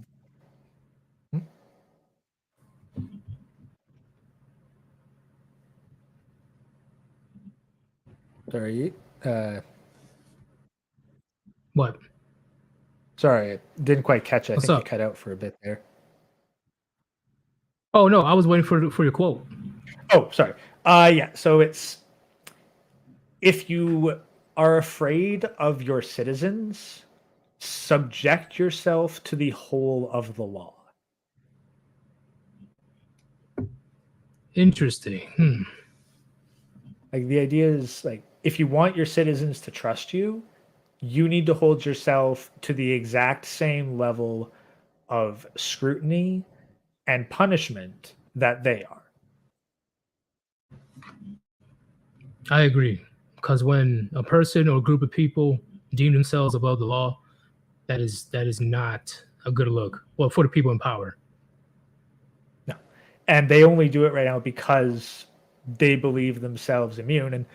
S2: Sorry,
S1: What?
S2: sorry, I didn't quite catch it. I
S1: What's
S2: think you
S1: up?
S2: cut out for a bit there.
S1: Oh no, I was waiting for your quote.
S2: Oh, sorry. Yeah. So it's, if you are afraid of your citizens, subject yourself to the whole of the law.
S1: Interesting.
S2: Like, the idea is, like, if you want your citizens to trust you, you need to hold yourself to the exact same level of scrutiny and punishment that they are.
S1: I agree. Because when a person or a group of people deem themselves above the law, that is not a good look. Well, for the people in power.
S2: No. And they only do it right now because they believe themselves immune. And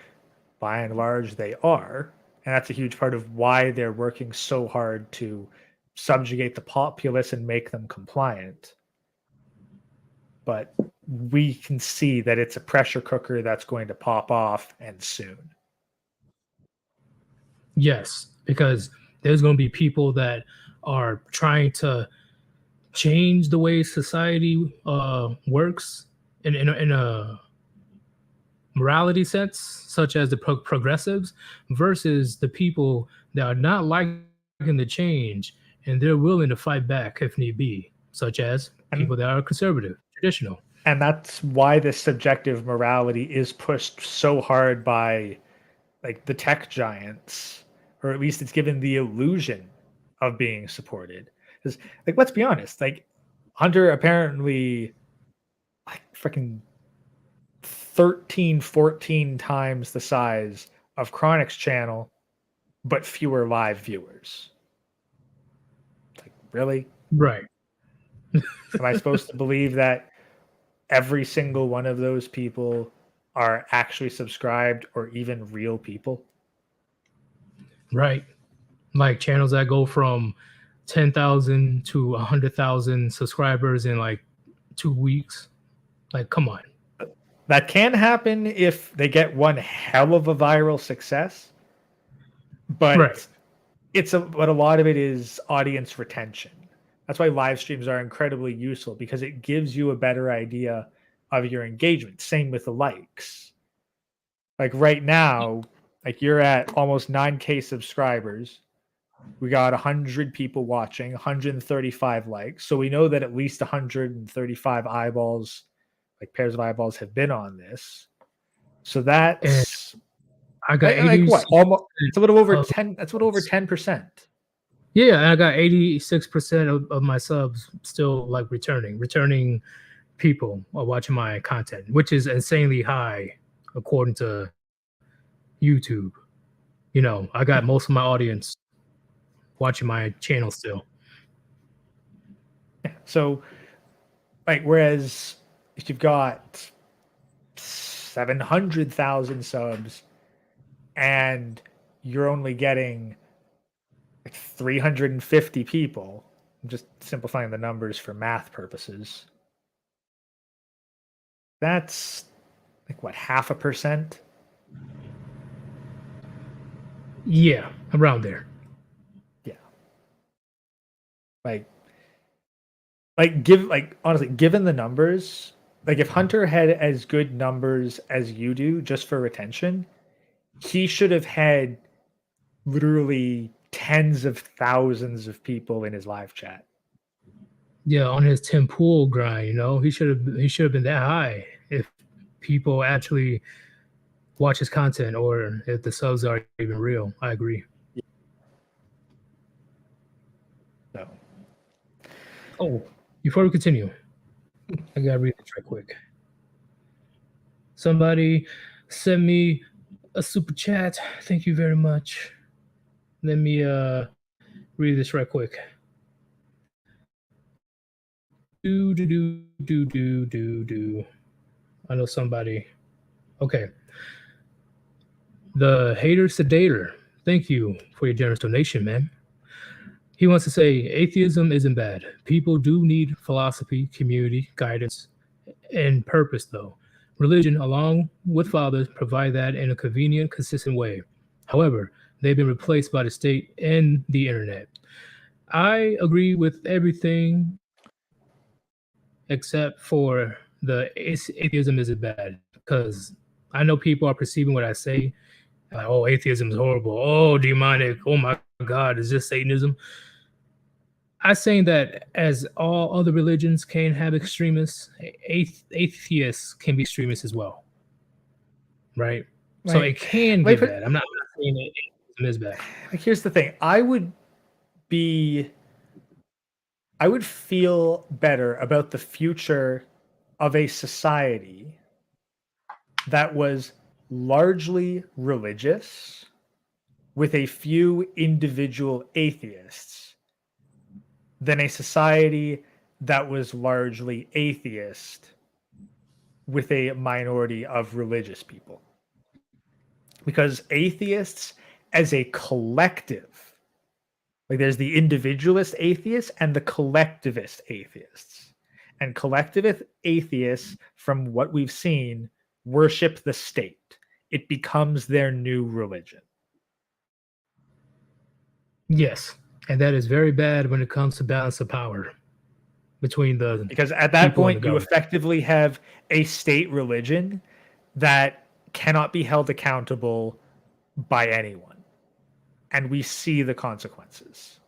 S2: by and large, they are. And that's a huge part of why they're working so hard to subjugate the populace and make them compliant. But we can see that it's a pressure cooker that's going to pop off, and soon.
S1: Yes, because there's going to be people that are trying to change the way society works in a morality sense, such as the progressives, versus the people that are not liking the change and they're willing to fight back if need be, such as people that are conservative, traditional.
S2: And that's why this subjective morality is pushed so hard by, like, the tech giants, or at least it's given the illusion of being supported. Because, like, let's be honest, like, Hunter apparently, like, freaking 13, 14 times the size of Chronic's channel, but fewer live viewers. Like, really?
S1: Right.
S2: Am I supposed to believe that every single one of those people are actually subscribed or even real people?
S1: Right. Like channels that go from 10,000 to 100,000 subscribers in like 2 weeks. Like, come on.
S2: That can happen if they get one hell of a viral success, but
S1: Right.
S2: but a lot of it is audience retention. That's why live streams are incredibly useful, because it gives you a better idea of your engagement. Same with the likes. Like right now, like, you're at almost 9K subscribers. We got 100 people watching, 135 likes. So we know that at least 135 eyeballs, like pairs of eyeballs, have been on this. So
S1: And
S2: that's
S1: I got
S2: like
S1: 80.
S2: what? Almost, it's a little over 10. That's what, over 10%.
S1: Yeah, and I got 86% of my subs still like returning people are watching my content, which is insanely high according to YouTube. You know, I got most of my audience watching my channel still.
S2: So, like, whereas if you've got 700,000 subs and you're only getting like 350 people, I'm just simplifying the numbers for math purposes. That's like what, 0.5%?
S1: Yeah, around there.
S2: Yeah. Like honestly, given the numbers, like, if Hunter had as good numbers as you do just for retention, he should have had literally tens of thousands of people in his live chat.
S1: Yeah, on his Tim Pool grind, you know, he should have been that high if people actually watch his content or if the subs are even real. I agree.
S2: So,
S1: Oh, before we continue, I gotta read this right quick. Somebody sent me a super chat. Thank you very much. Let me read this right quick. Do. I know somebody. Okay. The hater sedator. Thank you for your generous donation, man. He wants to say atheism isn't bad. People do need philosophy, community, guidance, and purpose, though. Religion, along with fathers, provide that in a convenient, consistent way. However, they've been replaced by the state and the internet. I agree with everything except for the atheism isn't bad, because I know people are perceiving what I say. Like, oh, atheism is horrible. Oh, demonic. Oh my God, is this Satanism? I'm saying that as all other religions can have extremists, atheists can be extremists as well, right? So
S2: Like,
S1: it can
S2: like,
S1: get bad. I'm not saying atheism is bad.
S2: like, here's the thing. I would feel better about the future of a society that was largely religious with a few individual atheists than a society that was largely atheist with a minority of religious people. Because atheists as a collective, like there's the individualist atheists and the collectivist atheists. And collectivist atheists, from what we've seen, worship the state. It becomes their new religion.
S1: Yes, and that is very bad when it comes to balance of power between the
S2: Because at that
S1: people and
S2: point,
S1: the
S2: you
S1: government.
S2: effectively have a state religion that cannot be held accountable by anyone. And we see the consequences.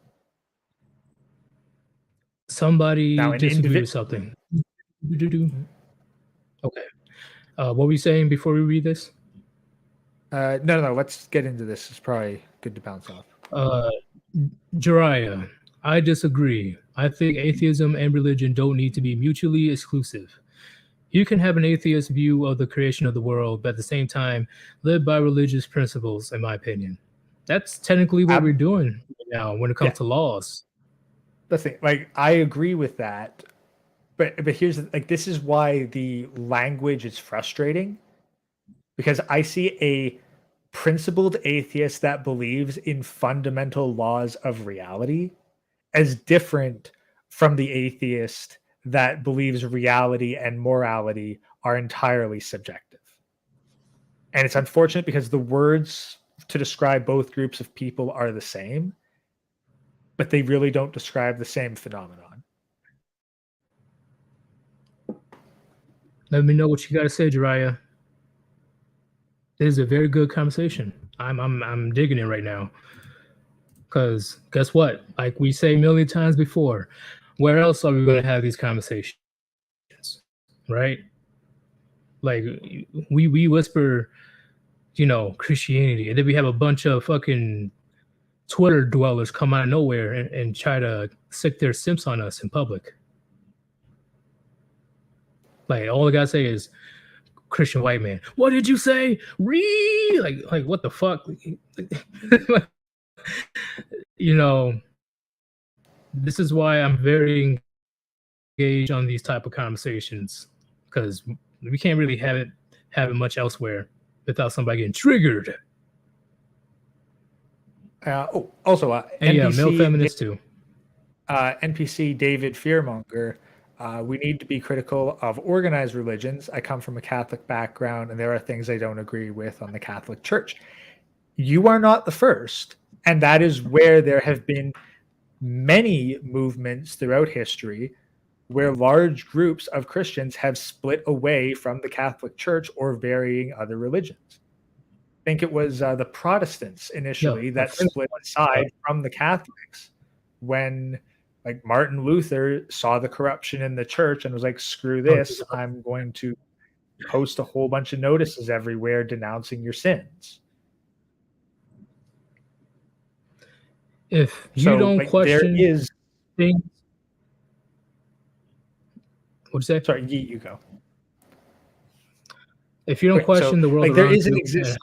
S1: Somebody
S2: Now, an
S1: disagree with
S2: individual.
S1: something. Okay. What were you saying before we read this?
S2: No. Let's get into this. It's probably good to bounce off.
S1: Jiraiya, I disagree. I think atheism and religion don't need to be mutually exclusive. You can have an atheist view of the creation of the world, but at the same time, live by religious principles, in my opinion. That's technically what we're doing now when it comes to laws.
S2: That's the thing. Like, I agree with that. But here's like, this is why the language is frustrating. Because I see a principled atheist that believes in fundamental laws of reality as different from the atheist that believes reality and morality are entirely subjective. And it's unfortunate because the words to describe both groups of people are the same, but they really don't describe the same phenomenon.
S1: Let me know what you got to say, Jiraiya. This is a very good conversation. I'm digging it right now. Because guess what? Like we say a million times before, where else are we going to have these conversations? Right? Like we whisper, Christianity, and then we have a bunch of fucking Twitter dwellers come out of nowhere and try to sick their simps on us in public. Like all I gotta say is Christian white man. What did you say? Like what the fuck? This is why I'm very engaged on these type of conversations, because we can't really have it much elsewhere without somebody getting triggered.
S2: Also,
S1: and
S2: NPC,
S1: male feminists too.
S2: NPC David Fearmonger. We need to be critical of organized religions. I come from a Catholic background, and there are things I don't agree with on the Catholic Church. You are not the first, and that is where there have been many movements throughout history where large groups of Christians have split away from the Catholic Church or varying other religions. I think it was the Protestants initially that split aside from the Catholics when, like, Martin Luther saw the corruption in the church and was like, screw this, I'm going to post a whole bunch of notices everywhere denouncing your sins.
S1: If you don't question
S2: there is
S1: things, what'd you say?
S2: Sorry, you go.
S1: If you don't question the world,
S2: like, there is an existence.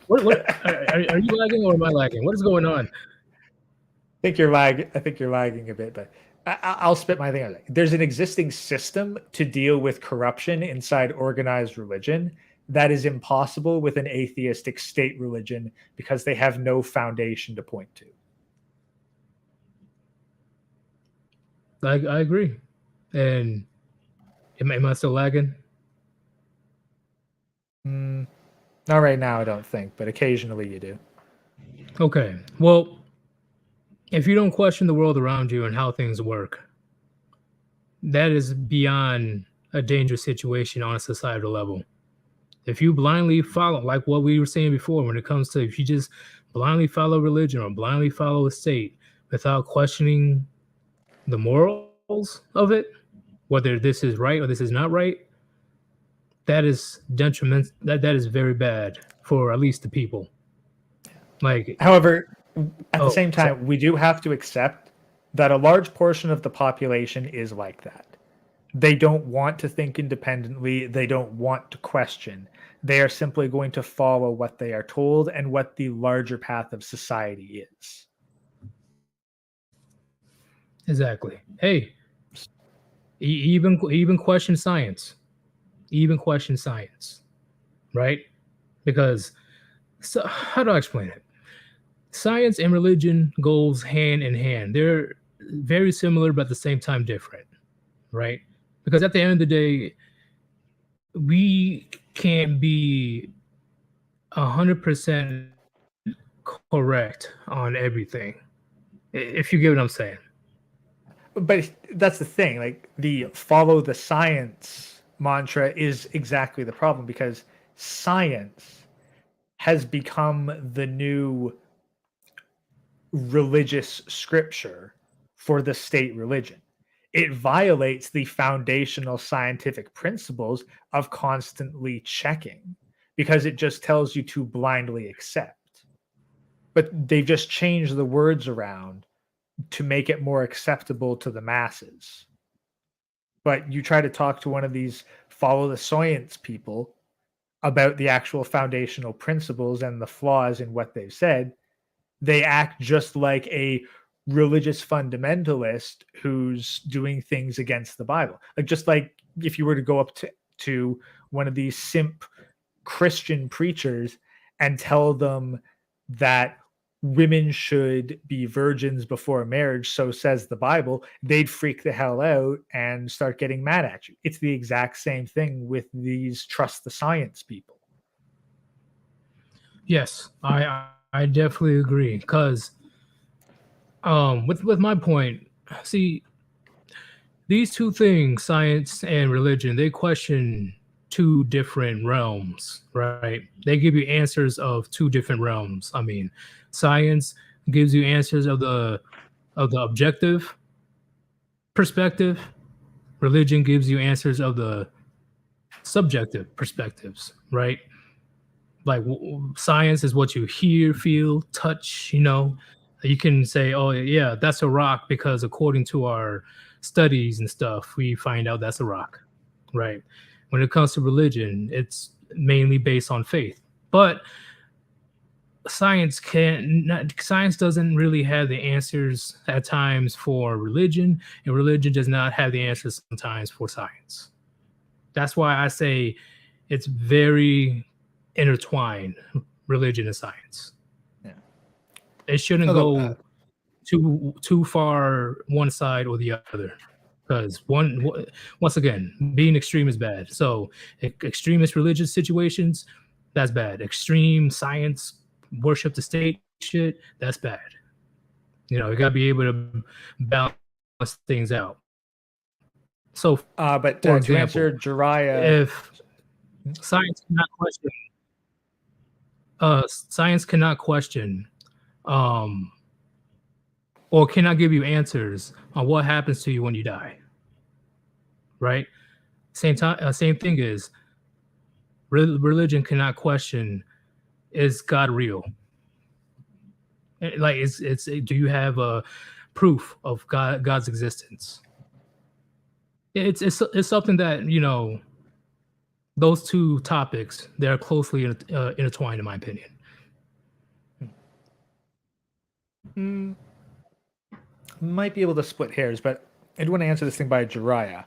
S1: What are you lagging or am I lagging? What is going on?
S2: I think you're lagging a bit, but I'll spit my thing out. There's an existing system to deal with corruption inside organized religion that is impossible with an atheistic state religion because they have no foundation to point to.
S1: I agree. And am I still lagging?
S2: Not right now, I don't think, but occasionally you do.
S1: Okay. Well, if you don't question the world around you and how things work, that is beyond a dangerous situation on a societal level. If you blindly follow, like what we were saying before, when it comes to if you just blindly follow religion or blindly follow a state without questioning the morals of it, whether this is right or this is not right, that is detriment. That is very bad for at least the people. Like,
S2: However, at the same
S1: sorry.
S2: time, we do have to accept that a large portion of the population is like that. They don't want to think independently. They don't want to question. They are simply going to follow what they are told and what the larger path of society is.
S1: Exactly. Hey, even question science. Even question science, right? Because so how do I explain it? Science and religion goes hand in hand. They're very similar, but at the same time different, right? Because at the end of the day, we can't be 100% correct on everything. If you get what I'm saying.
S2: But that's the thing. Like the follow the science mantra is exactly the problem because science has become the new religious scripture for the state religion. It violates the foundational scientific principles of constantly checking because it just tells you to blindly accept. But they've just changed the words around to make it more acceptable to the masses. But you try to talk to one of these follow the science people about the actual foundational principles and the flaws in what they've said, they act just like a religious fundamentalist who's doing things against the Bible. Like just like if you were to go up to one of these simp Christian preachers and tell them that women should be virgins before marriage, so says the Bible, they'd freak the hell out and start getting mad at you. It's the exact same thing with these trust the science people.
S1: Yes, I definitely agree. Because with my point, see, these two things, science and religion, they question two different realms, right? They give you answers of two different realms. I mean, science gives you answers of the objective perspective. Religion gives you answers of the subjective perspectives, right? Like science is what you hear, feel, touch. You can say, "Oh yeah, that's a rock," because according to our studies and stuff, we find out that's a rock, right? When it comes to religion, it's mainly based on faith, but science doesn't really have the answers at times for religion, and religion does not have the answers sometimes for science. That's why I say it's very intertwined, religion and science.
S2: Yeah.
S1: It shouldn't go too far one side or the other, because once again, being extreme is bad. So extremist religious situations, that's bad. Extreme science, worship the state shit, that's bad. You gotta be able to balance things out. So
S2: But
S1: for
S2: to
S1: example,
S2: answer Jariah,
S1: if science cannot question science cannot question or cannot give you answers on what happens to you when you die, right? Same thing is religion cannot question, is God real? Like it's do you have a proof of God's existence? It's something that those two topics, they're closely intertwined in my opinion.
S2: might be able to split hairs, but I do want to answer this thing by Jariah.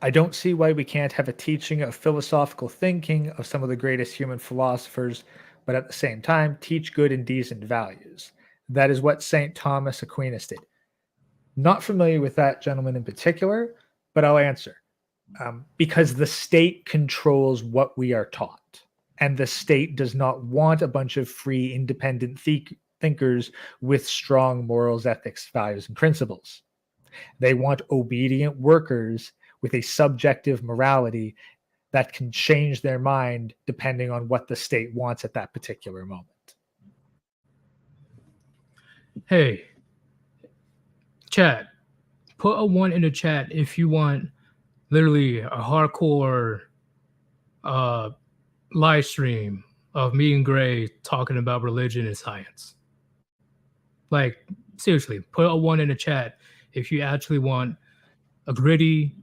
S2: I don't see why we can't have a teaching of philosophical thinking of some of the greatest human philosophers, but at the same time, teach good and decent values. That is what St. Thomas Aquinas did. Not familiar with that gentleman in particular, but I'll answer. Because the state controls what we are taught, and the state does not want a bunch of free, independent thinkers with strong morals, ethics, values, and principles. They want obedient workers with a subjective morality that can change their mind depending on what the state wants at that particular moment.
S1: Hey, chat, put a 1 in the chat if you want literally a hardcore live stream of me and Gray talking about religion and science. Like, seriously, put a 1 in the chat if you actually want a gritty,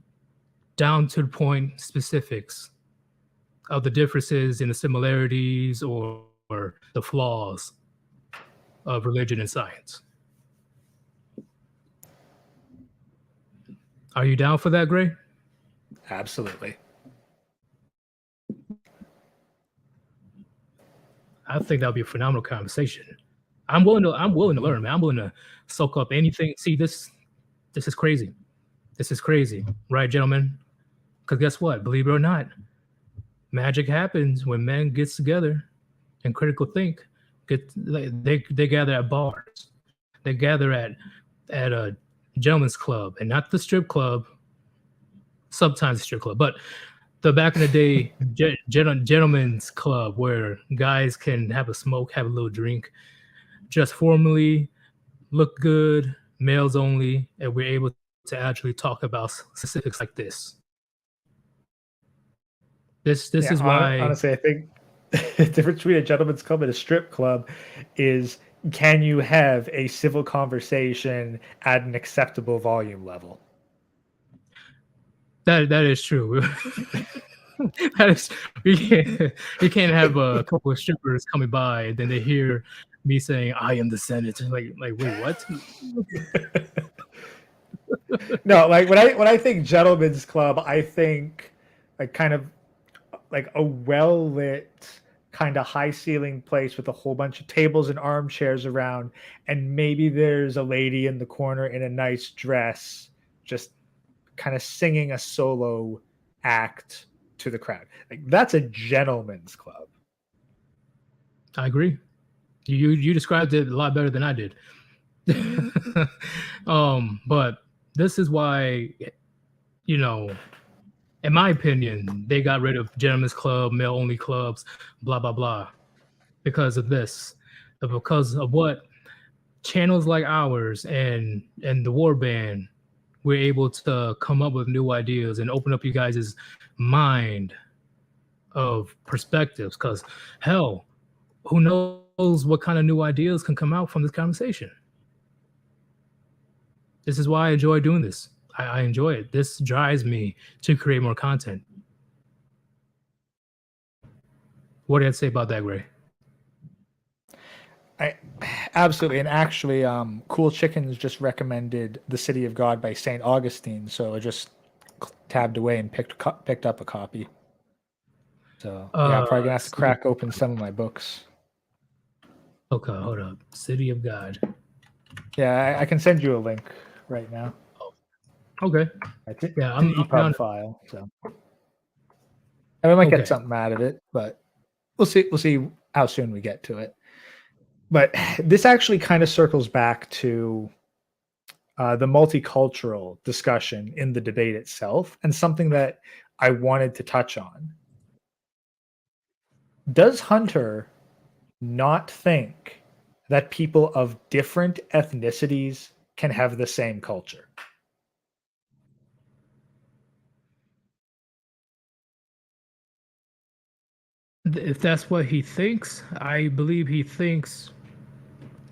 S1: down to the point specifics of the differences and the similarities or the flaws of religion and science. Are you down for that, Gray?
S2: Absolutely.
S1: I think that would be a phenomenal conversation. I'm willing to learn, man. I'm willing to soak up anything. See, this is crazy. This is crazy, right, gentlemen? Because guess what? Believe it or not, magic happens when men gets together and critical think. They gather at bars. They gather at a gentleman's club, and not the strip club. Sometimes the strip club, but the back in the day gentlemen's club where guys can have a smoke, have a little drink, just formally, look good, males only, and we're able to actually talk about specifics like this. This is why.
S2: Honestly, I think the difference between a gentleman's club and a strip club is, can you have a civil conversation at an acceptable volume level?
S1: That is true. That is, you can't have a couple of strippers coming by and then they hear me saying I am the Senate. Like wait, what?
S2: No, like when I think gentleman's club, I think like kind of like a well lit, kind of high ceiling place with a whole bunch of tables and armchairs around, and maybe there's a lady in the corner in a nice dress, just kind of singing a solo act to the crowd. Like that's a gentleman's club.
S1: I agree. You described it a lot better than I did. But this is why, you know, in my opinion, they got rid of gentlemen's club, male only clubs, blah blah blah, because of this, because of what channels like ours and the Warband, we're able to come up with new ideas and open up you guys' mind of perspectives. Because hell, who knows what kind of new ideas can come out from this conversation? This is why I enjoy doing this. I enjoy it. This drives me to create more content. What do you have to say about that, Gray?
S2: Absolutely, and actually, Cool Chickens just recommended "The City of God" by Saint Augustine, so I just tabbed away and picked up a copy. So yeah, I'm probably gonna have to crack open some of my books.
S1: Okay, hold up. City of God.
S2: Yeah, I can send you a link right now.
S1: Okay.
S2: Yeah, I'm an EPUB file, so and we might get something out of it, but we'll see. We'll see how soon we get to it. But this actually kind of circles back to the multicultural discussion in the debate itself, and something that I wanted to touch on. Does Hunter not think that people of different ethnicities can have the same culture?
S1: If that's what he thinks, I believe he thinks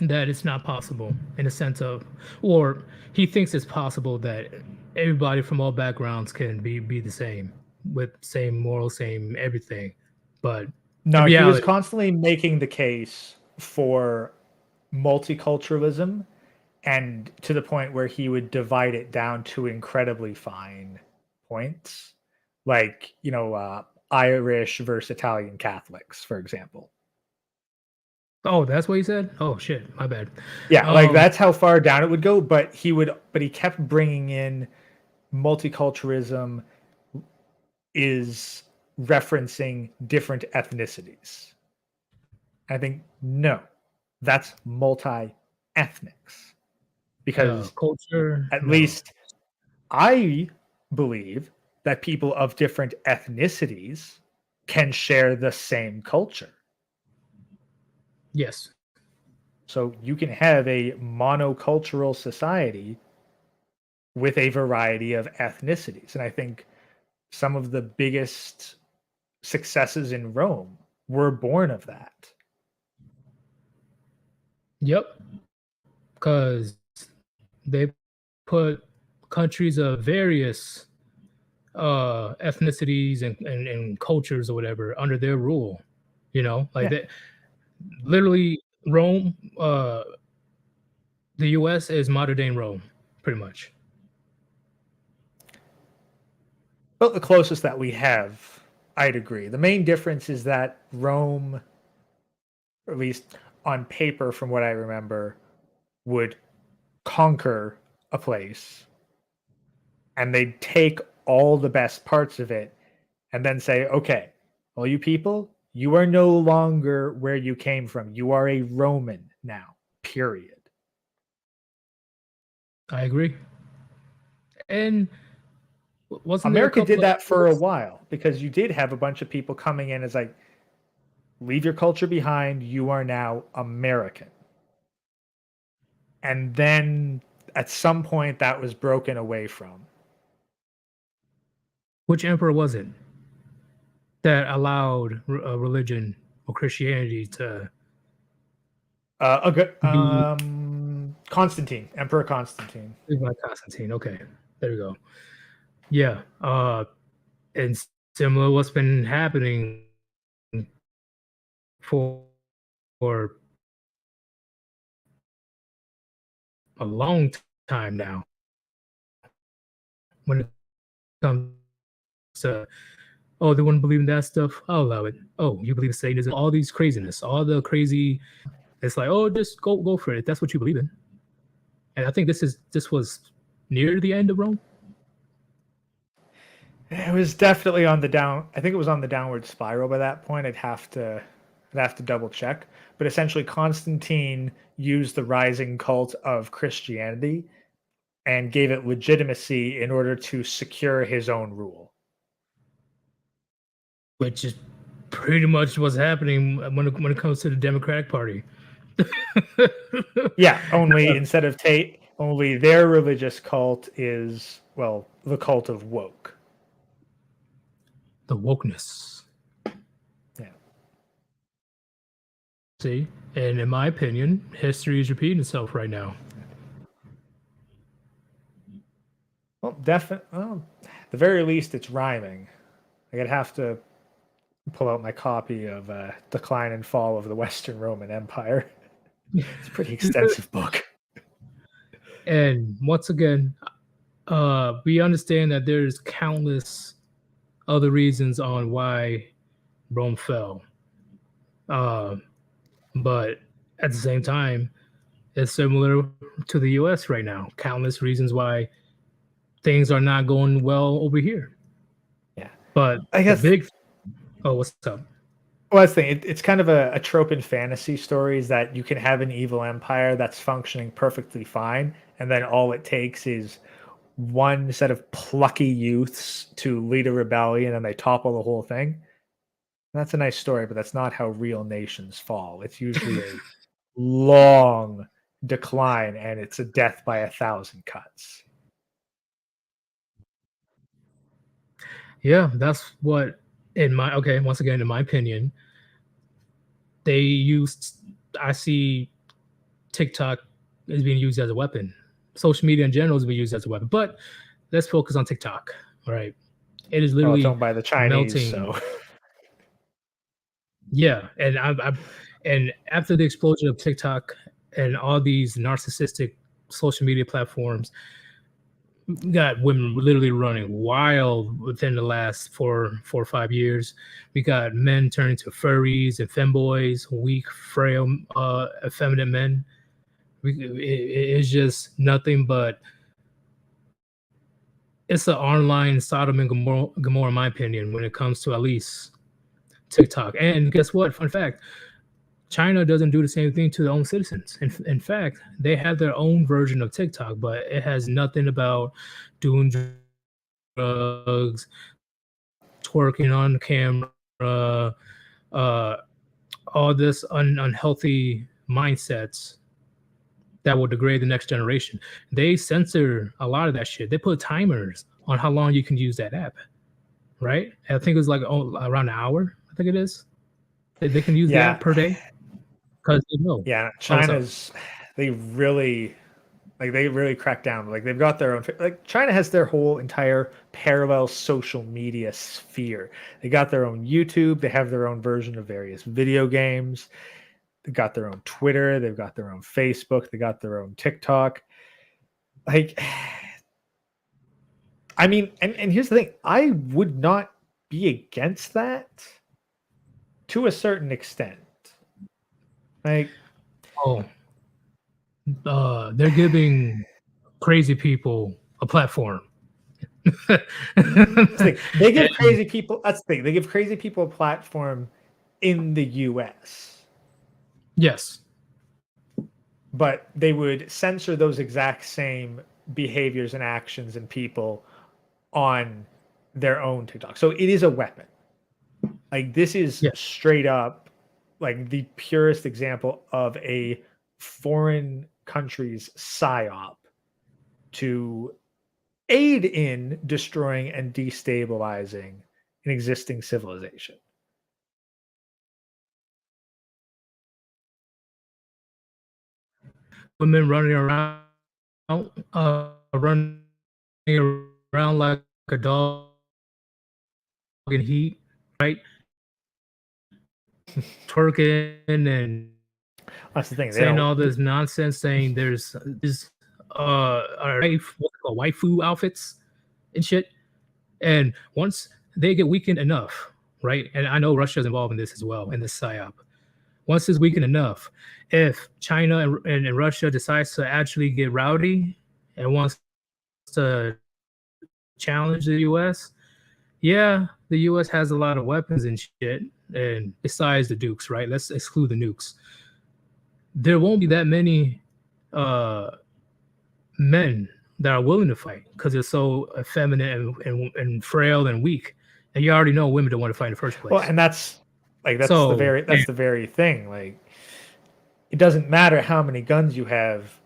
S1: that it's not possible in a sense of, or he thinks it's possible that everybody from all backgrounds can be the same, with same morals, same everything. But
S2: no, he was constantly making the case for multiculturalism, and to the point where he would divide it down to incredibly fine points, like Irish versus Italian Catholics, for example.
S1: Oh, that's what he said. Oh shit, my bad.
S2: Yeah, like that's how far down it would go. But he kept bringing in multiculturalism is referencing different ethnicities. I think no, that's multi-ethnics, because
S1: culture.
S2: at least I believe that people of different ethnicities can share the same culture.
S1: Yes.
S2: So you can have a monocultural society with a variety of ethnicities. And I think some of the biggest successes in Rome were born of that.
S1: Yep. Because they put countries of various ethnicities and cultures or whatever under their rule. That. Literally, Rome, the U.S. is modern day Rome, pretty much.
S2: But the closest that we have, I'd agree. The main difference is that Rome, or at least on paper, from what I remember, would conquer a place and they'd take all the best parts of it and then say, okay, all you people, you are no longer where you came from. You are a Roman now, period.
S1: I agree. And wasn't
S2: America did that for a while, because you did have a bunch of people coming in as like, leave your culture behind. You are now American. And then at some point that was broken away from.
S1: Which emperor was it that allowed religion or Christianity to
S2: Constantine, Emperor Constantine.
S1: Constantine. Okay, there we go. Yeah, and similar what's been happening for a long time now when it comes to, oh, they wouldn't believe in that stuff, I'll allow it. Oh, you believe in Satanism, all these craziness, all the crazy. It's like, oh, just go for it if that's what you believe in. And I think this was near the end of Rome.
S2: It was definitely on the down. I think it was on the downward spiral by that point. I'd have to double check. But essentially, Constantine used the rising cult of Christianity and gave it legitimacy in order to secure his own rule.
S1: Which is pretty much what's happening when it comes to the Democratic Party.
S2: Yeah, instead of only their religious cult is, well, the cult of woke.
S1: The wokeness.
S2: Yeah.
S1: See, and in my opinion, history is repeating itself right now.
S2: Well, definitely. Well, at the very least, it's rhyming. I'd have to pull out my copy of Decline and Fall of the Western Roman Empire. It's a pretty extensive book.
S1: And once again, we understand that there's countless other reasons on why Rome fell. But at the same time, it's similar to the US right now. Countless reasons why things are not going well over here.
S2: Yeah.
S1: But
S2: I guess
S1: what's up?
S2: Well, that's the thing. It's kind of a trope in fantasy stories that you can have an evil empire that's functioning perfectly fine, and then all it takes is one set of plucky youths to lead a rebellion and they topple the whole thing. That's a nice story, but that's not how real nations fall. It's usually a long decline, and it's a death by 1,000 cuts.
S1: Yeah, that's what once again, in my opinion, I see TikTok is being used as a weapon. Social media in general is being used as a weapon. But let's focus on TikTok. All right. It is literally
S2: it's owned by the Chinese,
S1: melting.
S2: So
S1: yeah, and and after the explosion of TikTok and all these narcissistic social media platforms, got women literally running wild within the last 4 or 5 years. We got men turning to furries and femboys, weak, frail, effeminate men. It's just nothing but it's an online Sodom and Gomorrah, in my opinion, when it comes to at least TikTok. And guess what? Fun fact: China doesn't do the same thing to their own citizens. In fact, they have their own version of TikTok, but it has nothing about doing drugs, twerking on camera, all this unhealthy mindsets that will degrade the next generation. They censor a lot of that shit. They put timers on how long you can use that app, right? I think it was like around an hour. I think it is. They can use the app per day because they know.
S2: Yeah, China's they really crack down. Like they've got their own. Like China has their whole entire parallel social media sphere. They got their own YouTube. They have their own version of various video games. They've got their own Twitter. They've got their own Facebook. They got their own TikTok. Like, I mean, and here's the thing: I would not be against that to a certain extent. Like,
S1: they're giving crazy people a platform.
S2: They give crazy people. That's the thing. They give crazy people a platform in the U.S.
S1: Yes,
S2: but they would censor those exact same behaviors and actions and people on their own TikTok. So it is a weapon. Like this is straight up like the purest example of a foreign country's psyop to aid in destroying and destabilizing an existing civilization.
S1: Women running around like a dog in heat, right? Twerking and
S2: that's the thing.
S1: Saying all this nonsense, saying there's this waifu outfits and shit. And once they get weakened enough, right? And I know Russia's involved in this as well, in this psyop. Once it's weakened enough, if China and Russia decides to actually get rowdy and wants to challenge the U.S., yeah, the U.S. has a lot of weapons and shit, and besides the nukes, right? Let's exclude the nukes. There won't be that many men that are willing to fight because they're so effeminate and frail and weak. And you already know women don't want to fight in the first place.
S2: Well, and that's the very thing. Like, it doesn't matter how many guns you have.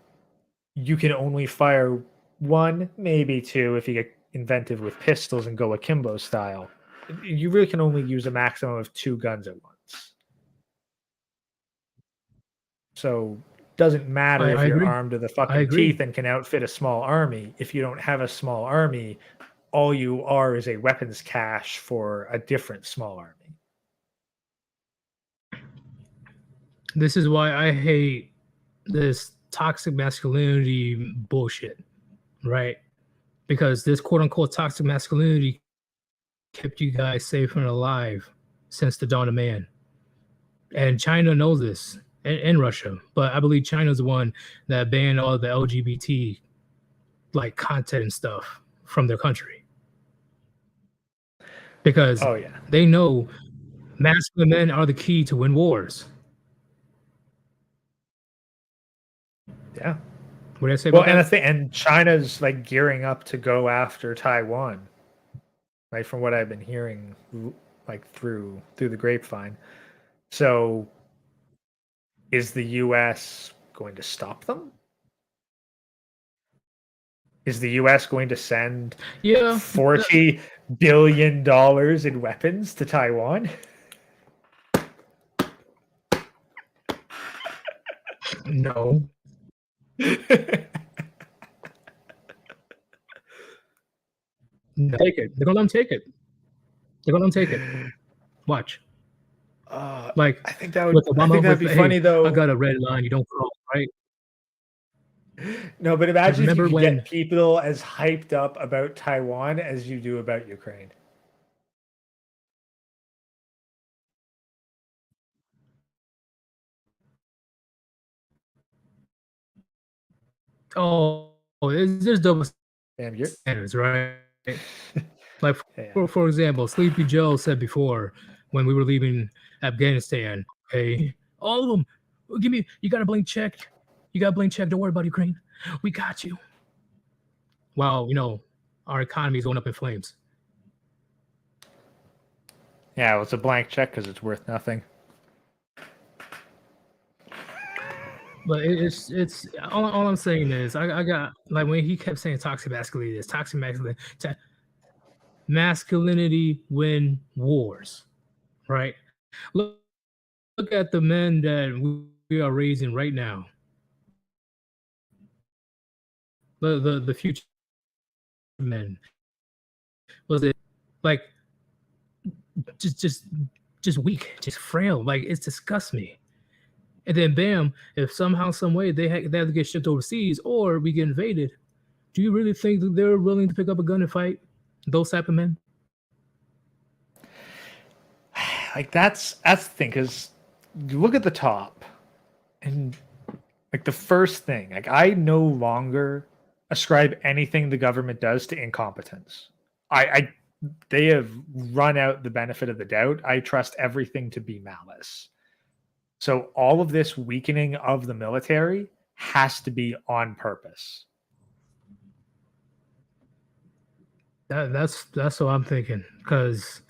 S2: You can only fire one, maybe two, if you get inventive with pistols and go akimbo style. You really can only use a maximum of 2 guns at once. So doesn't matter if you're armed to the fucking teeth and can outfit a small army. If you don't have a small army, all you are is a weapons cache for a different small army.
S1: This is why I hate this toxic masculinity bullshit, right? Because this quote unquote toxic masculinity kept you guys safe and alive since the dawn of man. And China knows this, and Russia. But I believe China's the one that banned all the LGBT like content and stuff from their country. Because they know masculine men are the key to win wars.
S2: Yeah.
S1: What did I say about that?
S2: And China's like gearing up to go after Taiwan, right? From what I've been hearing, like through the grapevine. So, is the U.S. going to stop them? Is the U.S. going to send $40 billion in weapons to Taiwan?
S1: No. Take it. They're gonna let them take it. Watch.
S2: Like I think that'd be funny though.
S1: I got a red line you don't cross, right?
S2: No, but imagine if you
S1: remember
S2: could
S1: when?
S2: get people as hyped up about Taiwan as you do about Ukraine.
S1: Oh, there's double
S2: Damn, you're
S1: standards, right? Like
S2: yeah.
S1: for example, Sleepy Joe said before when we were leaving Afghanistan, hey, all of them, give me, you got a blank check, you got a blank check. Don't worry about Ukraine, we got you. Wow, our economy is going up in flames.
S2: Yeah, well, it's a blank check because it's worth nothing.
S1: But it's all I'm saying is I got like when he kept saying toxic masculinity, this toxic masculinity win wars, right? Look at the men that we are raising right now. The future men. Was it like just weak, just frail? Like it disgusts me. And then bam, if somehow, some way they have to get shipped overseas or we get invaded, do you really think that they're willing to pick up a gun and fight those type of men?
S2: Like that's the thing, because you look at the top, and like the first thing, like I no longer ascribe anything the government does to incompetence. I they have run out the benefit of the doubt. I trust everything to be malice. So all of this weakening of the military has to be on purpose.
S1: That's what I'm thinking. Because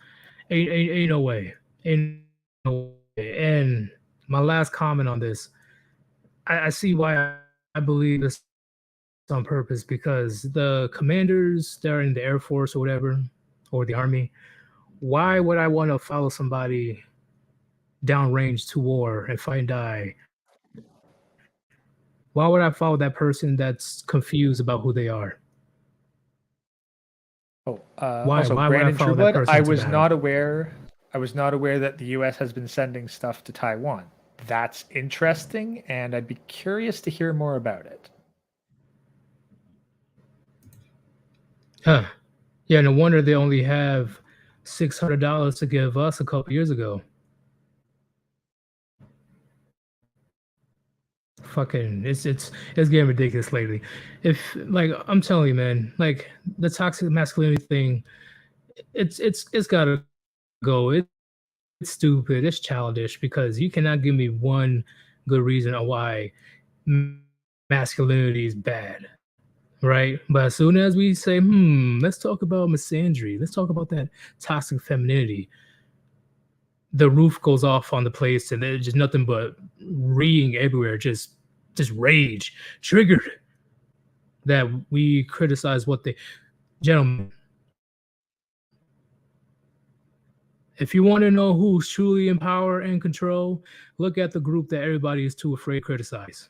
S1: ain't no way, ain't no way. And my last comment on this, I see why I believe this on purpose, because the commanders that are in the Air Force or whatever, or the Army, why would I want to follow somebody downrange to war and fight and die? Why would I follow that person that's confused about who they are?
S2: Oh,
S1: Why?
S2: also
S1: Why would I
S2: Brandon
S1: follow that
S2: Trueblood,
S1: person to battle?
S2: I was not aware that the US has been sending stuff to Taiwan. That's interesting, and I'd be curious to hear more about it.
S1: Huh. Yeah, no wonder they only have $600 to give us a couple years ago. Fucking, it's getting ridiculous lately. If like I'm telling you, man, like the toxic masculinity thing, it's gotta go. It's stupid. It's childish because you cannot give me one good reason on why masculinity is bad, right? But as soon as we say, let's talk about misandry, let's talk about that toxic femininity, the roof goes off on the place, and there's just nothing but reading everywhere, just rage, triggered that we criticize what they, gentlemen. If you want to know who's truly in power and control, look at the group that everybody is too afraid to criticize.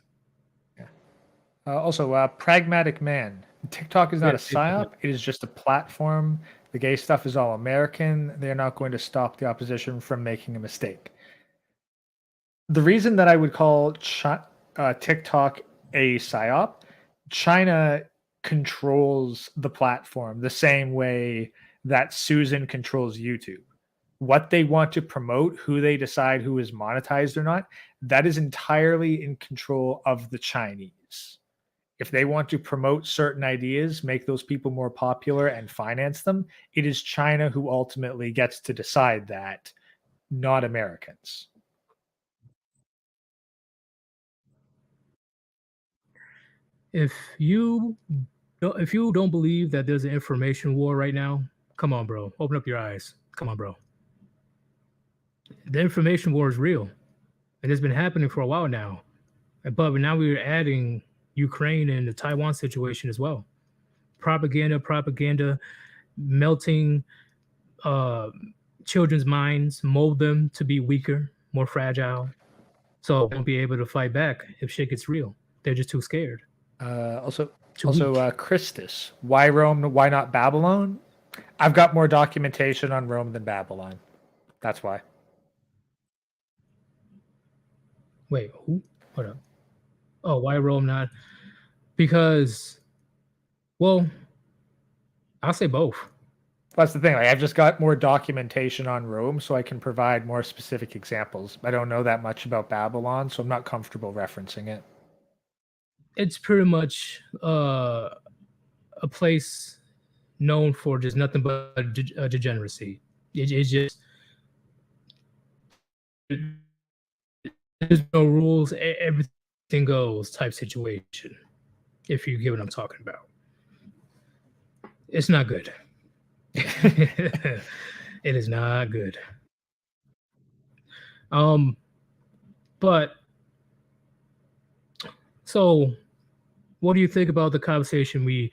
S2: Also, Pragmatic Man. TikTok is not a psyop. It is just a platform. The gay stuff is all American. They're not going to stop the opposition from making a mistake. The reason that I would call TikTok a psyop, China controls the platform the same way that Susan controls YouTube. What they want to promote, who they decide who is monetized or not, that is entirely in control of the Chinese. If they want to promote certain ideas, make those people more popular and finance them, it is China who ultimately gets to decide that, not Americans.
S1: If you don't believe that there's an information war right now, come on, bro. Open up your eyes. Come on, bro. The information war is real, and it's been happening for a while now. But now we're adding Ukraine and the Taiwan situation as well. Propaganda, melting children's minds, mold them to be weaker, more fragile, so won't be able to fight back if shit gets real. They're just too scared.
S2: Also, Christus. Why Rome? Why not Babylon? I've got more documentation on Rome than Babylon. That's why.
S1: Wait, who? Hold up. Oh, why Rome not? Because, well, I'll say both.
S2: That's the thing. Like, I've just got more documentation on Rome, so I can provide more specific examples. I don't know that much about Babylon, so I'm not comfortable referencing it.
S1: It's pretty much a place known for just nothing but degeneracy. It's just there's no rules, everything goes type situation. If you get what I'm talking about, it's not good. It is not good. But so what do you think about the conversation we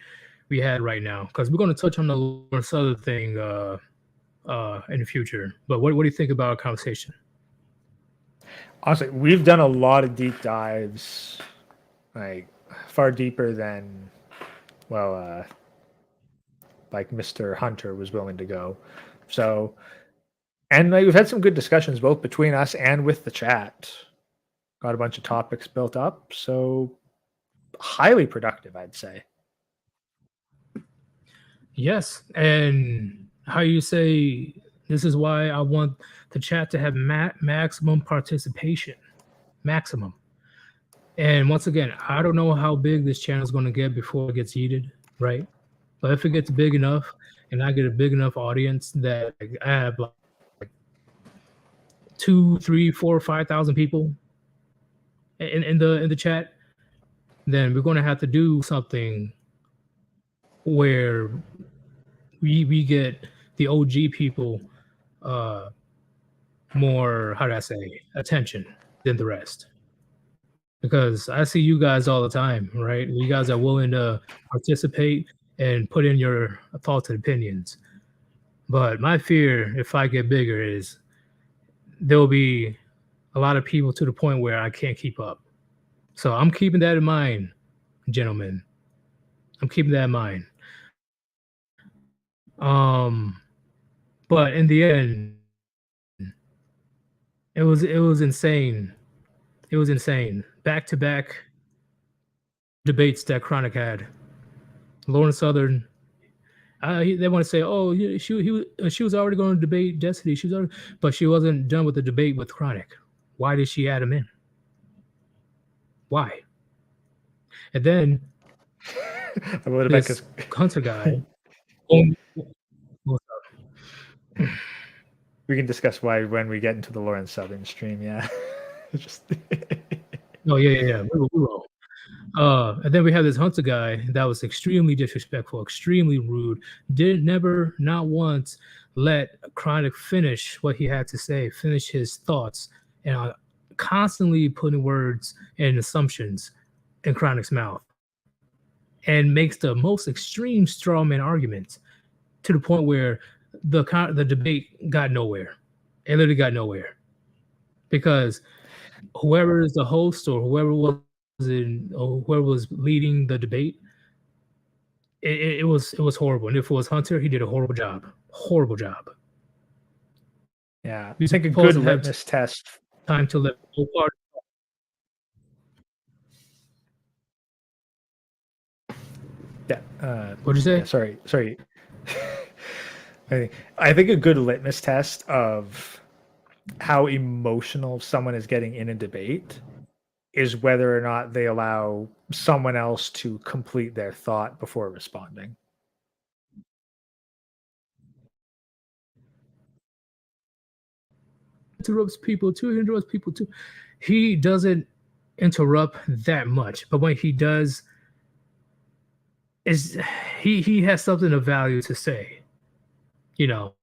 S1: had right now? Because we're going to touch on the Lawrence other thing in the future. But what do you think about our conversation?
S2: Honestly, we've done a lot of deep dives, like far deeper than, well, like Mr. Hunter was willing to go. So, and like, we've had some good discussions both between us and with the chat. Got a bunch of topics built up. So, highly productive, I'd say.
S1: Yes, and how you say this is why I want the chat to have maximum participation, maximum. And once again, I don't know how big this channel is going to get before it gets heated, right? But if it gets big enough, and I get a big enough audience that I have like 2, 3, 4, 5,000 people in the chat, then we're going to have to do something where we get the OG people more, how do I say, attention than the rest. Because I see you guys all the time, right? You guys are willing to participate and put in your thoughts and opinions. But my fear, if I get bigger, is there'll be a lot of people to the point where I can't keep up. So I'm keeping that in mind, gentlemen. I'm keeping that in mind. But in the end, it was insane. It was insane. Back to back debates that Chronic had. Lauren Southern. They want to say, "Oh, she was already going to debate Destiny. But she wasn't done with the debate with Chronic. Why did she add him in? Why?" And then this Hunter guy.
S2: We can discuss why when we get into the Lawrence Southern stream. Yeah. Just
S1: Oh yeah. We will. And then we have this Hunter guy that was extremely disrespectful, extremely rude. Never, not once, let Chronic finish what he had to say, finish his thoughts, and constantly putting words and assumptions in Chronic's mouth, and makes the most extreme strawman arguments to the point where the debate got nowhere. It literally got nowhere because whoever is the host or whoever was leading the debate, it was horrible. And if it was Hunter, he did a horrible job.
S2: Yeah, I think a good litmus test.
S1: Time to let both parties.
S2: Yeah.
S1: What'd you say?
S2: Yeah, sorry. I think a good litmus test of how emotional someone is getting in a debate is whether or not they allow someone else to complete their thought before responding.
S1: Interrupts people too. He doesn't interrupt that much, but when he does, he has something of value to say. You know,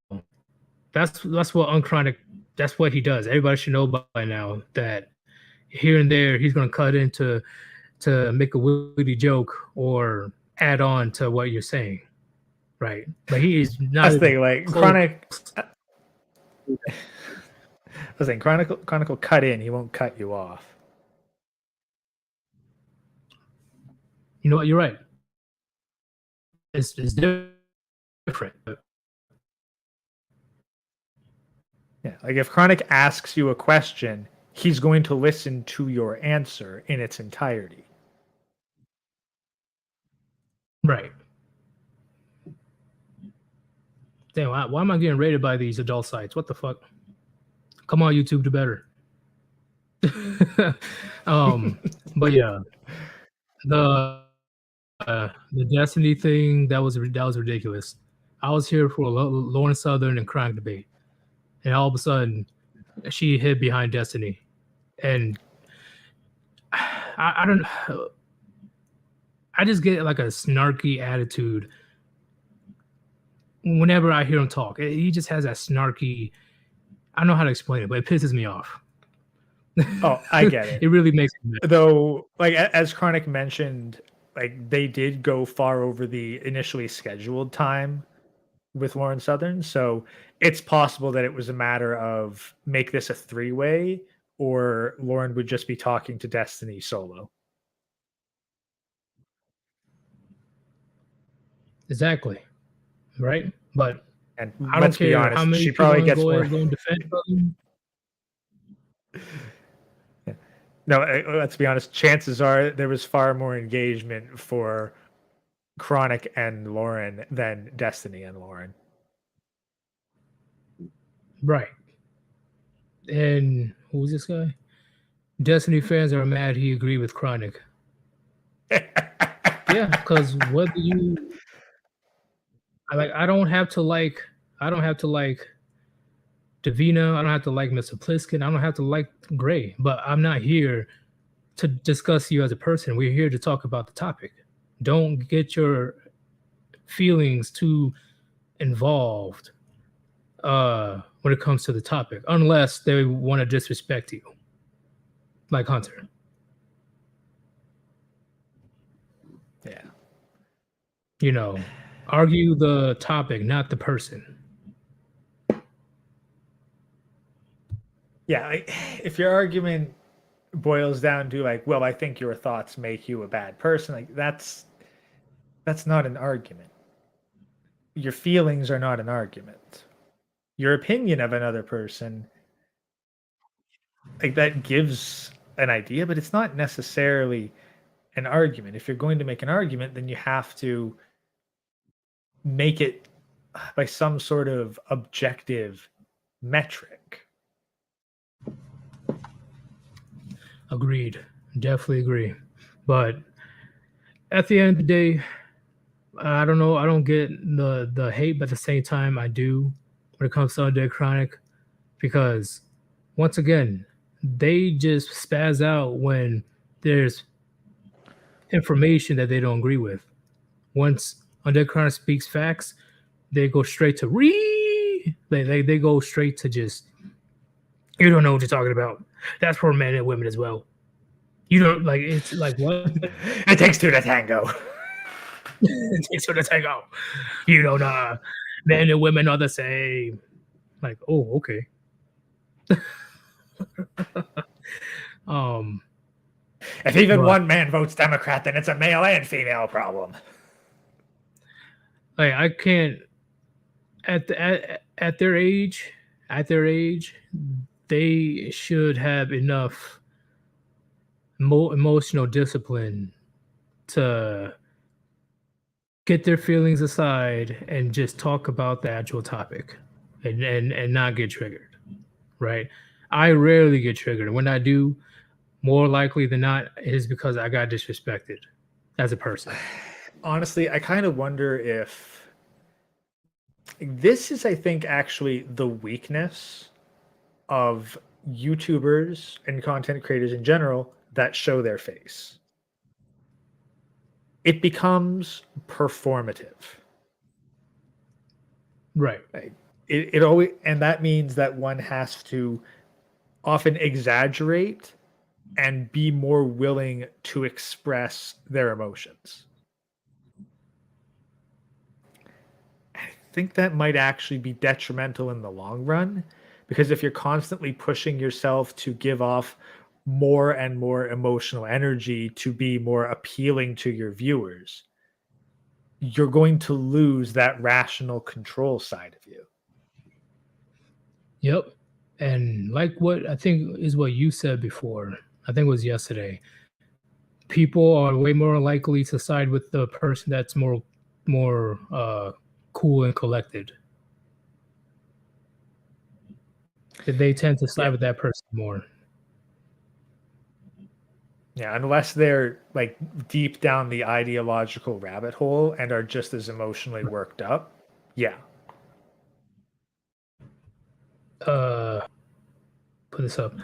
S1: that's what Unchronic, that's what he does. Everybody should know by now that here and there he's going to cut in to make a witty joke or add on to what you're saying, right? But he is not.
S2: That's the thing, like Chronic. I was saying Chronic will cut in. He won't cut you off.
S1: You know what? You're right. It's different.
S2: Yeah, like if Chronic asks you a question, he's going to listen to your answer in its entirety.
S1: Right. Damn, why am I getting rated by these adult sites? What the fuck? Come on, YouTube, do better. But yeah, the the Destiny thing that was ridiculous. I was here for a Lauren Southern and Crank debate, and all of a sudden, she hid behind Destiny, and I don't. I just get like a snarky attitude whenever I hear him talk. He just has that snarky. I don't know how to explain it, but it pisses me off.
S2: Oh, I get it.
S1: It really makes me mad.
S2: Though, like as Chronic mentioned, like they did go far over the initially scheduled time with Lauren Southern, so it's possible that it was a matter of make this a three-way, or Lauren would just be talking to Destiny solo.
S1: Exactly. Right? But
S2: And
S1: I don't
S2: let's be
S1: care
S2: honest,
S1: how many
S2: she
S1: people
S2: probably
S1: on
S2: gets
S1: go
S2: more.
S1: ahead and defend them.
S2: No, let's be honest. Chances are there was far more engagement for Chronic and Lauren than Destiny and Lauren.
S1: Right. And who was this guy? Destiny fans are mad he agreed with Chronic. Yeah, because whether you I don't have to like Davina, I don't have to like Mr. Pliskin, I don't have to like Gray, but I'm not here to discuss you as a person. We're here to talk about the topic. Don't get your feelings too involved when it comes to the topic, unless they want to disrespect you, like Hunter.
S2: Yeah.
S1: You know, argue the topic, not the person.
S2: Yeah, like, if your argument boils down to like, well, I think your thoughts make you a bad person, like that's not an argument. Your feelings are not an argument. Your opinion of another person, like that gives an idea, but it's not necessarily an argument. If you're going to make an argument, then you have to make it by some sort of objective metric.
S1: Agreed. Definitely agree. But at the end of the day, I don't know. I don't get the hate, but at the same time, I do when it comes to Undead Chronic, because once again, they just spaz out when there's information that they don't agree with. Once Undead Chronic speaks facts, they go straight to they go straight to just, you don't know what you're talking about. That's for men and women as well. You don't like, it's like, what?
S2: It takes two to tango.
S1: It takes two to tango. You know, men and women are the same. Like, oh, okay.
S2: If even one man votes Democrat, then it's a male and female problem.
S1: Like, I can't. At their age, they should have enough emotional discipline to get their feelings aside and just talk about the actual topic, and not get triggered, right? I rarely get triggered, and when I do, more likely than not, it is because I got disrespected as a person.
S2: Honestly, I kind of wonder if this is, I think, actually the weakness of YouTubers and content creators in general that show their face. It becomes performative.
S1: Right.
S2: It always, and that means that one has to often exaggerate and be more willing to express their emotions. I think that might actually be detrimental in the long run, because if you're constantly pushing yourself to give off more and more emotional energy to be more appealing to your viewers, you're going to lose that rational control side of you.
S1: Yep. And like what I think is what you said before, I think it was yesterday, people are way more likely to side with the person that's more cool and collected. They tend to side with that person more.
S2: Yeah, unless they're like deep down the ideological rabbit hole and are just as emotionally worked up. Yeah.
S1: Put this up.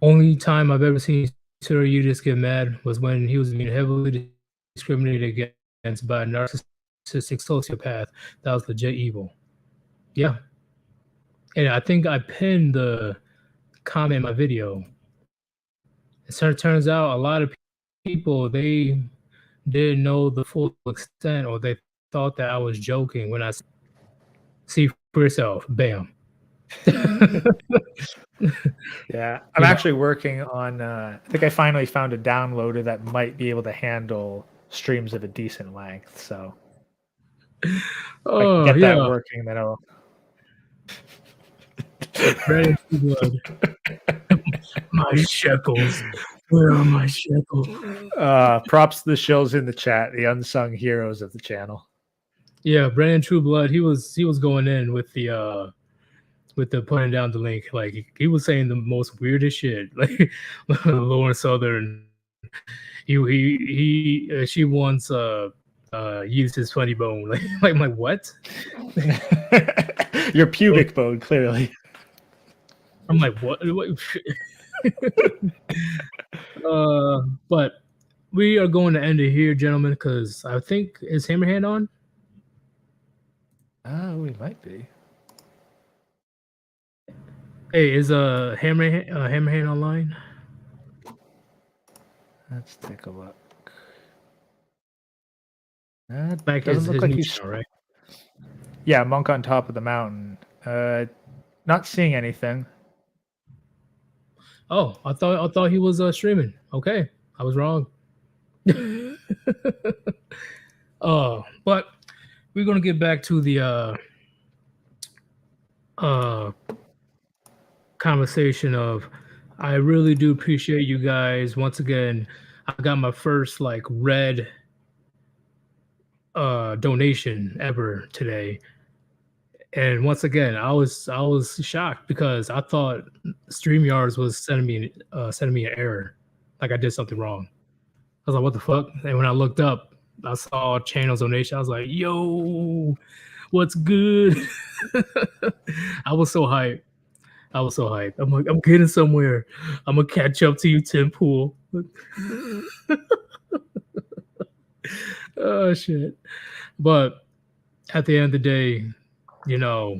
S1: Only time I've ever seen Sir Yeetus get mad was when he was being heavily discriminated against by a narcissistic sociopath that was legit evil. Yeah. And I think I pinned the comment in my video. It turns out a lot of people, they didn't know the full extent, or they thought that I was joking when I see for yourself. Bam.
S2: Yeah, I'm actually working on. I think I finally found a downloader that might be able to handle streams of a decent length. So, if I can get that working, then I'll.
S1: Brandon Blood. My shekels. Where are my shekels?
S2: Props to the shills in the chat, the unsung heroes of the channel.
S1: Yeah, Brandon Trueblood. He was going in with the putting down the link. Like he was saying the most weirdest shit. Like Lauren Southern. She wants used his funny bone. Like I'm like what?
S2: Your pubic bone, clearly.
S1: I'm like what? But we are going to end it here, gentlemen, because I think is Hammerhand on?
S2: We might be.
S1: Hey, is Hammerhand online?
S2: Let's take a look.
S1: Like
S2: doesn't look like he's
S1: channel, right?
S2: Yeah, Monk on Top of the Mountain. Not seeing anything.
S1: Oh, I thought he was streaming. Okay, I was wrong. But we're gonna get back to the conversation of. I really do appreciate you guys. Once again, I got my first like red donation ever today. And once again, I was shocked because I thought StreamYards was sending me an error, like I did something wrong. I was like, "What the fuck?" And when I looked up, I saw channel's donation. I was like, "Yo, what's good?" I was so hyped. I'm like, I'm getting somewhere. I'm gonna catch up to you, Tim Pool. Oh shit! But at the end of the day, you know,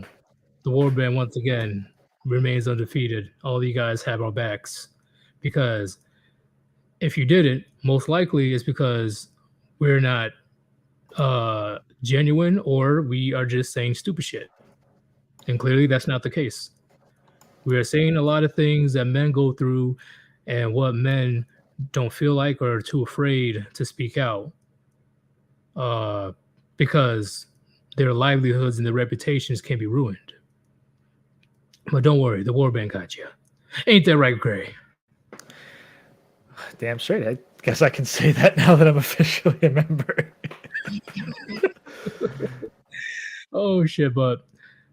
S1: the Warband once again remains undefeated. All of you guys have our backs, because if you didn't, most likely it's because we're not genuine, or we are just saying stupid shit. And clearly that's not the case. We are saying a lot of things that men go through and what men don't feel like or are too afraid to speak out because their livelihoods and their reputations can be ruined. But don't worry, the Warband got you. Ain't that right, Gray?
S2: Damn straight. I guess I can say that now that I'm officially a member.
S1: Oh shit! But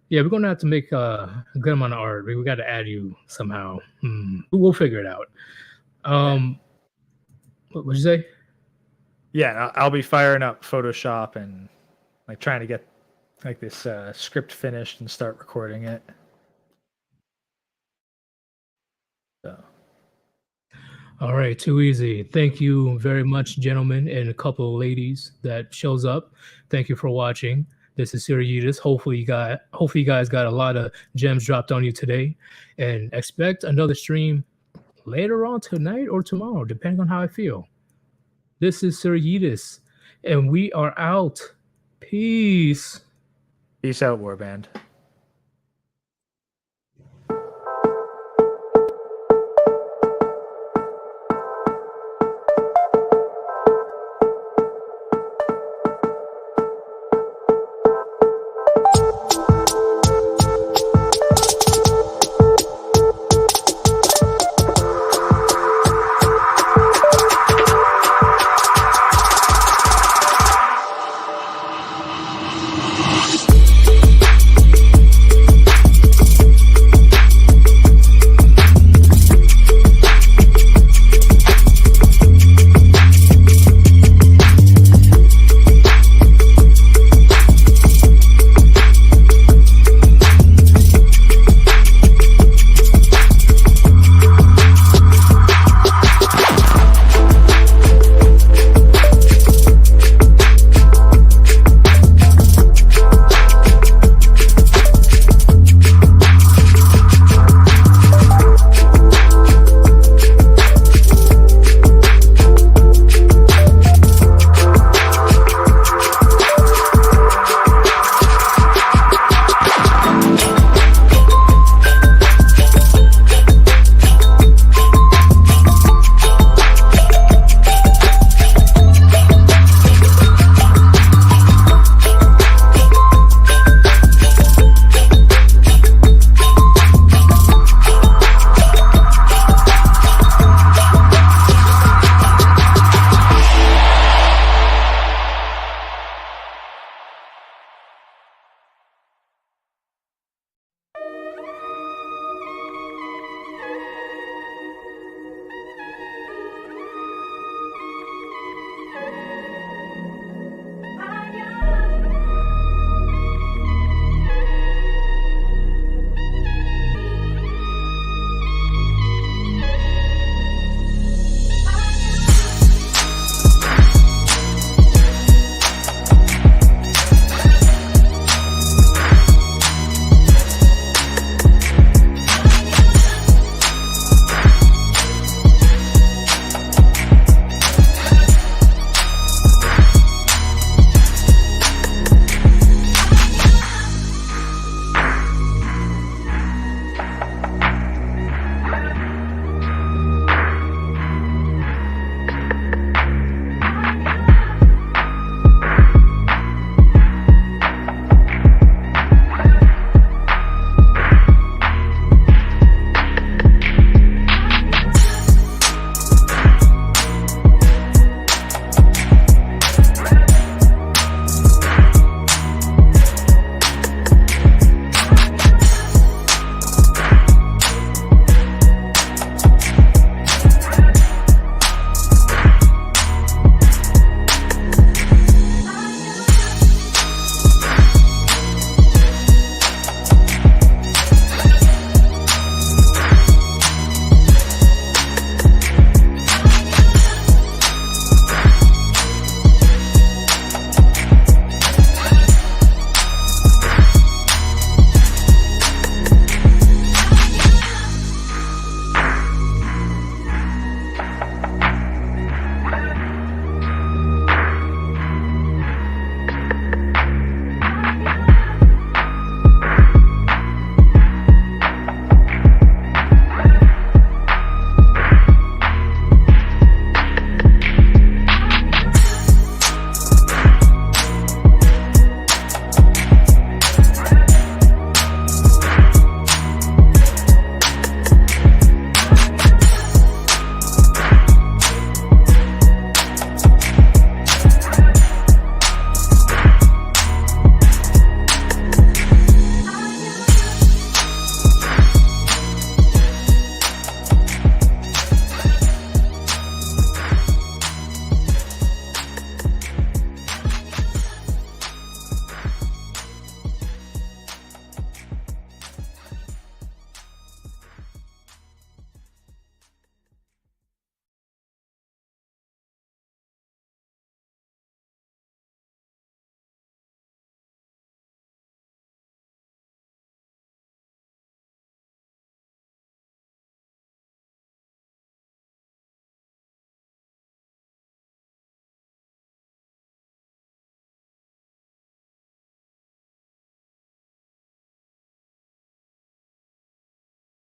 S1: yeah, we're gonna have to make a good amount of art. We got to add you somehow. We'll figure it out. What'd you say?
S2: Yeah, I'll be firing up Photoshop and like trying to get like this script finished and start recording it. So.
S1: All right, too easy. Thank you very much, gentlemen, and a couple of ladies that shows up. Thank you for watching. This is Sir Yeetus. Hopefully you guys got a lot of gems dropped on you today, and expect another stream later on tonight or tomorrow, depending on how I feel. This is Sir Yeetus, and we are out. Peace.
S2: Peace out, Warband.